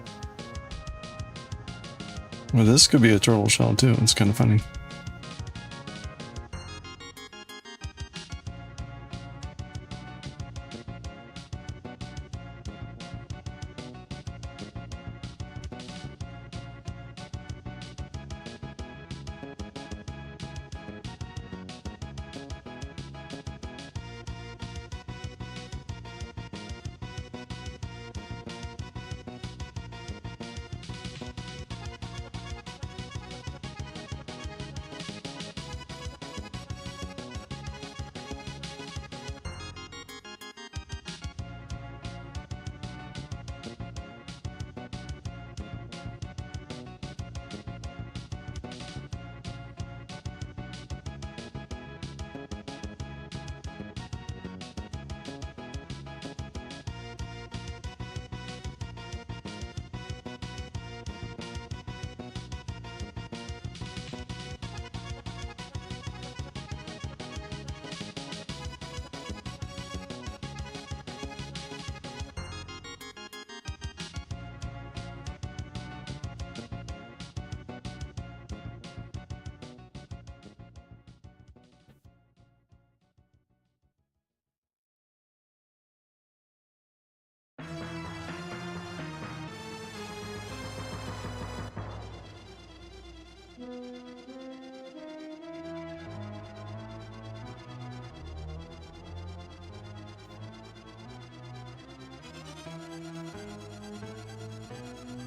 Well, this could be a turtle shell too. It's kind of funny.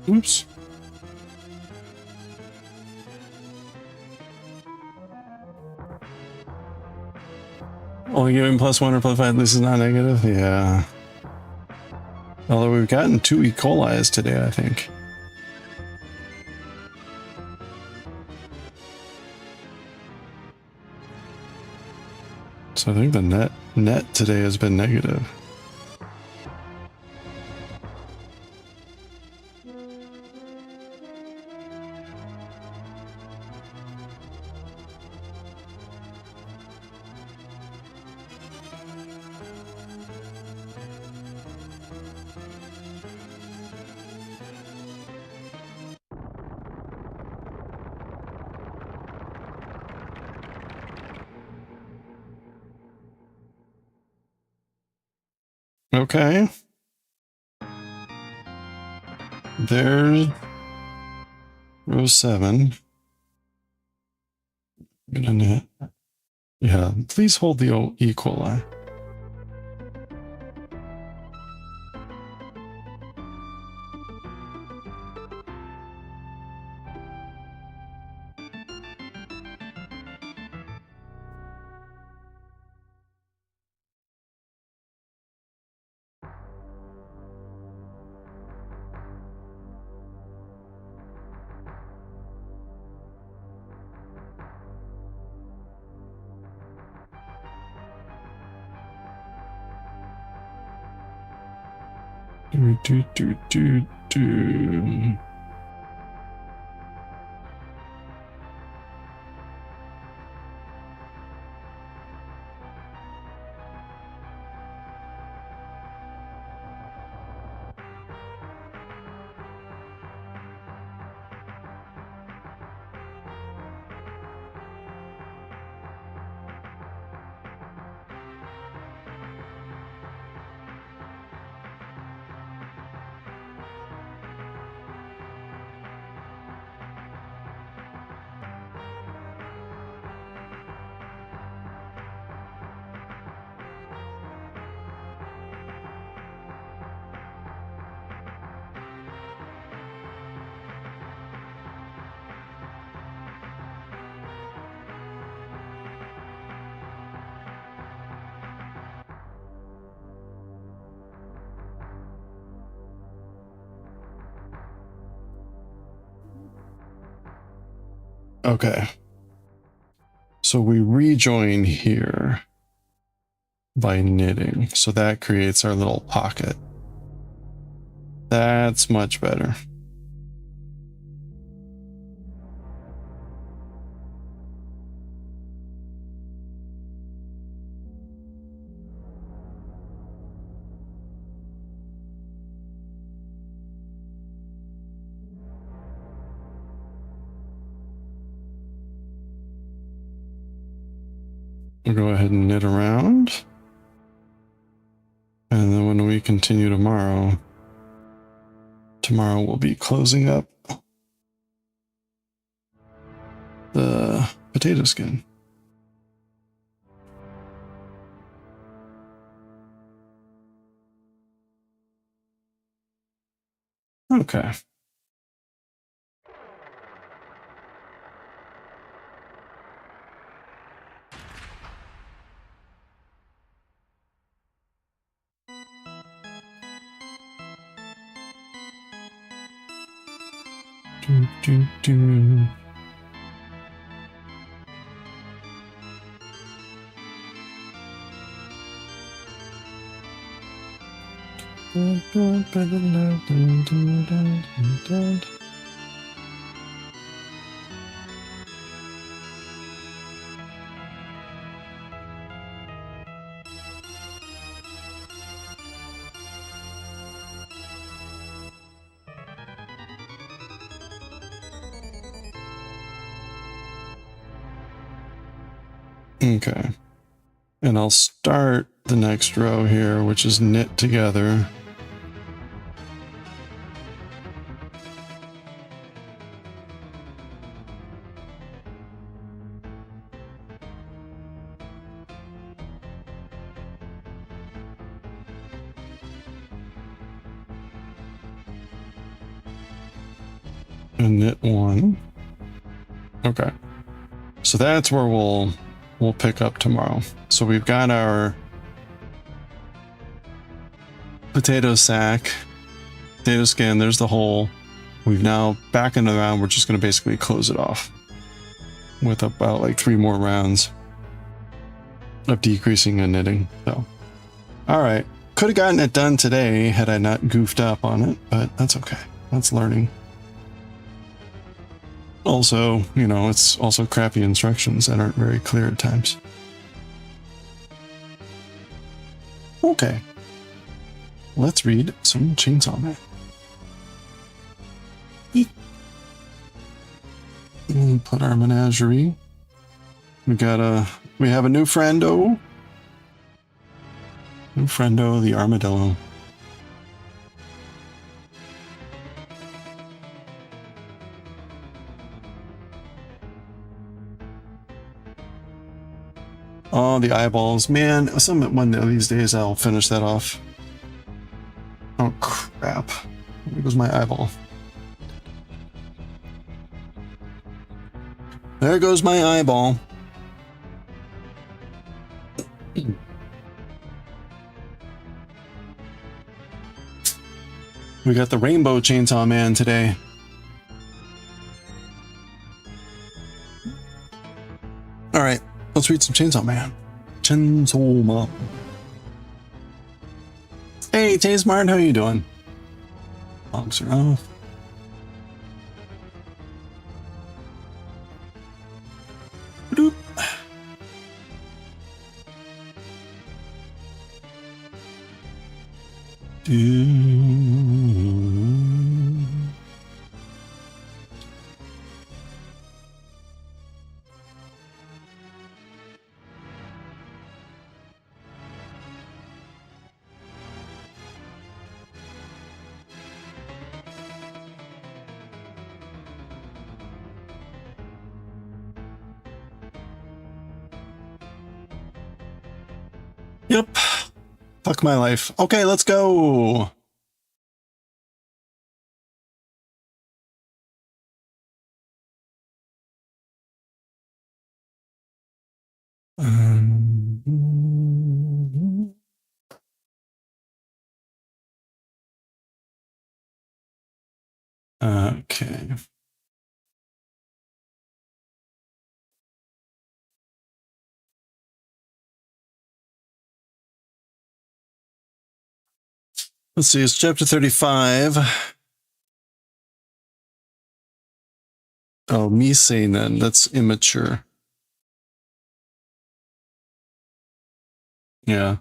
Oops. Only giving +1 or +5, this is not negative? Yeah. Although we've gotten 2 E. coli's today, I think. So I think the net today has been negative. Okay. There's row 7. Gonna net. Yeah, please hold the E. coli. Do. Okay. So we rejoin here by knitting. So that creates our little pocket. That's much better. We'll go ahead and knit around. And then when we continue tomorrow we'll be closing up the potato skin. Okay. Do, do, do. Okay. And I'll start the next row here, which is knit together. And knit one. Okay. So that's where we'll pick up tomorrow. So we've got our potato sack, potato skin, there's the hole. We've now back into the round, we're just going to basically close it off with about like 3 more rounds of decreasing and knitting. So, all right. Could have gotten it done today had I not goofed up on it, but that's okay. That's learning. Also, you know, it's also crappy instructions that aren't very clear at times. Okay. Let's read some Chainsaw Man. And put our menagerie. We have a new friendo. New friendo, the Armadillo. Oh, the eyeballs. Man, one of these days I'll finish that off. Oh, crap. There goes my eyeball. There goes my eyeball. We got the Rainbow Chainsaw Man today. All right. Let's read some Chainsaw Man. Chainsaw Man. Hey, Smart, how you doing? Logs are off. Bloop. Yep. Fuck my life. Okay, let's go. Okay. Let's see, it's chapter 35. Oh, me saying then, that's immature. Yeah.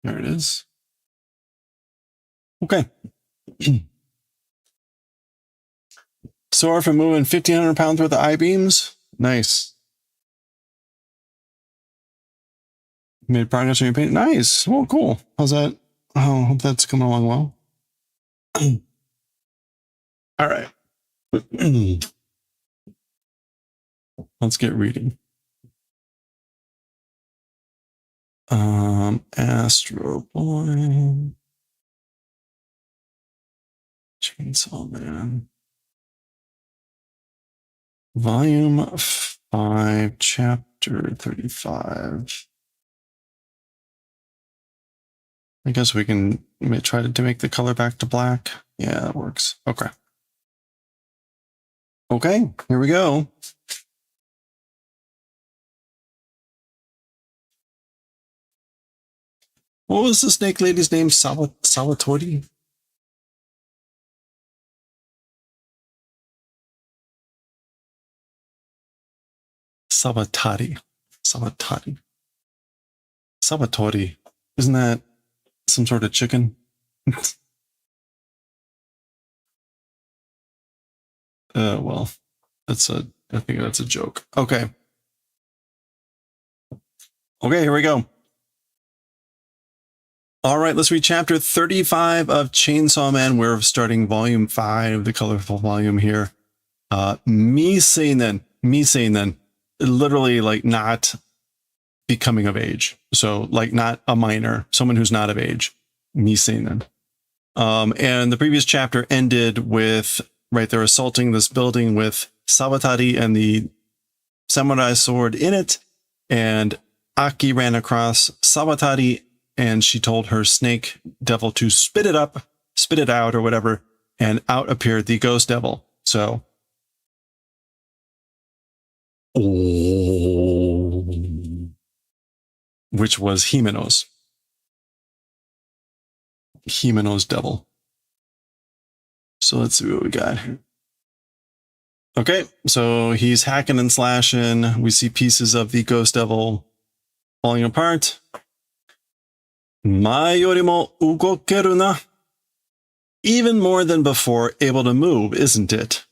There it is. Okay. Sore from moving 1,500 pounds worth of I-beams. Nice. Made progress on your paint. Nice. Oh, cool. How's that? Oh, hope that's coming along well. All right. Let's get reading. Astro Boy. Chainsaw Man. Volume 5, Chapter 35. I guess we can try to make the color back to black. Yeah, that works. Okay. Okay, here we go. What was the snake lady's name? Sawatori? Savatari. Savatari. Sawatori. Isn't that some sort of chicken? Well, I think that's a joke. Okay. Okay, here we go. All right, let's read chapter 35 of Chainsaw Man. We're starting volume 5, the colorful volume here. Miseinen. Literally like not becoming of age. So like not a minor, someone who's not of age. Miseinen. And the previous chapter ended with, right, they're assaulting this building with Sabatari and the samurai sword in it. And Aki ran across Sabatari and she told her snake devil to spit it out or whatever. And out appeared the ghost devil. So, which was Himeno's devil. So let's see what we got here. Okay, so he's hacking and slashing. We see pieces of the ghost devil falling apart. Mai yorimo ugokeru na. Even more than before, able to move, isn't it?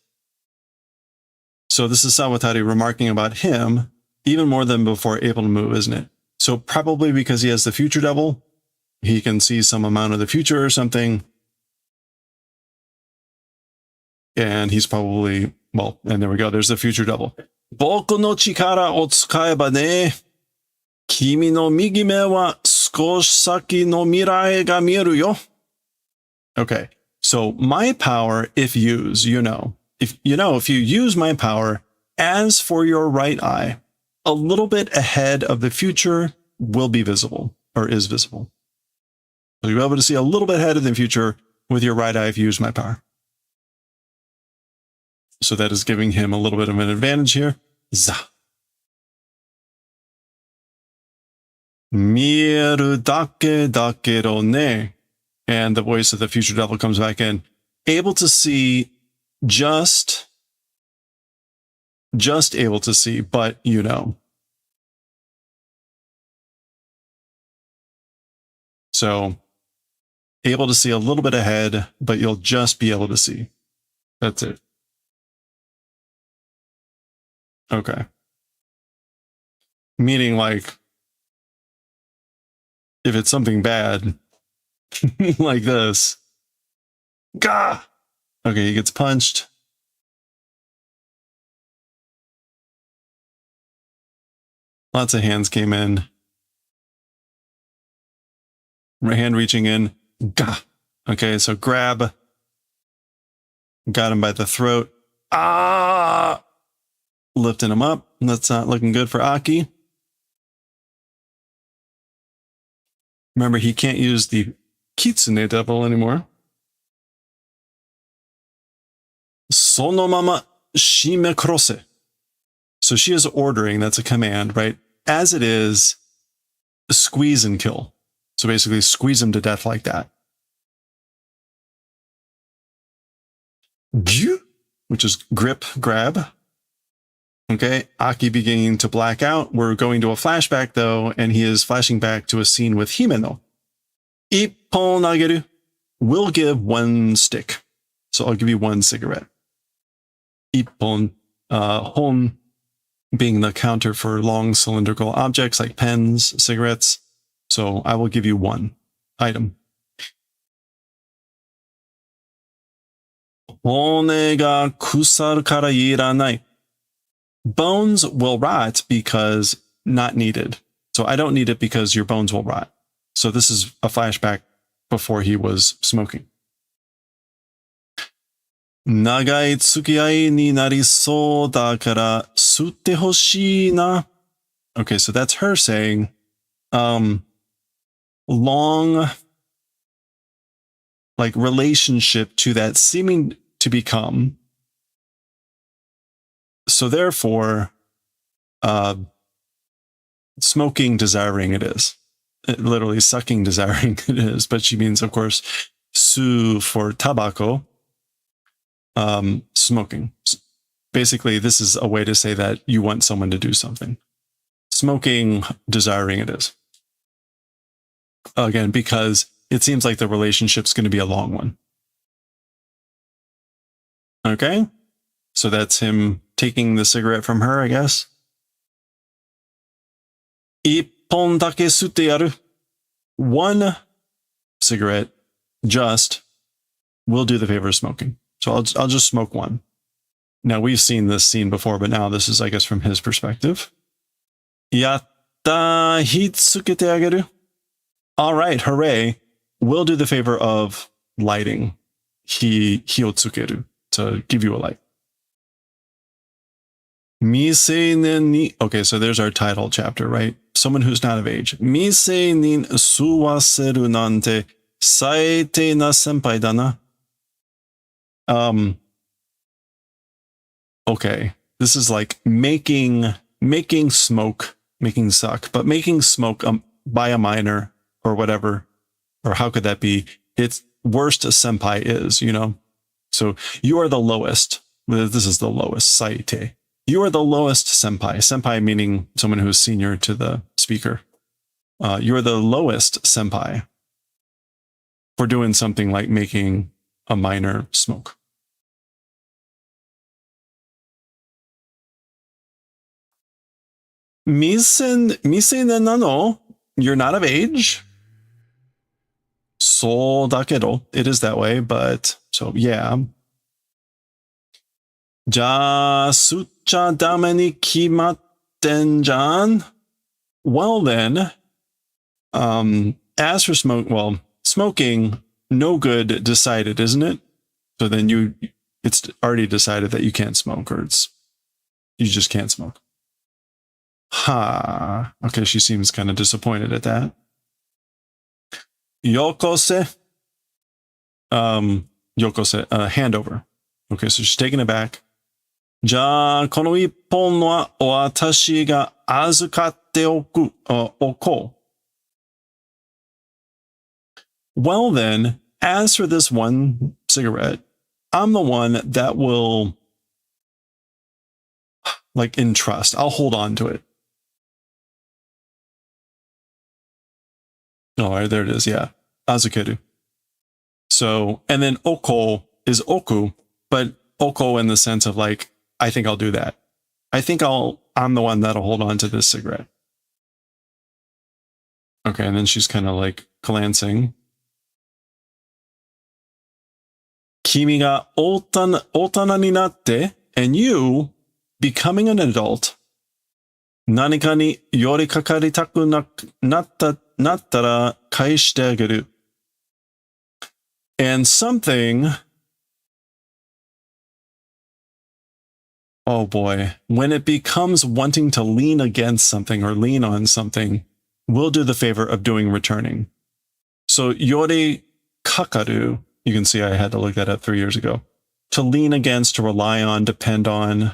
So this is Sawatari remarking about him, even more than before, able to move, isn't it? So probably because he has the future devil, he can see some amount of the future or something. And he's probably, well, and there we go. There's the future devil. Boku no chikara o tsukaeba ne. Kimi no migi me wa skoshi saki no mirai ga mieru yo. Okay. So my power, if used, if you use my power, as for your right eye, a little bit ahead of the future will be visible or is visible. So you'll be able to see a little bit ahead of the future with your right eye if you use my power. So that is giving him a little bit of an advantage here. Za. Mieru dake dakedo ne. And the voice of the future devil comes back in. Able to see, just able to see, but So, able to see a little bit ahead, but you'll just be able to see. That's it. Okay. Meaning like, if it's something bad, like this. Gah! Okay, he gets punched. Lots of hands came in. Right hand reaching in. Gah! Okay, so grab. Got him by the throat. Ah! Lifting him up. That's not looking good for Aki. Remember, he can't use the Kitsune devil anymore. Sono mama shime kurose. So she is ordering, that's a command, right? As it is, squeeze and kill. So basically squeeze him to death like that. Which is grip, grab. Okay, Aki beginning to black out. We're going to a flashback though, and he is flashing back to a scene with Himeno. Ippon ageru. We'll give one stick. So I'll give you one cigarette. Ippon, hon being the counter for long cylindrical objects like pens, cigarettes. So I will give you one item. Hone ga kusaru kara iranai. Bones will rot because not needed. So I don't need it because your bones will rot. So this is a flashback before he was smoking. Nagai tsukiai ni narisou da kara sutte hoshii na. Okay, so that's her saying, long, like, relationship to that seeming to become. So therefore, smoking desiring it is. Literally sucking desiring it is, but she means, of course, su for tobacco, smoking. Basically, this is a way to say that you want someone to do something. Smoking desiring it is. Again, because it seems like the relationship's going to be a long one. Okay? So that's him taking the cigarette from her, I guess. Ippon dake sutte yaru. One cigarette, just, will do the favor of smoking. So I'll just smoke one. Now, we've seen this scene before, but now this is, I guess, from his perspective. Yatta hitsukete ageru. All right, hooray. We'll do the favor of lighting. Hiotsukeru, to give you a light. Miseinen ni. Okay, so there's our title chapter, right? Someone who's not of age. Miseinen suwaseru nante saete na senpai dana. Okay, this is like making smoke, making suck, but making smoke by a minor or whatever, or how could that be? It's worst a senpai is, you know? So you are the lowest. This is the lowest, saite. You are the lowest senpai. Senpai meaning someone who is senior to the speaker. You are the lowest senpai for doing something like making a minor smoke. Misen nano, you're not of age. So dakedo, it is that way, but so yeah. Ja sucha dame ni kimatten jan. Well then, as for smoking, no good decided, isn't it? So then it's already decided that you can't smoke, or you just can't smoke. Ha. Okay, she seems kind of disappointed at that. Yokose. Yokose, handover. Okay, so she's taking it back. Ja, kono ippon wa watashi ga azukatte oko. Well then, as for this one cigarette, I'm the one that will, like, entrust. I'll hold on to it. Oh, right, there it is. Yeah. Azukeru. So, and then oko is oku, but oko in the sense of like, I think I'll do that. I think I'm the one that'll hold on to this cigarette. Okay. And then she's kind of like glancing. Kimi ga otana ni natte, and you becoming an adult. Nanika ni yorikakaritaku nattara kaishite ageru. And something, oh boy, when it becomes wanting to lean against something or lean on something, we'll do the favor of doing returning. So yori kakaru, you can see I had to look that up 3 years ago. To lean against, to rely on, depend on.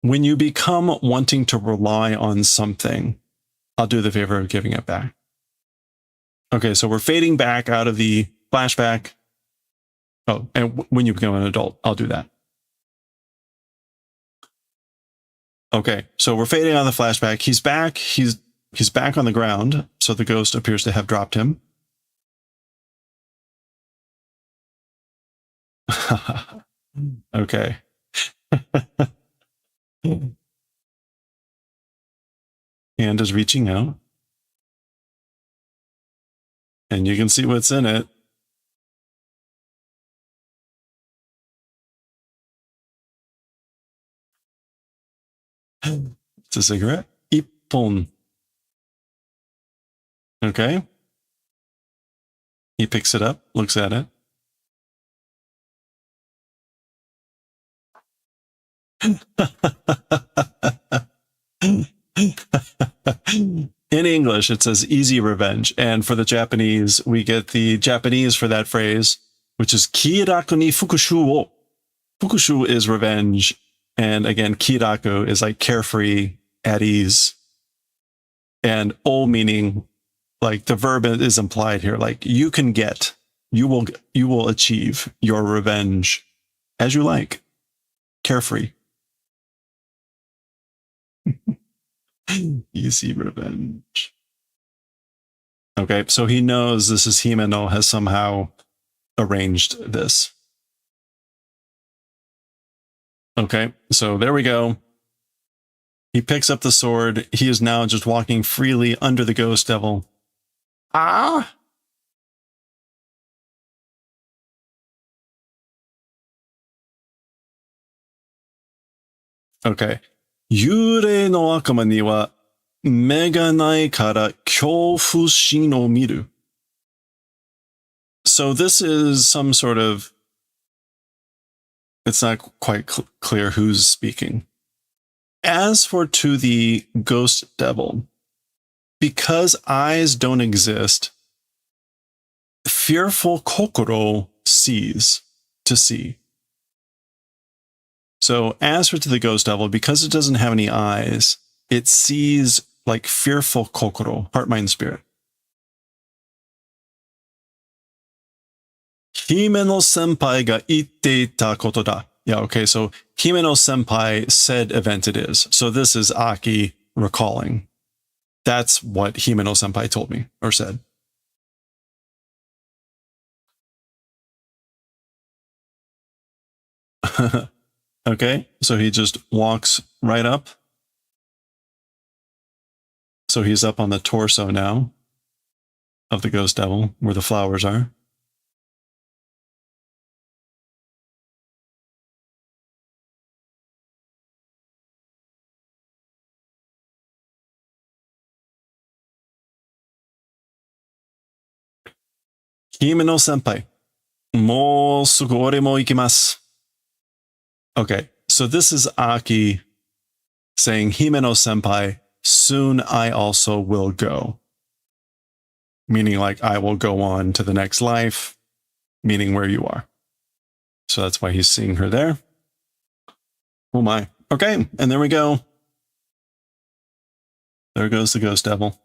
When you become wanting to rely on something, I'll do the favor of giving it back. Okay, so we're fading back out of the flashback. Oh, and when you become an adult, I'll do that. Okay, so we're fading out of the flashback. He's back. He's He's back on the ground, so the ghost appears to have dropped him. Okay. Hand is reaching out. And you can see what's in it. It's a cigarette. Ippon. Okay. He picks it up, looks at it. In English, it says easy revenge. And for the Japanese, we get the Japanese for that phrase, which is kiraku ni fukushu wo. Fukushu is revenge. And again, kiraku is like carefree, at ease. And o meaning like the verb is implied here. Like you can get, you will achieve your revenge as you like. Carefree. Easy revenge. Okay, so he knows this is Himeno has somehow arranged this. Okay, so there we go. He picks up the sword. He is now just walking freely under the ghost devil. Ah! Okay. 幽霊の悪魔には目がないから恐怖心を見る. So this is some sort of, it's not quite clear who's speaking. As for to the ghost devil, because eyes don't exist, fearful kokoro sees, to see. So as for to the ghost devil, because it doesn't have any eyes, it sees like fearful kokoro, heart, mind, spirit. Himeno senpai ga itte ita koto da. Yeah, okay, so Himeno senpai said event it is. So this is Aki recalling. That's what Himeno senpai told me, or said. Okay, so he just walks right up. So he's up on the torso now of the ghost devil, where the flowers are. Himeno senpai, mo sugu ore mo ikimasu. Okay, so this is Aki saying, Himeno senpai, soon I also will go. Meaning like I will go on to the next life, meaning where you are. So that's why he's seeing her there. Oh my. Okay, and there we go. There goes the ghost devil.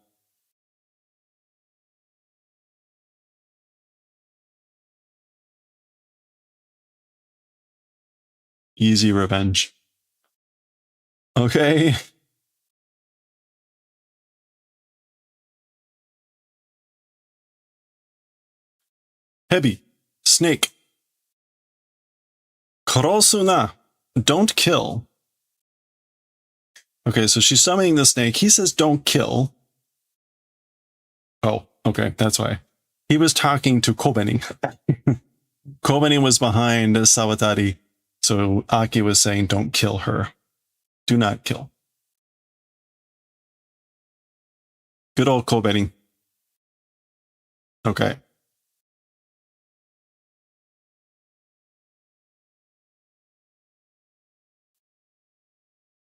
Easy revenge. Okay. Hebi, snake. Korosu na, don't kill. Okay, so she's summoning the snake. He says don't kill. Oh, okay, that's why. He was talking to Kobeni. Kobeni was behind Sawatari. So Aki was saying, don't kill her. Do not kill. Good old Kobeni. Okay.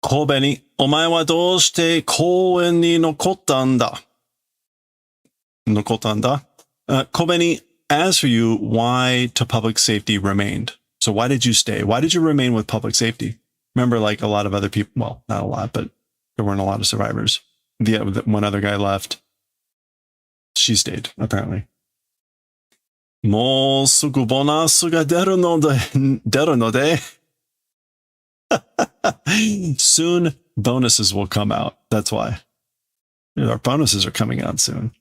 Kobeni, お前はどうして公園に残ったんだ? Kobeni, as for you, why to public safety remained? So why did you stay? Why did you remain with public safety? Remember, like a lot of other people, well, not a lot, but there weren't a lot of survivors. The one other guy left. She stayed, apparently. もうすぐボーナスが出るので Soon bonuses will come out. That's why. Our bonuses are coming out soon.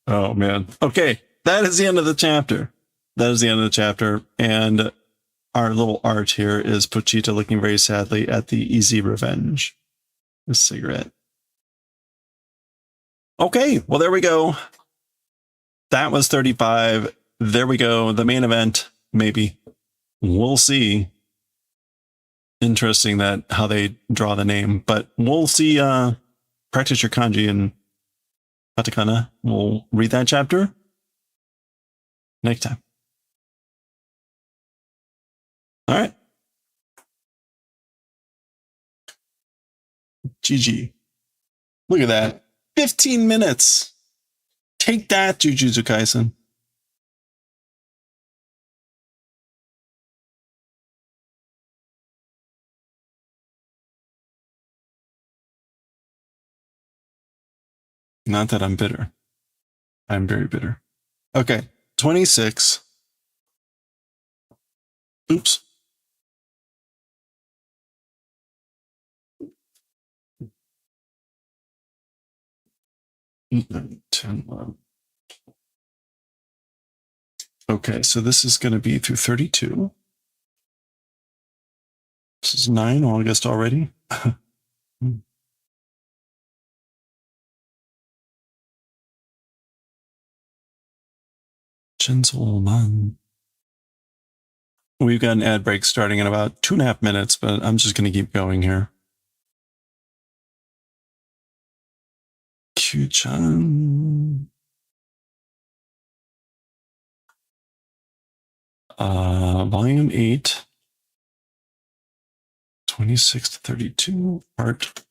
Oh man. Okay, that is the end of the chapter. That is the end of the chapter, and our little art here is Pochita looking very sadly at the easy revenge. A cigarette. Okay, well there we go. That was 35. There we go. The main event, maybe. We'll see. Interesting that how they draw the name, but we'll see. Practice your kanji and katakana. We'll read that chapter next time. All right. GG. Look at that. 15 minutes. Take that, Jujutsu Kaisen. Not that I'm bitter. I'm very bitter. Okay. 26. Oops. Nine, 10, 11. Okay, so this is going to be through 32. This is 9 August already. Gentleman. We've got an ad break starting in about 2.5 minutes, but I'm just going to keep going here. Kyuu-chan. Volume 8. 26 to 32, part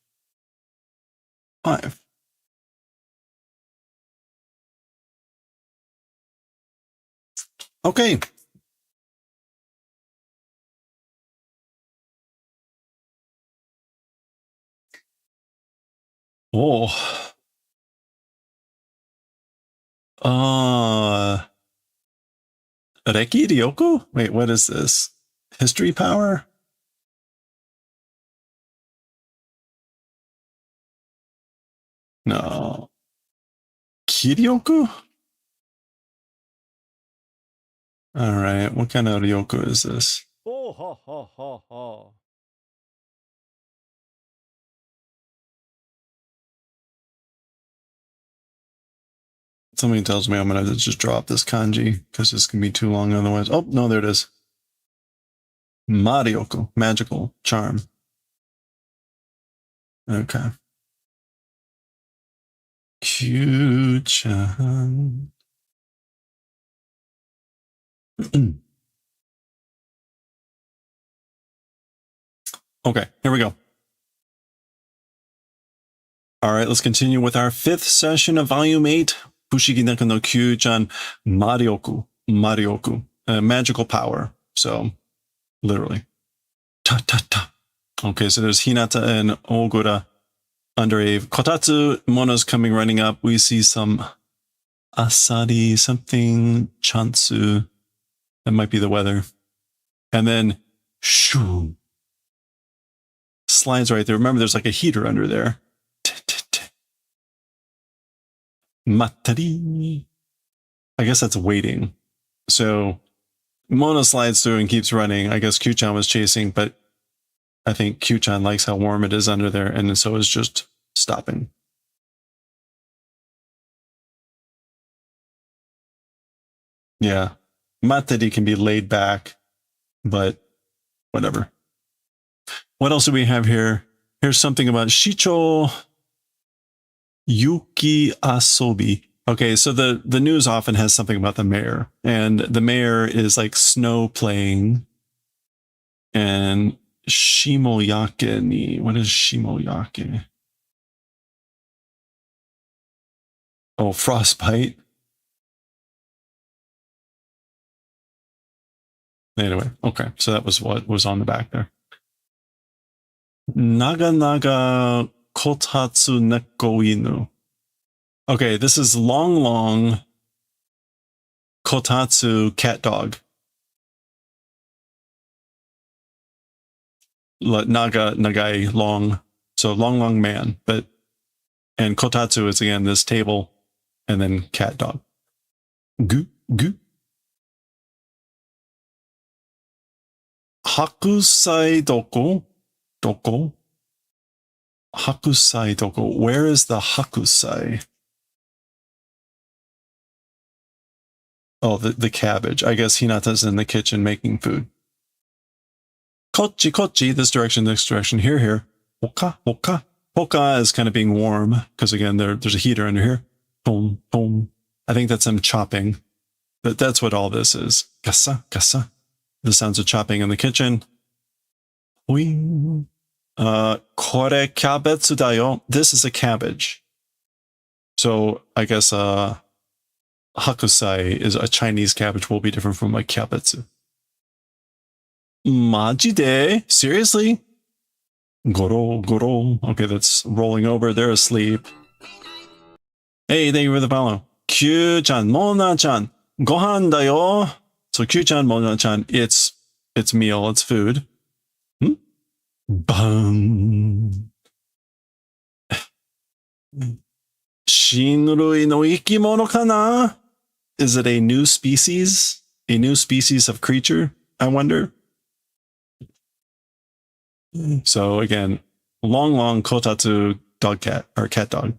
5. Okay. Oh. Reki Ryoko? Wait, what is this? History power? No. Kiryoku? Alright, what kind of Ryoko is this? Oh ha ha ha ha. Something tells me I'm going to just drop this kanji because this can be too long otherwise. Oh, no, there it is. Marioko, magical charm. Okay. Kyuu-chan. Okay, here we go. All right, let's continue with our 5th session of Volume 8. Fushigi Naka no Kyuu-chan Marioku. Marioku. Magical power. So, literally. Ta ta ta. Okay, so there's Hinata and Ogura under a Kotatsu. Mono's coming running up. We see some Asari, something Chantsu. That might be the weather. And then, shoo. Slides right there. Remember, there's like a heater under there. Matari. I guess that's waiting. So Mono slides through and keeps running. I guess Kyuu-chan was chasing, but I think Kyuu-chan likes how warm it is under there, and so is just stopping. Yeah. Matari can be laid back, but whatever. What else do we have here? Here's something about Shicho Yuki Asobi. Okay, so the news often has something about the mayor, and the mayor is like snow playing. And Shimoyake ni. What is Shimoyake? Oh, frostbite. Anyway, okay, so that was what was on the back there. Naga Naga Kotatsu Neko Inu. Okay, this is long Kotatsu cat dog. nagai, long. So long man. And kotatsu is again this table, and then cat dog. Gu. Hakusai doko? Doko? Hakusai doko. Where is the hakusai? Oh, the cabbage. I guess Hinata's in the kitchen making food. Kochi, this direction, here. Hoka. Hoka is kind of being warm, because again, there's a heater under here. Boom. I think that's them chopping. That's what all this is. Gasa. The sounds of chopping in the kitchen. Wing. Kore kyabetsu dayo. This is a cabbage. So I guess hakusai is a Chinese cabbage, will be different from a kyabetsu. Majide? Seriously? Goro. Okay, that's rolling over. They're asleep. Hey, thank you for the follow. Kyuu-chan, Mona-chan, gohan dayo. So Kyuu-chan, Mona-chan, it's meal, it's food. Bum. Shinrui no ikimono kana? Is it a new species? A new species of creature, I wonder? So again, long kotatsu dog cat, or cat dog.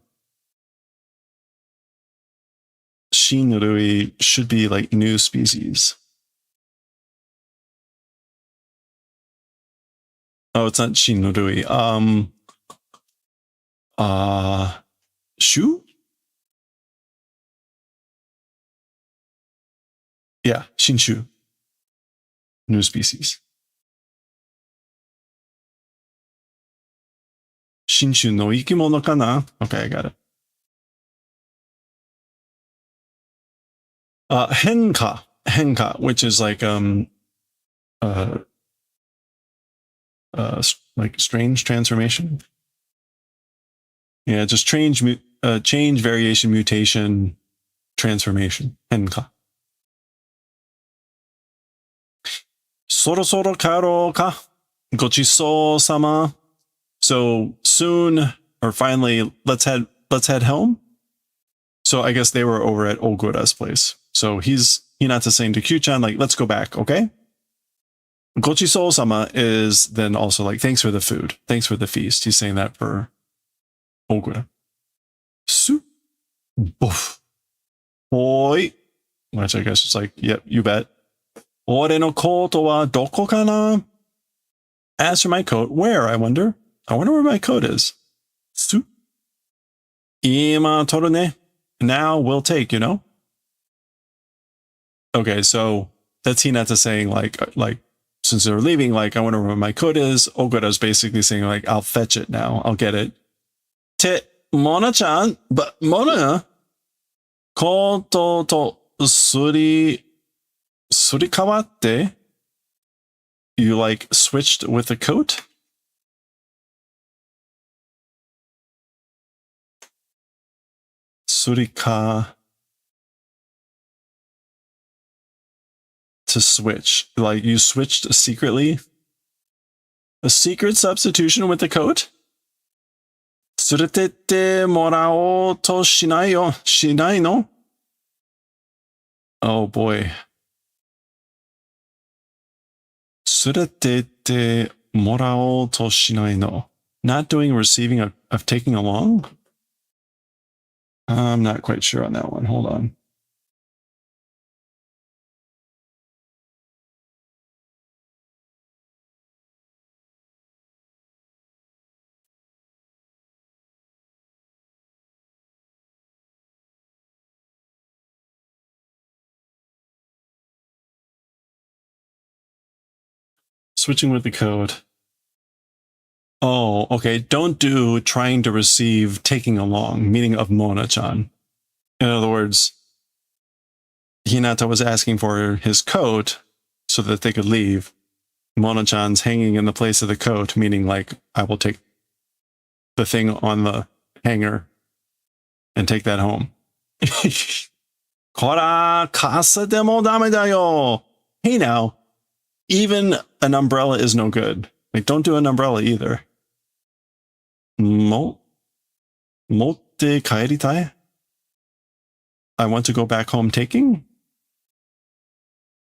Shinrui should be like new species. Oh, it's not Shinrui. Shu? Yeah, Shinshu. New species. Shinshu no ikimono kana? Okay, I got it. Henka, which is like like strange transformation. Yeah, just change, variation, mutation, transformation. Henka. Sorosoro karo ka? Gochiso sama. So soon, or finally, let's head home. So I guess they were over at Ogura's place. So Hinata saying to Kyuu-chan, like, let's go back, okay? Gochiso sama is then also like, thanks for the food, thanks for the feast. He's saying that for Ogura. Su, boof, oi, which I guess is like, yep, you bet. Ore no koto wa doko kana? As for my coat, where, I wonder? I wonder where my coat is. Su, ima toru ne? Now we'll take, you know? Okay, so that's Hinata saying like since they're leaving, like, I wonder where my coat is. Ogura's basically saying like, I'll fetch it now. I'll get it. Te Mona-chan, but Mona, koto to surikawatte, you like switched with the coat? Surika, to switch, like you switched secretly? A secret substitution with the coat? Tsurutette morao to shinai no? Oh boy. Tsurutette morao to shinai no. Not doing receiving of taking along? I'm not quite sure on that one. Hold on. Switching with the code. Oh, okay. Don't do trying to receive taking along, meaning of Mona-chan. In other words, Hinata was asking for his coat so that they could leave. Mona-chan's hanging in the place of the coat, meaning like, I will take the thing on the hanger and take that home. Kora kasa demo dame da yo. Hey now, even an umbrella is no good. Like, don't do an umbrella either. Motte kaeritai? I want to go back home taking?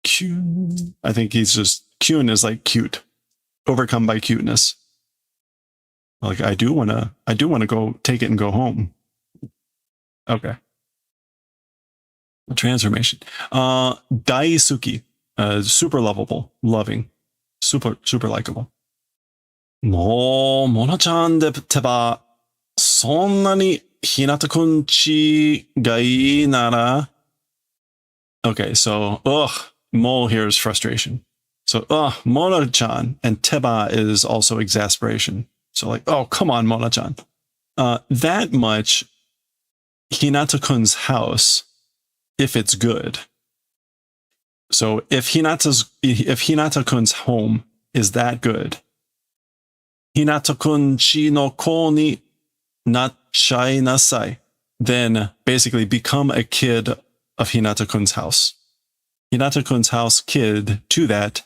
Cute. I think he's just, Kyun is like cute. Overcome by cuteness. Like, I do want to go take it and go home. Okay. Transformation. Daisuki. Super lovable. Loving. Super likable. もう、モナちゃんでてば、そんなにひなたくんちがいいなら Okay, so, Mo here is frustration. So, Mona-chan, and Teba is also exasperation. So like, oh, come on, Mona-chan. That much, Hinata-kun's house, if it's good. So if Hinata-kun's home is that good, Hinata-kun chi no ko ni nachai nasai, then basically become a kid of Hinata-kun's house. Hinata-kun's house kid to that,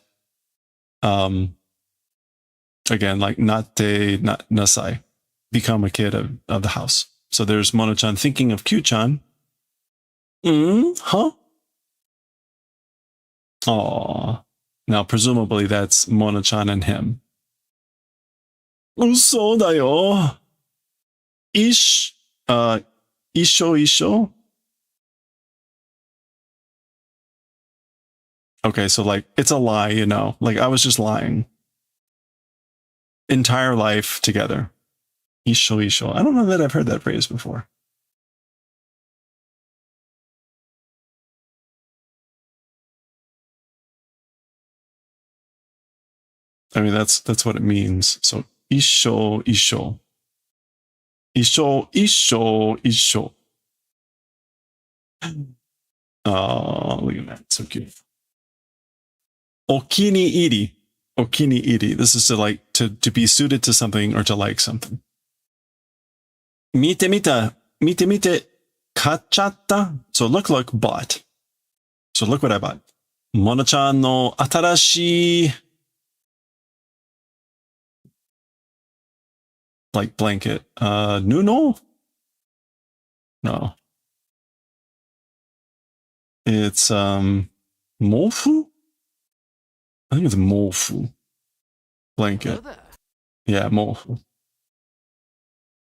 again, like not nasai, become a kid of the house. So there's Mono-chan thinking of Kyuu-chan. Huh? Aww. Now, presumably that's Mono-chan and him. Uso da yo. Isho. Okay, so like, it's a lie, you know, like I was just lying. Entire life together. Isho. I don't know that I've heard that phrase before. I mean, that's what it means. So, Isho. Oh, look at that. So cute. Okini iri. This is to be suited to something or to like something. Mite, kachatta. So look, bought. So look what I bought. Mono-chan no atarashi, like blanket. Nuno? No. It's mofu? I think it's mofu. Blanket. Yeah, mofu.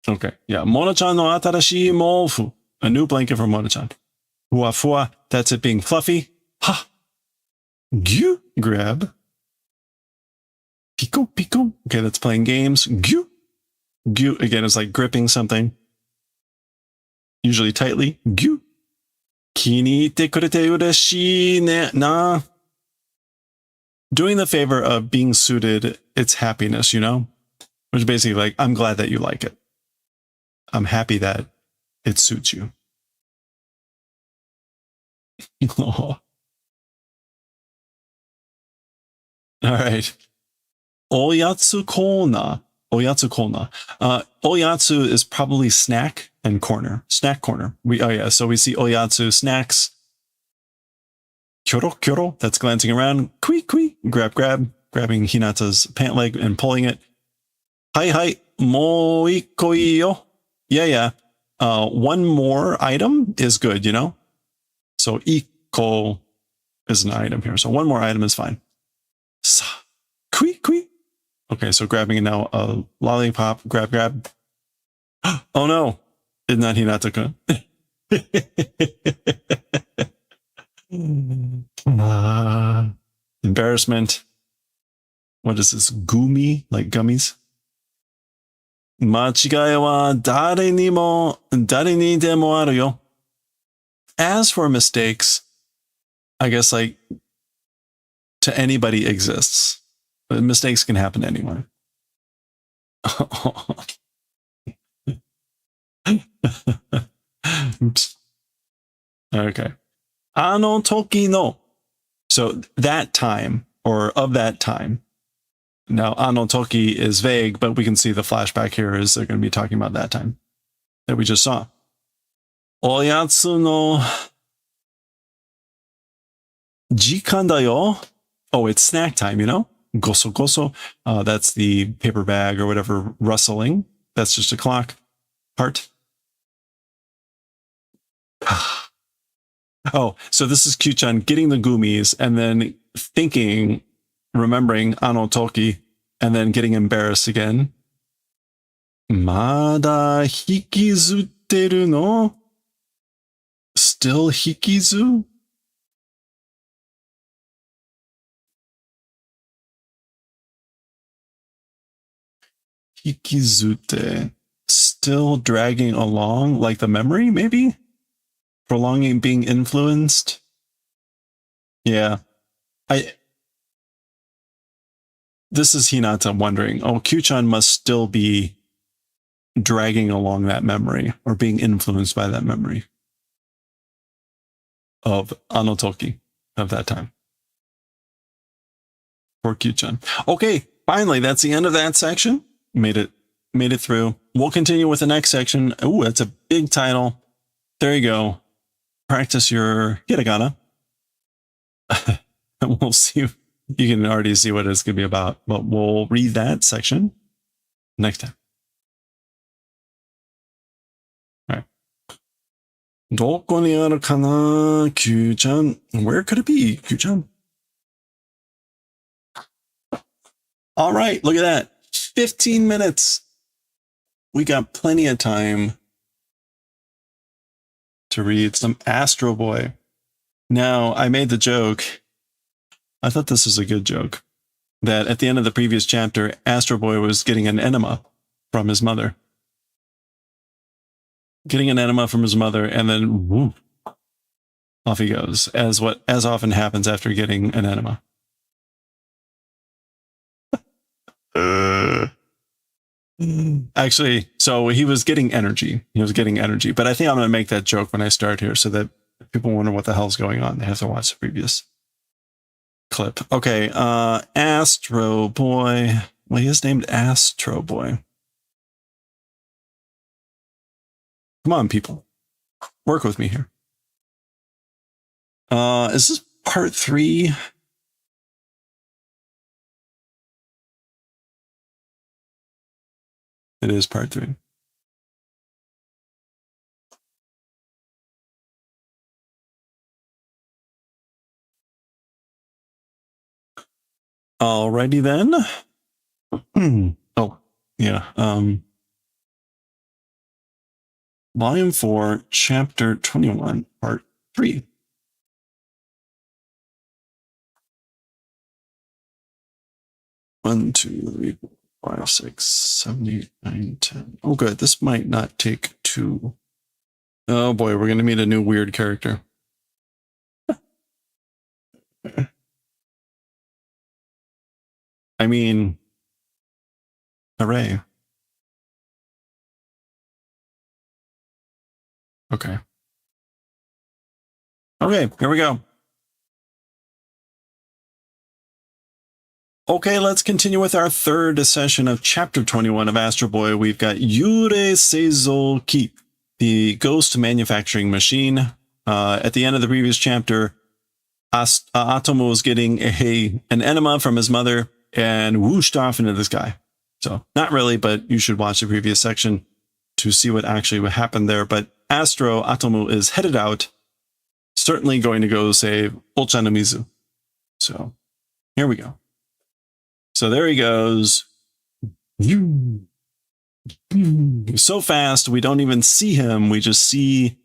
Okay, yeah. Mono-chan no atarashi mofu. A new blanket for Mono-chan. Fuwa. That's it being fluffy. Ha! Gyu. Grab. Piko. Okay, that's playing games. Gyu. Again, is like gripping something. Usually tightly. Gyu. Kiniite kurete ureshii ne na. Doing the favor of being suited, it's happiness, you know? Which is basically like, I'm glad that you like it. I'm happy that it suits you. Oh. All right. Oyatsu corner. Oyatsu is probably snack and corner. Snack corner. So we see oyatsu, snacks. Kyoro, that's glancing around. Kui, grab, grabbing Hinata's pant leg and pulling it. Hai, mo ikko iyo. Yeah. One more item is good, you know? So ikko is an item here. So one more item is fine. Sa, kui. Okay, so grabbing it now. A lollipop, grab. Oh no, it's not Hinata-kun. Embarrassment. What is this? Gumi? Like gummies? Machigai wa dare ni demo aru yo. As for mistakes, I guess like to anybody exists. But mistakes can happen to anyone. Oops. Okay. Ano toki no. So that time, or of that time. Now, ano toki is vague, but we can see the flashback here is they're going to be talking about that time that we just saw. Oyatsu no jikan da yo. Oh, it's snack time, you know? Goso goso. That's the paper bag or whatever rustling. That's just a clock. Heart. Oh, so this is Kyuu-chan getting the gummies and then thinking, remembering Ano Toki, and then getting embarrassed again. Mada hikizutteru no? Still hikizu? Hikizute. Still dragging along, like the memory, maybe? Prolonging being influenced? Yeah. This is Hinata wondering, oh, Kyuu-chan must still be dragging along that memory or being influenced by that memory of Anotoki of that time. Poor Kyuu-chan. Okay, finally, that's the end of that section. Made it through. We'll continue with the next section. Oh, that's a big title. There you go. Practice your hiragana. And we'll see. You can already see what it's going to be about, but we'll read that section next time. All right. どこにあるかな, Kyuu-chan. Where could it be, Kyuu-chan? All right, look at that. 15 minutes. We got plenty of time to read some Astro Boy. Now, I made the joke. I thought this was a good joke. That at the end of the previous chapter, Astro Boy was getting an enema from his mother. Getting an enema from his mother, and then whoop, off he goes, as often happens after getting an enema. Actually, so he was getting energy. But I think I'm going to make that joke when I start here so that people wonder what the hell's going on. They have to watch the previous clip. Okay, Astro Boy. Well, he is named Astro Boy. Come on, people. Work with me here. Is this part 3? It is part 3. Alrighty then. Oh, yeah. Volume 4, Chapter 21, Part 3. One, 2, 3, 4, 5, 6, 7, 8, 9, 10. Oh, good. This might not take too. Oh boy, we're gonna meet a new weird character. I mean, hooray. Okay. Okay, here we go. Okay, let's continue with our third session of Chapter 21 of Astro Boy. We've got Yure Seizo Ki, the ghost manufacturing machine. At the end of the previous chapter, Atomo was getting an enema from his mother and whooshed off into the sky. So, not really, but you should watch the previous section to see what actually happened there. But Astro Atomo is headed out, certainly going to go save Ocha no Mizu. So, here we go. So there he goes. So fast, we don't even see him. We just see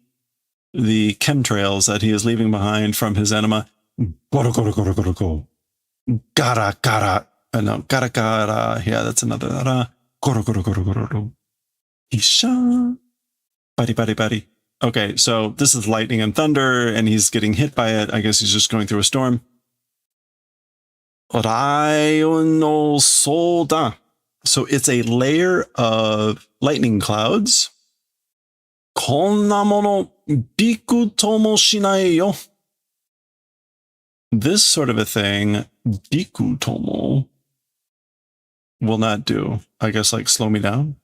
the chemtrails that he is leaving behind from his enema. Goro, goro, goro, goro, goro. Gara, gara. No, gara, gara. Yeah, that's another. Goro, goro, goro, goro, goro. Isha. Buddy, buddy, buddy. Okay, so this is lightning and thunder, and he's getting hit by it. I guess he's just going through a storm. No Soda. So it's a layer of lightning clouds. Konna mono biku tomo shinai yo. This sort of a thing, biku tomo, will not do. I guess like slow me down.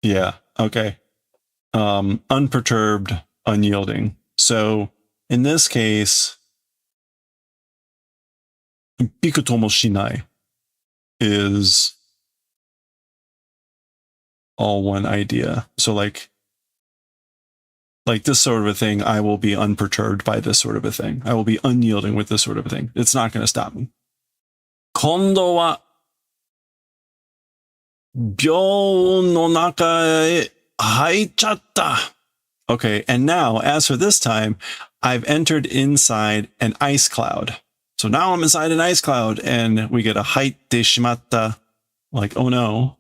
Yeah, okay. Unperturbed, unyielding. So in this case, bikutomo shinai is all one idea. So like this sort of a thing, I will be unperturbed by this sort of a thing. I will be unyielding with this sort of a thing. It's not going to stop me. Kondo wa byou no naka e haichatta. Okay, and now, as for this time, I've entered inside an ice cloud. So now I'm inside an ice cloud, and we get a haitte shimatta, like, oh no.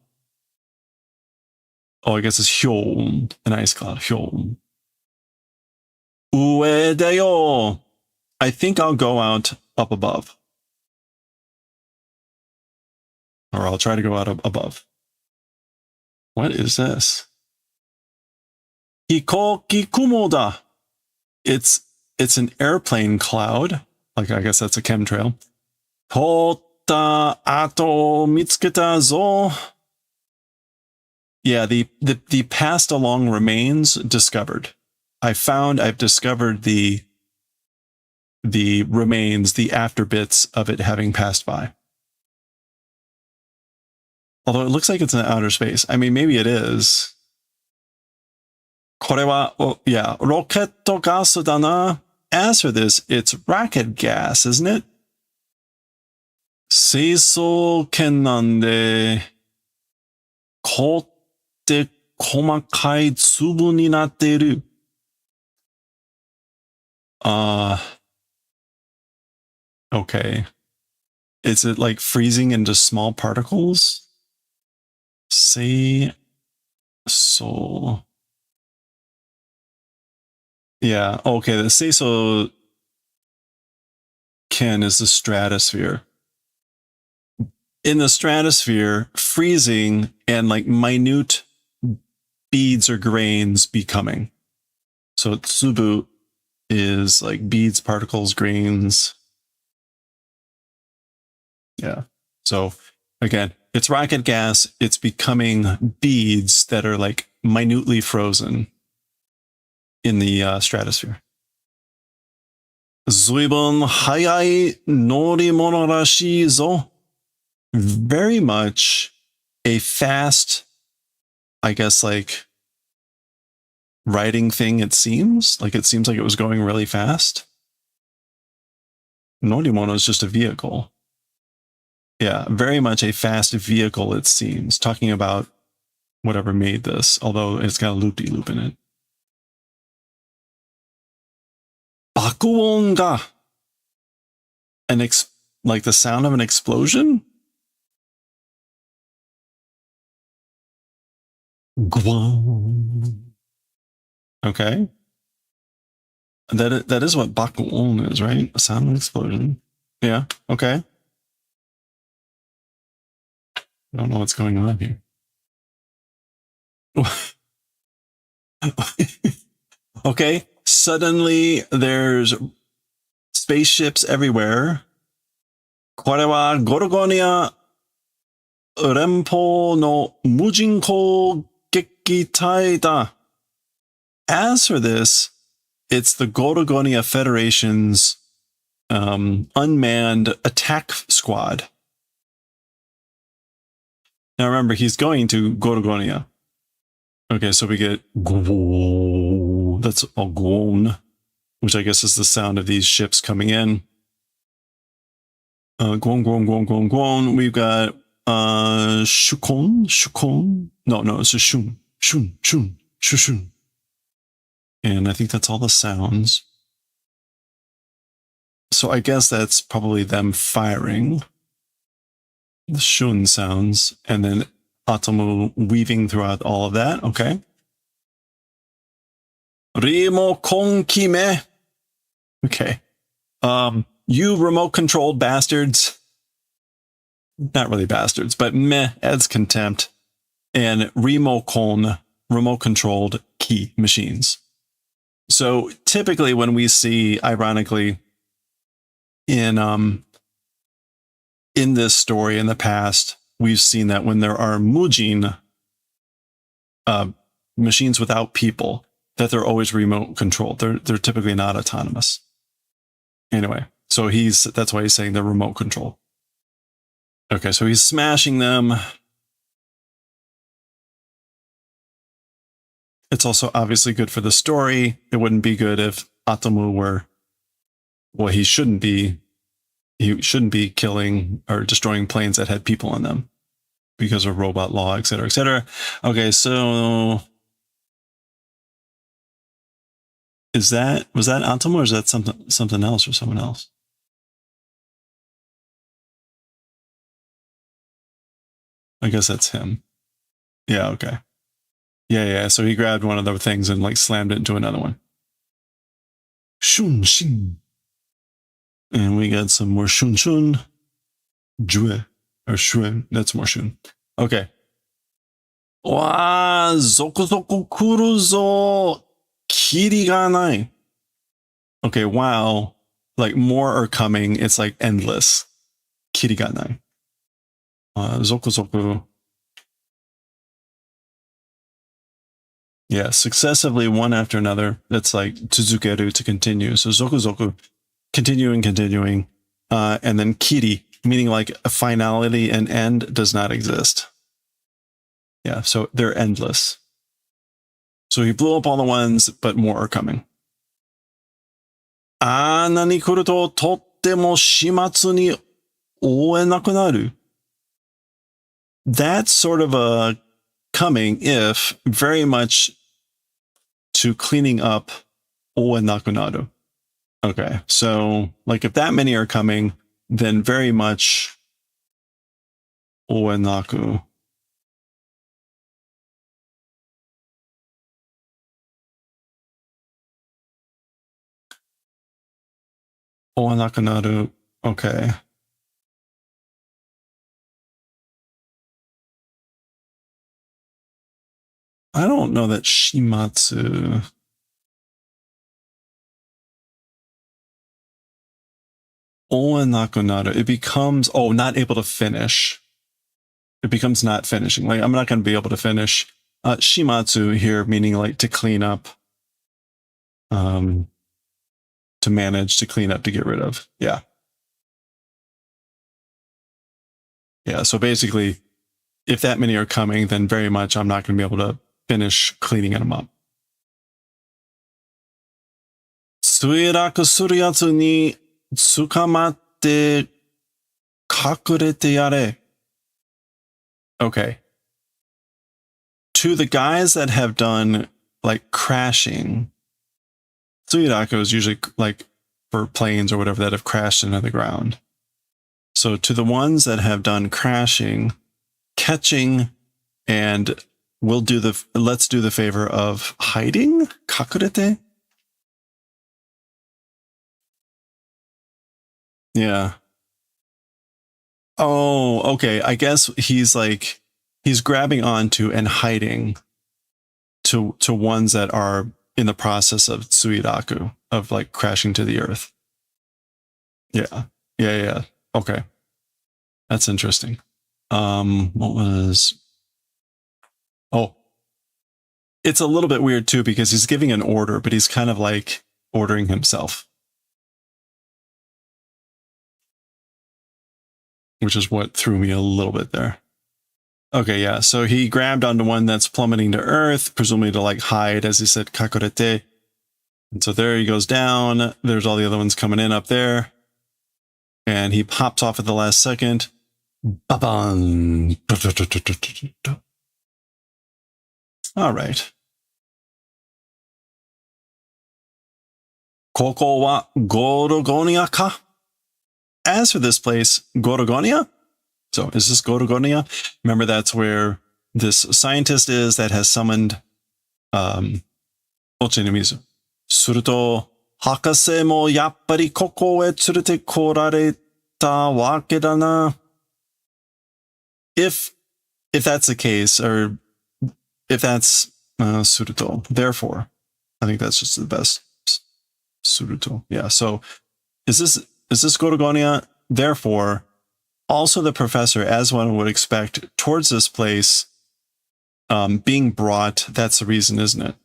Oh, I guess it's hyōn, an ice cloud, hyōn. Ue de yo. I think I'll go out up above. Or I'll try to go out above. What is this? Hikoki kumo da. It's an airplane cloud. Like, I guess that's a chemtrail. Totta ato mitsuketa zo. Yeah, the passed along remains discovered. I've discovered the remains, the after bits of it having passed by. Although it looks like it's in outer space. I mean, maybe it is. これは, oh, yeah, roketto gasu da na. As for this, it's rocket gas, isn't it? 水素圏なんで、凍って細かい粒になっている。Okay. Is it like freezing into small particles? Say so. Yeah, okay, the Seiso Ken is the stratosphere. In the stratosphere, freezing and like minute beads or grains becoming. So tsubu is like beads, particles, grains. Yeah. So again, it's rocket gas. It's becoming beads that are like minutely frozen in the stratosphere. ずいぶん早い乗り物らしいぞ. Very much a fast, I guess, like riding thing, it seems. Like it seems like it was going really fast. Norimono is just a vehicle. Yeah, very much a fast vehicle, it seems. Talking about whatever made this, although it's got a loop-de-loop in it. Bakuon ga. Like the sound of an explosion? Guan. Okay. That is what bakuon is, right? A sound of an explosion. Yeah, okay. I don't know what's going on here. Okay, suddenly there's spaceships everywhere. これはゴルゴニア連邦の無人攻撃隊だ. As for this, it's the Gorugonia Federation's unmanned attack squad. Now remember, he's going to Gorugonia. Okay, so we get Gwon. That's all Gwon, which I guess is the sound of these ships coming in. Gwon, Gwon, Gwon, Gwon, Gwon. We've got Shukon, Shukon. No, it's a Shun, Shun, Shun, Shushun. And I think that's all the sounds. So I guess that's probably them firing. The Shun sounds, and then Atomo weaving throughout all of that. Okay. Remote kime. Okay. You remote controlled bastards. Not really bastards, but meh adds contempt. And remote controlled key machines. So typically when we see, ironically, in this story in the past, we've seen that when there are mujin, machines without people, that they're always remote controlled. They're typically not autonomous. Anyway, So that's why he's saying the remote control. Okay, so he's smashing them. It's also obviously good for the story. It wouldn't be good if Atomu were, well, he shouldn't be killing or destroying planes that had people in them because of robot law, etc., etc. Okay, so was that Atomu, or is that something else or someone else? I guess that's him. Yeah, okay. Yeah. So he grabbed one of the things and like slammed it into another one. Shun shin. And we got some more shun shun. Jue. Or shun. That's more shun. Okay. Wa zoku zoku kuru zo. Kiri ga nai. Okay, wow. Like more are coming. It's like endless. Kiri ga nai. Zoku zoku. Yeah, successively, one after another. That's like tsuzukeru, to continue. So zoku zoku, continuing. And then kiri, meaning like a finality and end does not exist. Yeah, so they're endless. So he blew up all the ones, but more are coming. Anna ni kuru to tottemo shimatsu ni oenaku naru. That's sort of a coming if very much to cleaning up oenaku naru. Okay, so like if that many are coming, then very much oenaku. Oenaku naru. Okay. I don't know that shimatsu. Oenaku naru. It becomes, not able to finish. It becomes not finishing. Like, I'm not going to be able to finish. Shimatsu here, meaning like to clean up. To manage, to clean up, to get rid of. Yeah. Yeah, so basically, if that many are coming, then very much I'm not going to be able to finish cleaning them up. Suiraku suru yatsu ni tsukamatte kakurete yare. Okay. To the guys that have done like crashing, suiraku is usually like for planes or whatever that have crashed into the ground. So to the ones that have done crashing, catching, and let's do the favor of hiding? Kakurete? Yeah. Oh, okay. I guess he's grabbing onto and hiding to ones that are in the process of tsuiraku, of like crashing to the earth. Yeah. Okay. That's interesting. It's a little bit weird too, because he's giving an order, but he's kind of like ordering himself. Which is what threw me a little bit there. Okay, yeah. So he grabbed onto one that's plummeting to earth, presumably to like hide, as he said, kakurete. And so there he goes down. There's all the other ones coming in up there. And he pops off at the last second. Ba-bang. All right. Koko wa Gorugonia ka? As for this place, Gorugonia? So is this Gorugonia? Remember, that's where this scientist is that has summoned Ochi no Mizu. Suruto, Hakase mo yappari koko e tsurete korareta wake da na. If that's the case, or if that's Suruto, therefore, I think that's just the best. Suruto. Yeah. So is this Gorugonia? Therefore, also the professor, as one would expect, towards this place being brought. That's the reason, isn't it?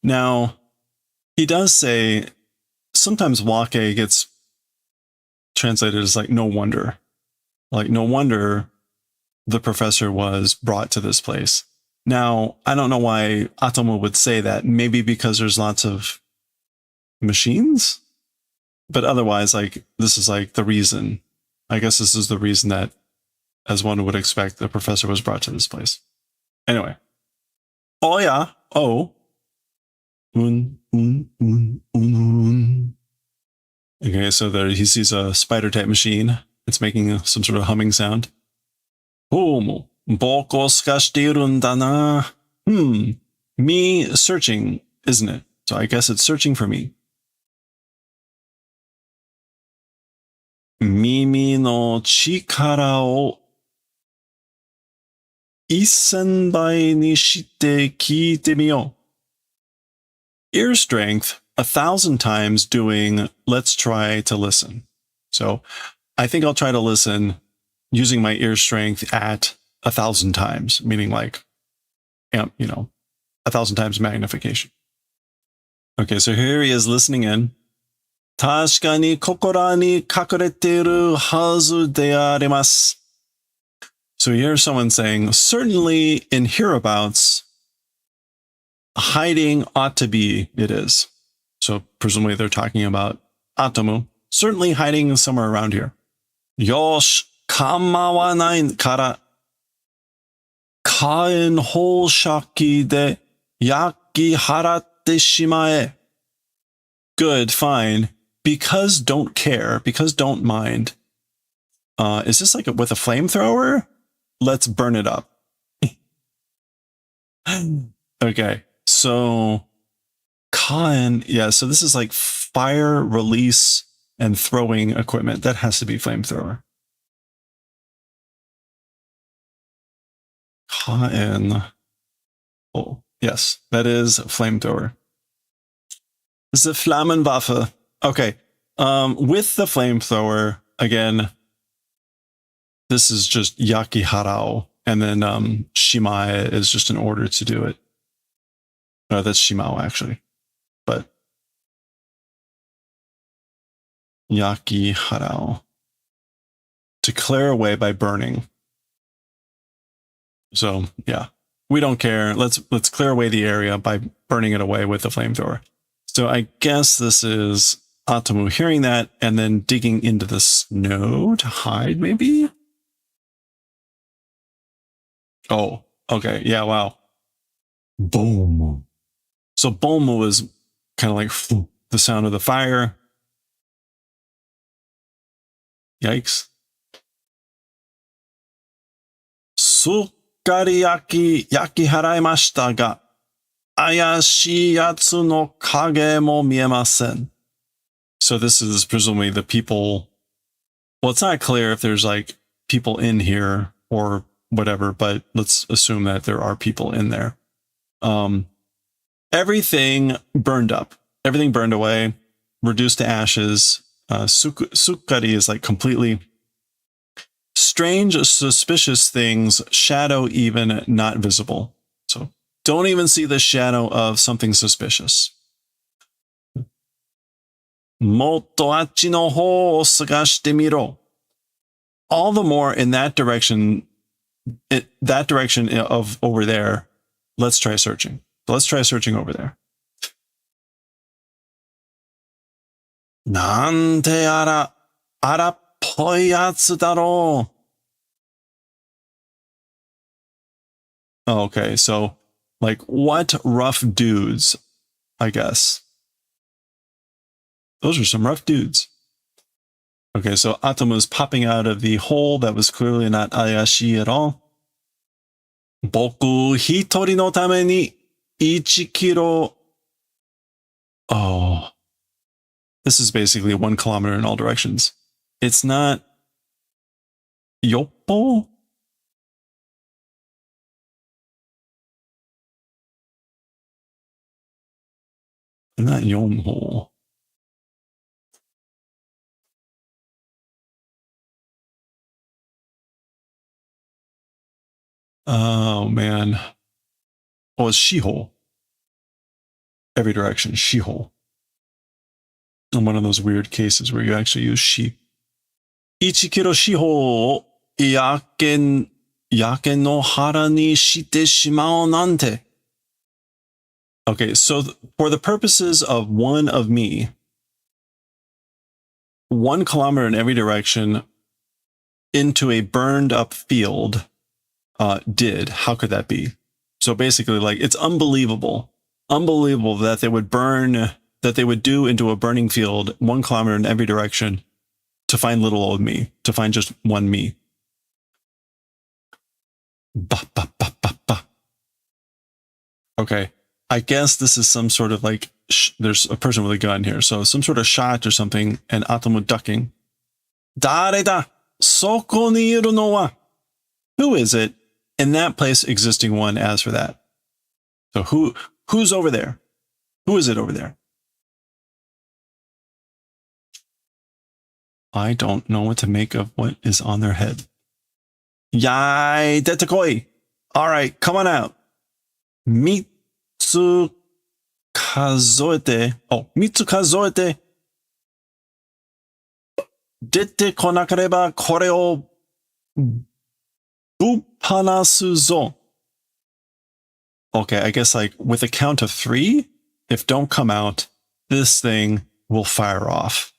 Now, He does say sometimes wake gets translated as like no wonder. Like no wonder the professor was brought to this place. Now, I don't know why Atomo would say that. Maybe because there's lots of machines? But otherwise, like, this is like the reason. I guess this is the reason that, as one would expect, the professor was brought to this place. Anyway. Oh, yeah. Oh. Okay, so there he sees a spider-type machine. It's making some sort of humming sound. Me searching, isn't it? So I guess it's searching for me. Mimi no chikara o 1000倍にして聞いてみよう. Ear strength 1,000 times doing let's try to listen. So I think I'll try to listen using my ear strength at 1,000 times, meaning like, you know, 1,000 times magnification. Okay, so here he is listening in. 確かに心に隠れているはずであります. So you hear someone saying, certainly in hereabouts, hiding ought to be, it is. So presumably they're talking about Atomu, certainly hiding somewhere around here. Yosh, kamawanai kara, kaen hou shaki de yaki haratte shimae. Good, fine. Because don't care, because don't mind. Is this like with a flamethrower? Let's burn it up. Okay, so Kain, yeah, so this is like fire release and throwing equipment. That has to be flamethrower. Kain. Oh, yes, that is flamethrower. The Flammenwaffe. Okay, with the flamethrower, again, this is just Yaki Harao, and then Shimae is just an order to do it. That's Shimao, actually. But Yaki Harao. To clear away by burning. So, yeah. We don't care. Let's clear away the area by burning it away with the flamethrower. So I guess this is Atomu hearing that and then digging into the snow to hide, maybe? Oh, okay. Yeah, wow. Boom. So boom was kind of like the sound of the fire. Yikes. Sukkari yaki haraimashita ga ayashii yatsu no kage mo miemasen. So this is presumably the people. Well, it's not clear if there's like people in here or whatever, but let's assume that there are people in there. Everything burned up. Everything burned away, reduced to ashes. Sukkari is like completely strange, suspicious things, shadow even not visible. So don't even see the shadow of something suspicious. Motto achi no hou o sagashite miro. All the more in that direction, that direction of over there, let's try searching. So let's try searching over there. Nante ara arappoi yatsu daro. Okay, so like what rough dudes, I guess. Those are some rough dudes. Okay, so Atomu is popping out of the hole that was clearly not Ayashi at all. Boku hitori no tame ni 1 kilo. Oh. This is basically 1 kilometer in all directions. It's not Yoppo? Not Yonho. Oh, man. Oh, it's Shiho. Every direction, Shiho. in one of those weird cases where you actually use shi. Ichikiro shiho o yake no hara ni shite shimao nante. Okay, so for the purposes of one of me, 1 kilometer in every direction into a burned up field did. How could that be? So basically, like, it's unbelievable that they would do into a burning field 1 kilometer in every direction to find little old me, to find just one me. Ba, ba, ba, ba, ba. Okay, I guess this is some sort of like, there's a person with a gun here, so some sort of shot or something, and Atomo ducking. Dare da soko ni iru no wa? Who is it in that place existing one as for that? So who's over there? Who is it over there? I don't know what to make of what is on their head. Yai detakoi. All right, come on out. Mitsu kazoete. Oh, mitsu kazoete. Dete konakareba kore o bupanasu zo. Okay, I guess like with a count of 3, if don't come out, this thing will fire off.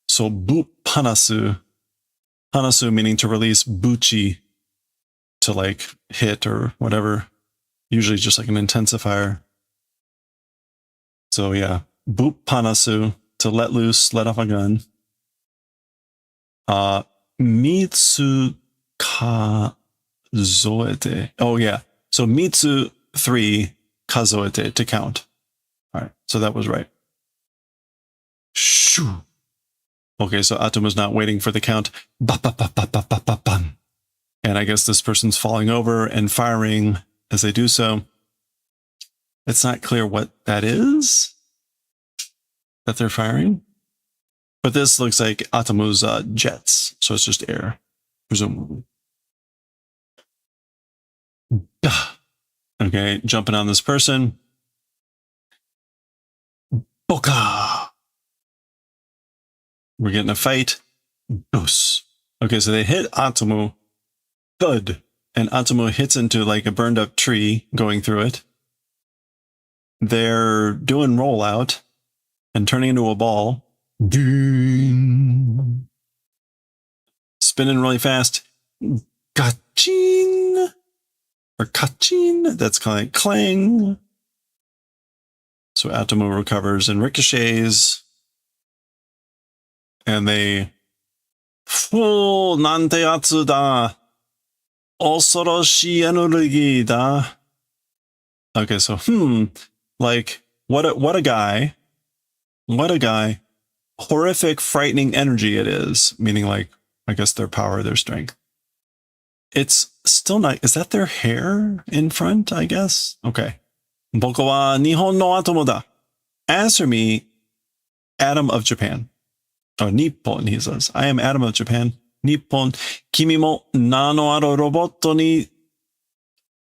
So bupanasu. Hanasu meaning to release, buchi to like hit or whatever. Usually just like an intensifier. So yeah, bupanasu to let loose, let off a gun. Mitsu kazoete. Oh yeah. So mitsu 3, kazoete to count. All right. So that was right. Shoo. Okay, so Atomo's not waiting for the count. Ba, ba, ba, ba, ba, ba, ba, bam. And I guess this person's falling over and firing as they do so. It's not clear what that is that they're firing. But this looks like Atomo's jets. So it's just air, presumably. Okay, jumping on this person. Boka! We're getting a fight. Dos. Okay, so they hit Atomo. Thud. And Atomo hits into like a burned up tree going through it. They're doing rollout and turning into a ball. Ding. Spinning really fast. Kachin. Or kachin. That's kind of like clang. So Atomo recovers and ricochets. And they full nante atsu da. Osoroshi energy da. Okay, so like what a guy. What a guy. Horrific, frightening energy it is. Meaning like, I guess their power, their strength. It's still not, is that their hair in front, I guess? Okay. Boko wa Nihon no atomo da. As for me, Atom of Japan. Oh, Nippon, he says. I am Atom of Japan. Nippon, kimi mo nano aru roboto ni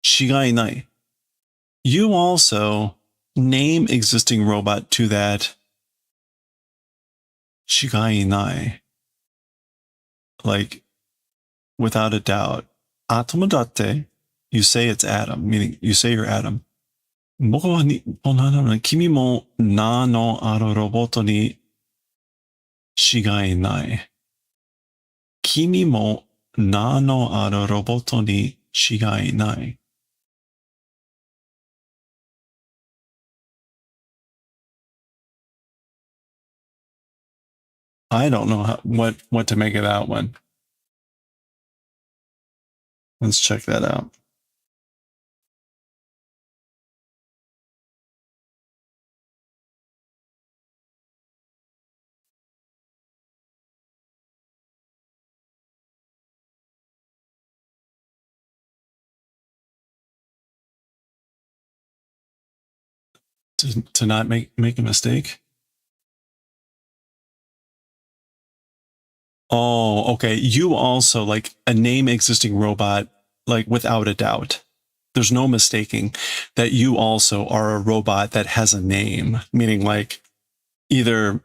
shigai nai. You also name existing robot to that shigai nai. Like, without a doubt. Atomodate, you say it's Atom, meaning you say you're Atom. Boko wa Nippon nano kimi mo nano aru roboto ni shigai nai. Kimi mo nano aru roboto ni shigai nai. I don't know what to make of that one. Let's check that out. To not make a mistake. Oh, okay. You also like a name existing robot, like without a doubt. There's no mistaking that you also are a robot that has a name, meaning like either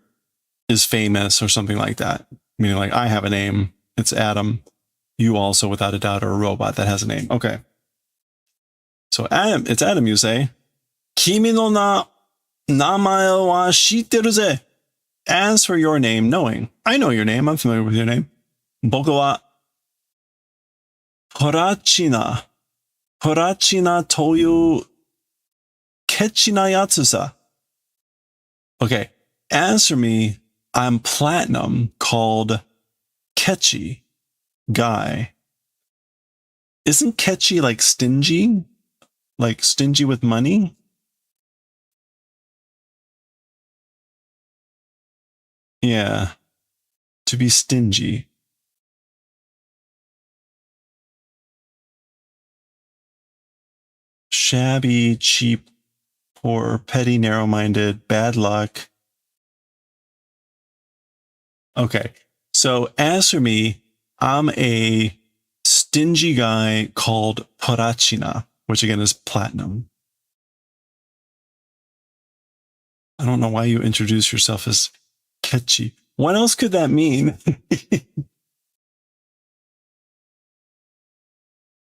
is famous or something like that. Meaning like I have a name, it's Adam. You also, without a doubt, are a robot that has a name. Okay. So Adam, it's Adam, you say. Kimi no namae wa shitteru ze. As for your name, knowing. I know your name. I'm familiar with your name. Boku wa Horachina. Horachina toyu kechi na yatsu sa. Okay. As for me, I'm platinum called Kechi guy. Isn't Kechi like stingy? Like stingy with money? Yeah. To be stingy. Shabby, cheap, poor, petty, narrow-minded, bad luck. Okay. So as for me, I'm a stingy guy called Porachina, which again is platinum. I don't know why you introduce yourself as Kechi. What else could that mean?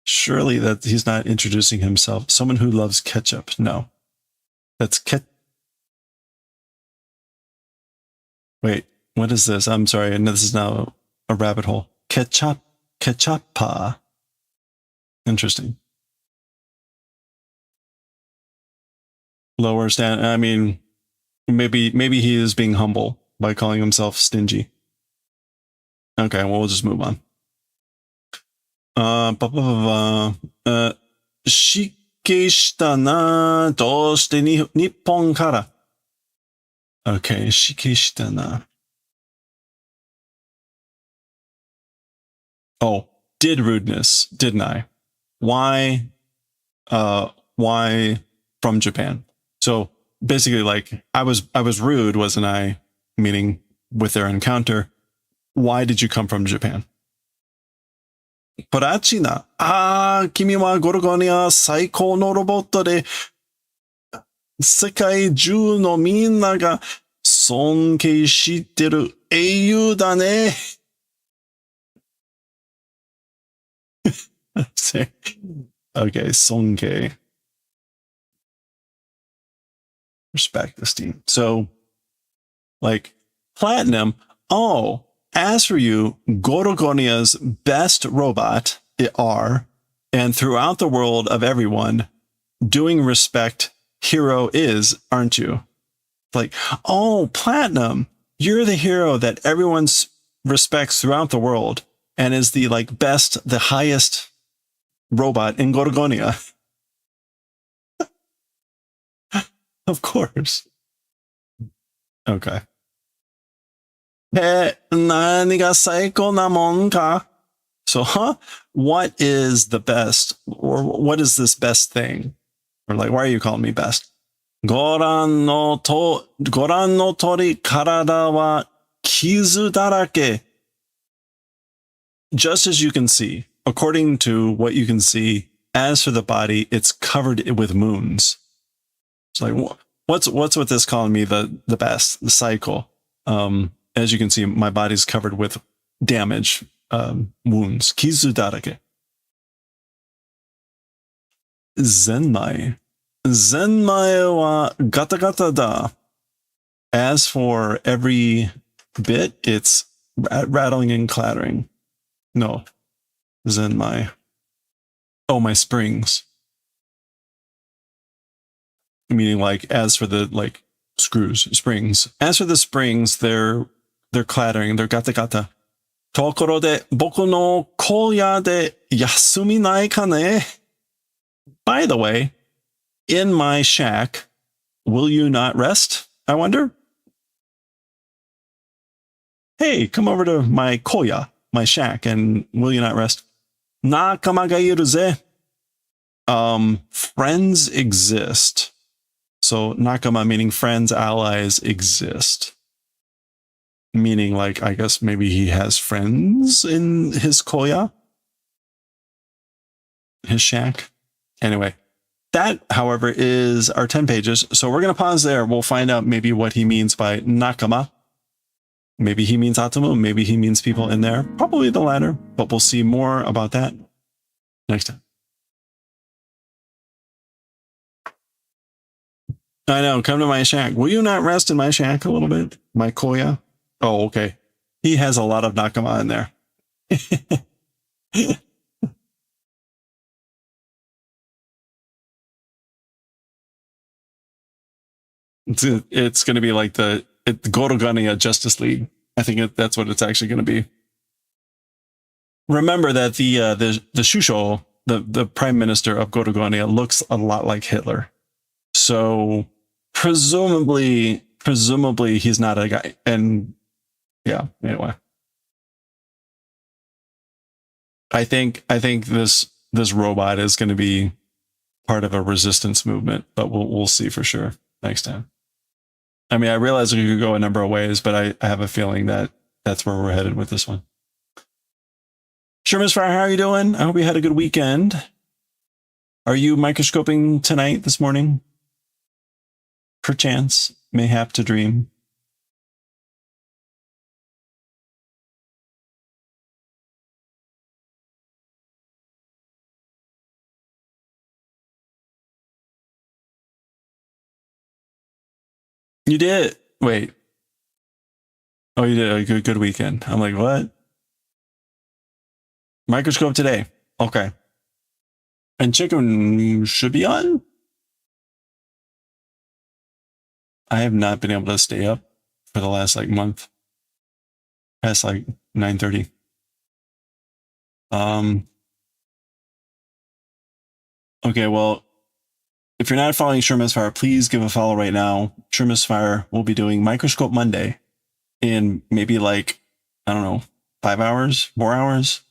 Surely that he's not introducing himself. Someone who loves ketchup. No. That's Wait, what is this? I'm sorry. I know this is now a rabbit hole. Ketchupa. Interesting. Lower stand. I mean, maybe he is being humble by calling himself stingy. Okay, well, we'll just move on. Shike shita na, doshite Nippon kara. Okay, shike shita na. Oh, did rudeness, didn't I? Why from Japan? So basically, like I was rude, wasn't I? Meaning with their encounter. Why did you come from Japan? Porachina. Kimi wa Gorugonia saikou no roboto de sekai juu no minna ga sonkei shitteru eiyu da ne. Okay, sonkei. Respect, esteem. So, like, platinum. Oh, as for you, Gorogonia's best robot are, and throughout the world of everyone, doing respect hero is, aren't you? Like, oh, platinum, you're the hero that everyone respects throughout the world and is the like best, the highest robot in Gorugonia. Of course. Okay. So, what is the best, or what is this best thing? Or like, why are you calling me best? Goran no tori karada wa kizu darake. Just as you can see, according to what you can see, as for the body, it's covered with wounds. It's like, what's with this calling me the best, the cycle? As you can see, my body's covered with damage, wounds. Kizu darake. Zenmai. Zenmai wa gata gata da. As for every bit, it's rattling and clattering. No. Zenmai. Oh, my springs. Meaning like, as for the like screws, springs. As for the springs, they're clattering, they're gata gata. Tokoro de boku no koya de yasumi nai ka ne? By the way, in my shack, will you not rest, I wonder? Hey, come over to my koya, my shack, and will you not rest? Nakama ga iru ze. Friends exist. So nakama meaning friends, allies exist. Meaning like, I guess maybe he has friends in his koya? His shack? Anyway, that, however, is our 10 pages. So we're going to pause there. We'll find out maybe what he means by nakama. Maybe he means Atomo. Maybe he means people in there. Probably the latter, but we'll see more about that next time. I know. Come to my shack. Will you not rest in my shack a little bit? My Koya? Oh, okay. He has a lot of Nakama in there. It's going to be like the Gorugonia Justice League. I think that's what it's actually going to be. Remember that the Shusho, the prime minister of Gorugonia, looks a lot like Hitler. So presumably he's not a guy. And yeah, anyway. I think this robot is going to be part of a resistance movement, but we'll see for sure next time. I mean, I realize we could go a number of ways, but I have a feeling that that's where we're headed with this one. Sure, Miss Fire, how are you doing? I hope you had a good weekend. Are you microscoping tonight, this morning? Perchance, mayhap to dream. You did. Wait. Oh, you did a good weekend. I'm like, what? Microscope today. Okay. And chicken should be on? I have not been able to stay up for the last like month. Past like 9:30. Okay, well, if you're not following Shermisfire, please give a follow right now. Shermisfire will be doing Microscope Monday in maybe like, I don't know, 5 hours, 4 hours,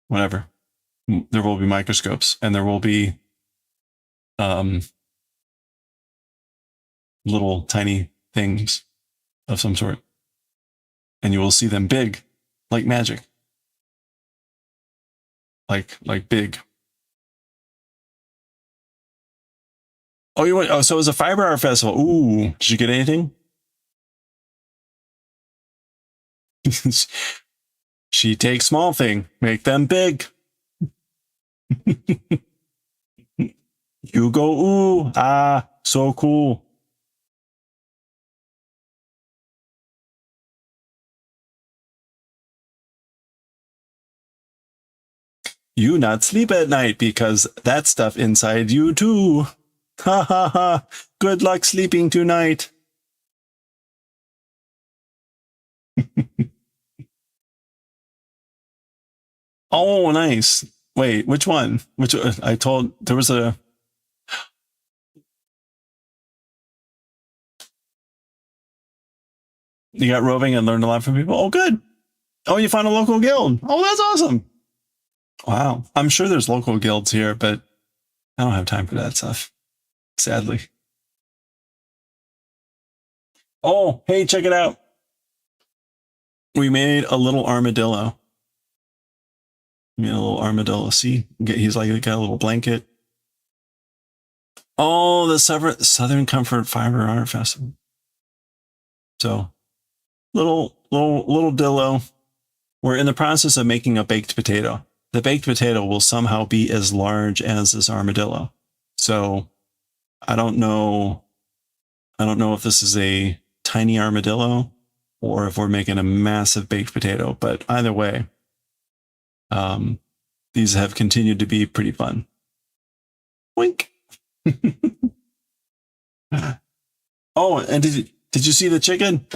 whatever. There will be microscopes and there will be little tiny things of some sort. And you will see them big, like magic. Like big. Oh, you went. Oh, so it was a fiber art festival. Ooh, did you get anything? She takes small thing, make them big. You go, ooh, ah, so cool. You not sleep at night because that stuff inside you too. Ha ha ha. Good luck sleeping tonight. Oh, nice. Wait, which one? Which I told there was a. You got roving and learned a lot from people. Oh, good. Oh, you found a local guild. Oh, that's awesome. Wow. I'm sure there's local guilds here, but I don't have time for that stuff. Sadly. Oh, hey, check it out. We made a little armadillo. We made a little armadillo. See, he's like got a little blanket. Oh, the Southern Comfort Fiber Art Festival. So, little dillo. We're in the process of making a baked potato. The baked potato will somehow be as large as this armadillo. So, I don't know if this is a tiny armadillo or if we're making a massive baked potato, but either way, these have continued to be pretty fun. Wink. Oh, and did you see the chicken?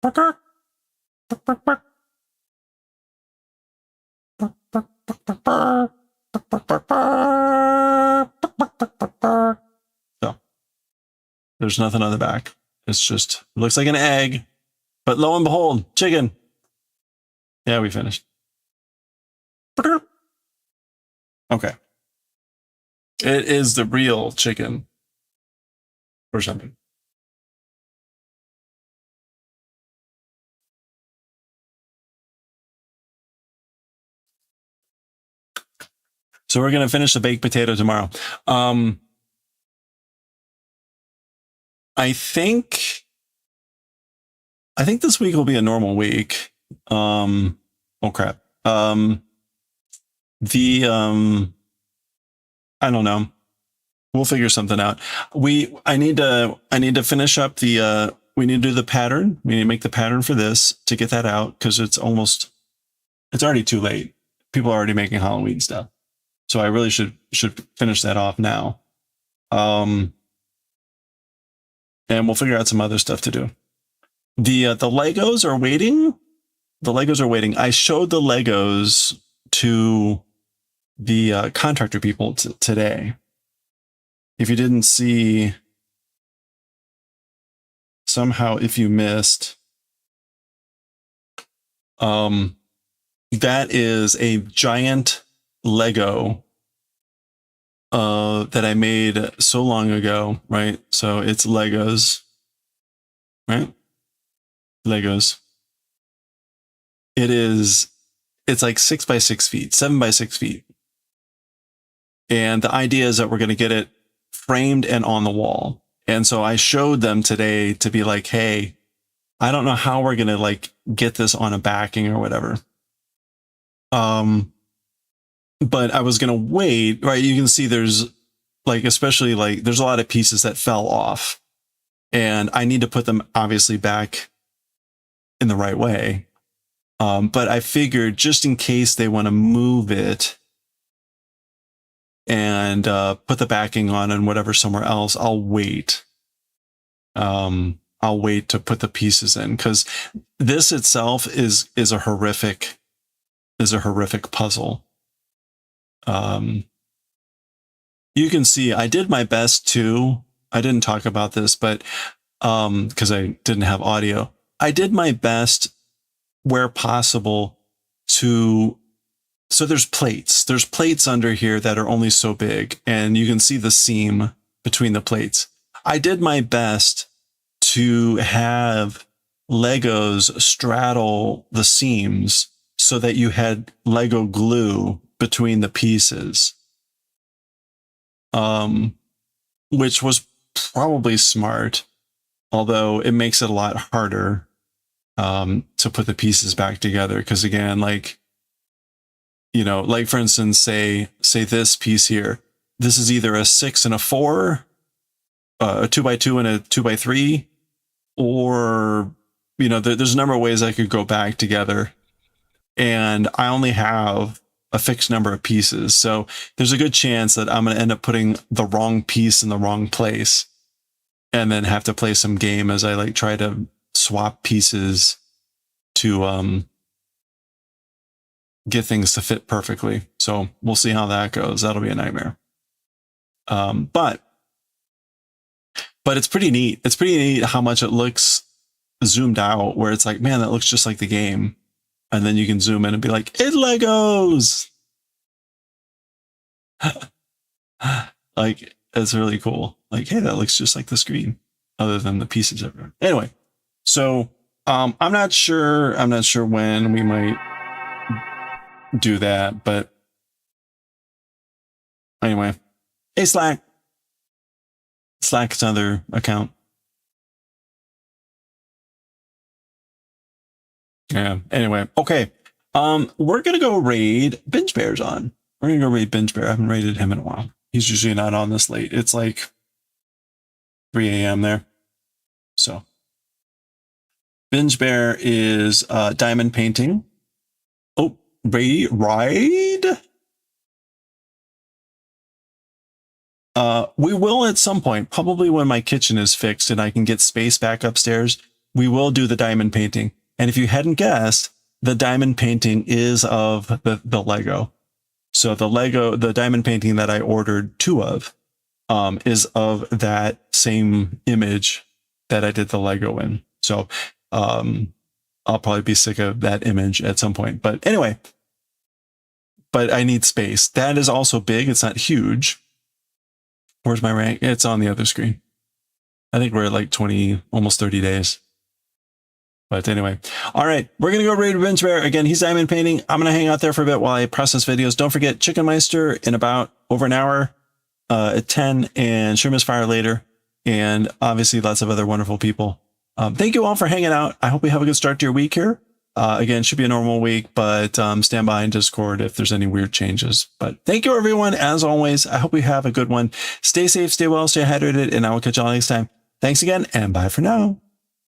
So there's nothing on the back. It's just, it looks like an egg, but lo and behold, chicken. Yeah, we finished. Okay. It is the real chicken or something. So we're going to finish the baked potato tomorrow. I think I think this week will be a normal week. Oh crap. I don't know. We'll figure something out. I need to finish up the we need to do the pattern. We need to make the pattern for this to get that out because it's already too late. People are already making Halloween stuff. So I really should finish that off now. And we'll figure out some other stuff to do. The Legos are waiting. The Legos are waiting. I showed the Legos to the contractor people today. If you didn't see, somehow if you missed, that is a giant Lego that I made so long ago, right? So it's Legos, right? Legos. It's like 6 by 6 feet, 7 by 6 feet. And the idea is that we're going to get it framed and on the wall. And so I showed them today to be like, hey, I don't know how we're going to like get this on a backing or whatever. But I was going to wait, right? You can see there's like, especially like there's a lot of pieces that fell off and I need to put them obviously back in the right way. But I figured just in case they want to move it and put the backing on and whatever somewhere else, I'll wait. I'll wait to put the pieces in because this itself is a horrific puzzle. You can see I did my best too. I didn't talk about this, but because I didn't have audio, I did my best where possible so there's plates under here that are only so big and you can see the seam between the plates. I did my best to have Legos straddle the seams so that you had Lego glue between the pieces. Which was probably smart, although it makes it a lot harder to put the pieces back together. Because again, like, you know, like for instance, say this piece here, this is either a 6 and a 4, a 2x2 and a 2x3, or, you know, there's a number of ways I could go back together. And I only have a fixed number of pieces. So there's a good chance that I'm going to end up putting the wrong piece in the wrong place and then have to play some game as I like try to swap pieces to get things to fit perfectly. So we'll see how that goes. That'll be a nightmare. But it's pretty neat. It's pretty neat how much it looks zoomed out where it's like, man, that looks just like the game. And then you can zoom in and be like, it Legos. Like, it's really cool. Like, hey, that looks just like the screen, other than the pieces everywhere. Anyway, so I'm not sure when we might do that, but anyway, hey, Slack is another account. Yeah. Anyway, okay. We're gonna go raid Binge Bears on. We're gonna go raid Binge Bear. I haven't raided him in a while. He's usually not on this late. It's like 3 a.m. there. So Binge Bear is diamond painting. Oh, ride. We will at some point, probably when my kitchen is fixed and I can get space back upstairs, we will do the diamond painting. And if you hadn't guessed, the diamond painting is of the Lego. So the diamond painting that I ordered 2 of, is of that same image that I did the Lego in. So, I'll probably be sick of that image at some point, but anyway, but I need space. That is also big. It's not huge. Where's my rank? It's on the other screen. I think we're at like 20, almost 30 days. But anyway, all right, we're going to go raid Binge Bear. Again, he's diamond painting. I'm going to hang out there for a bit while I process videos. Don't forget Chicken Meister in about over an hour at 10 and Shroom is Fire later. And obviously lots of other wonderful people Thank you all for hanging out. I hope you have a good start to your week here. Again, should be a normal week, but stand by in Discord if there's any weird changes. But thank you, everyone. As always, I hope you have a good one. Stay safe, stay well, stay hydrated, and I will catch you all next time. Thanks again, and bye for now.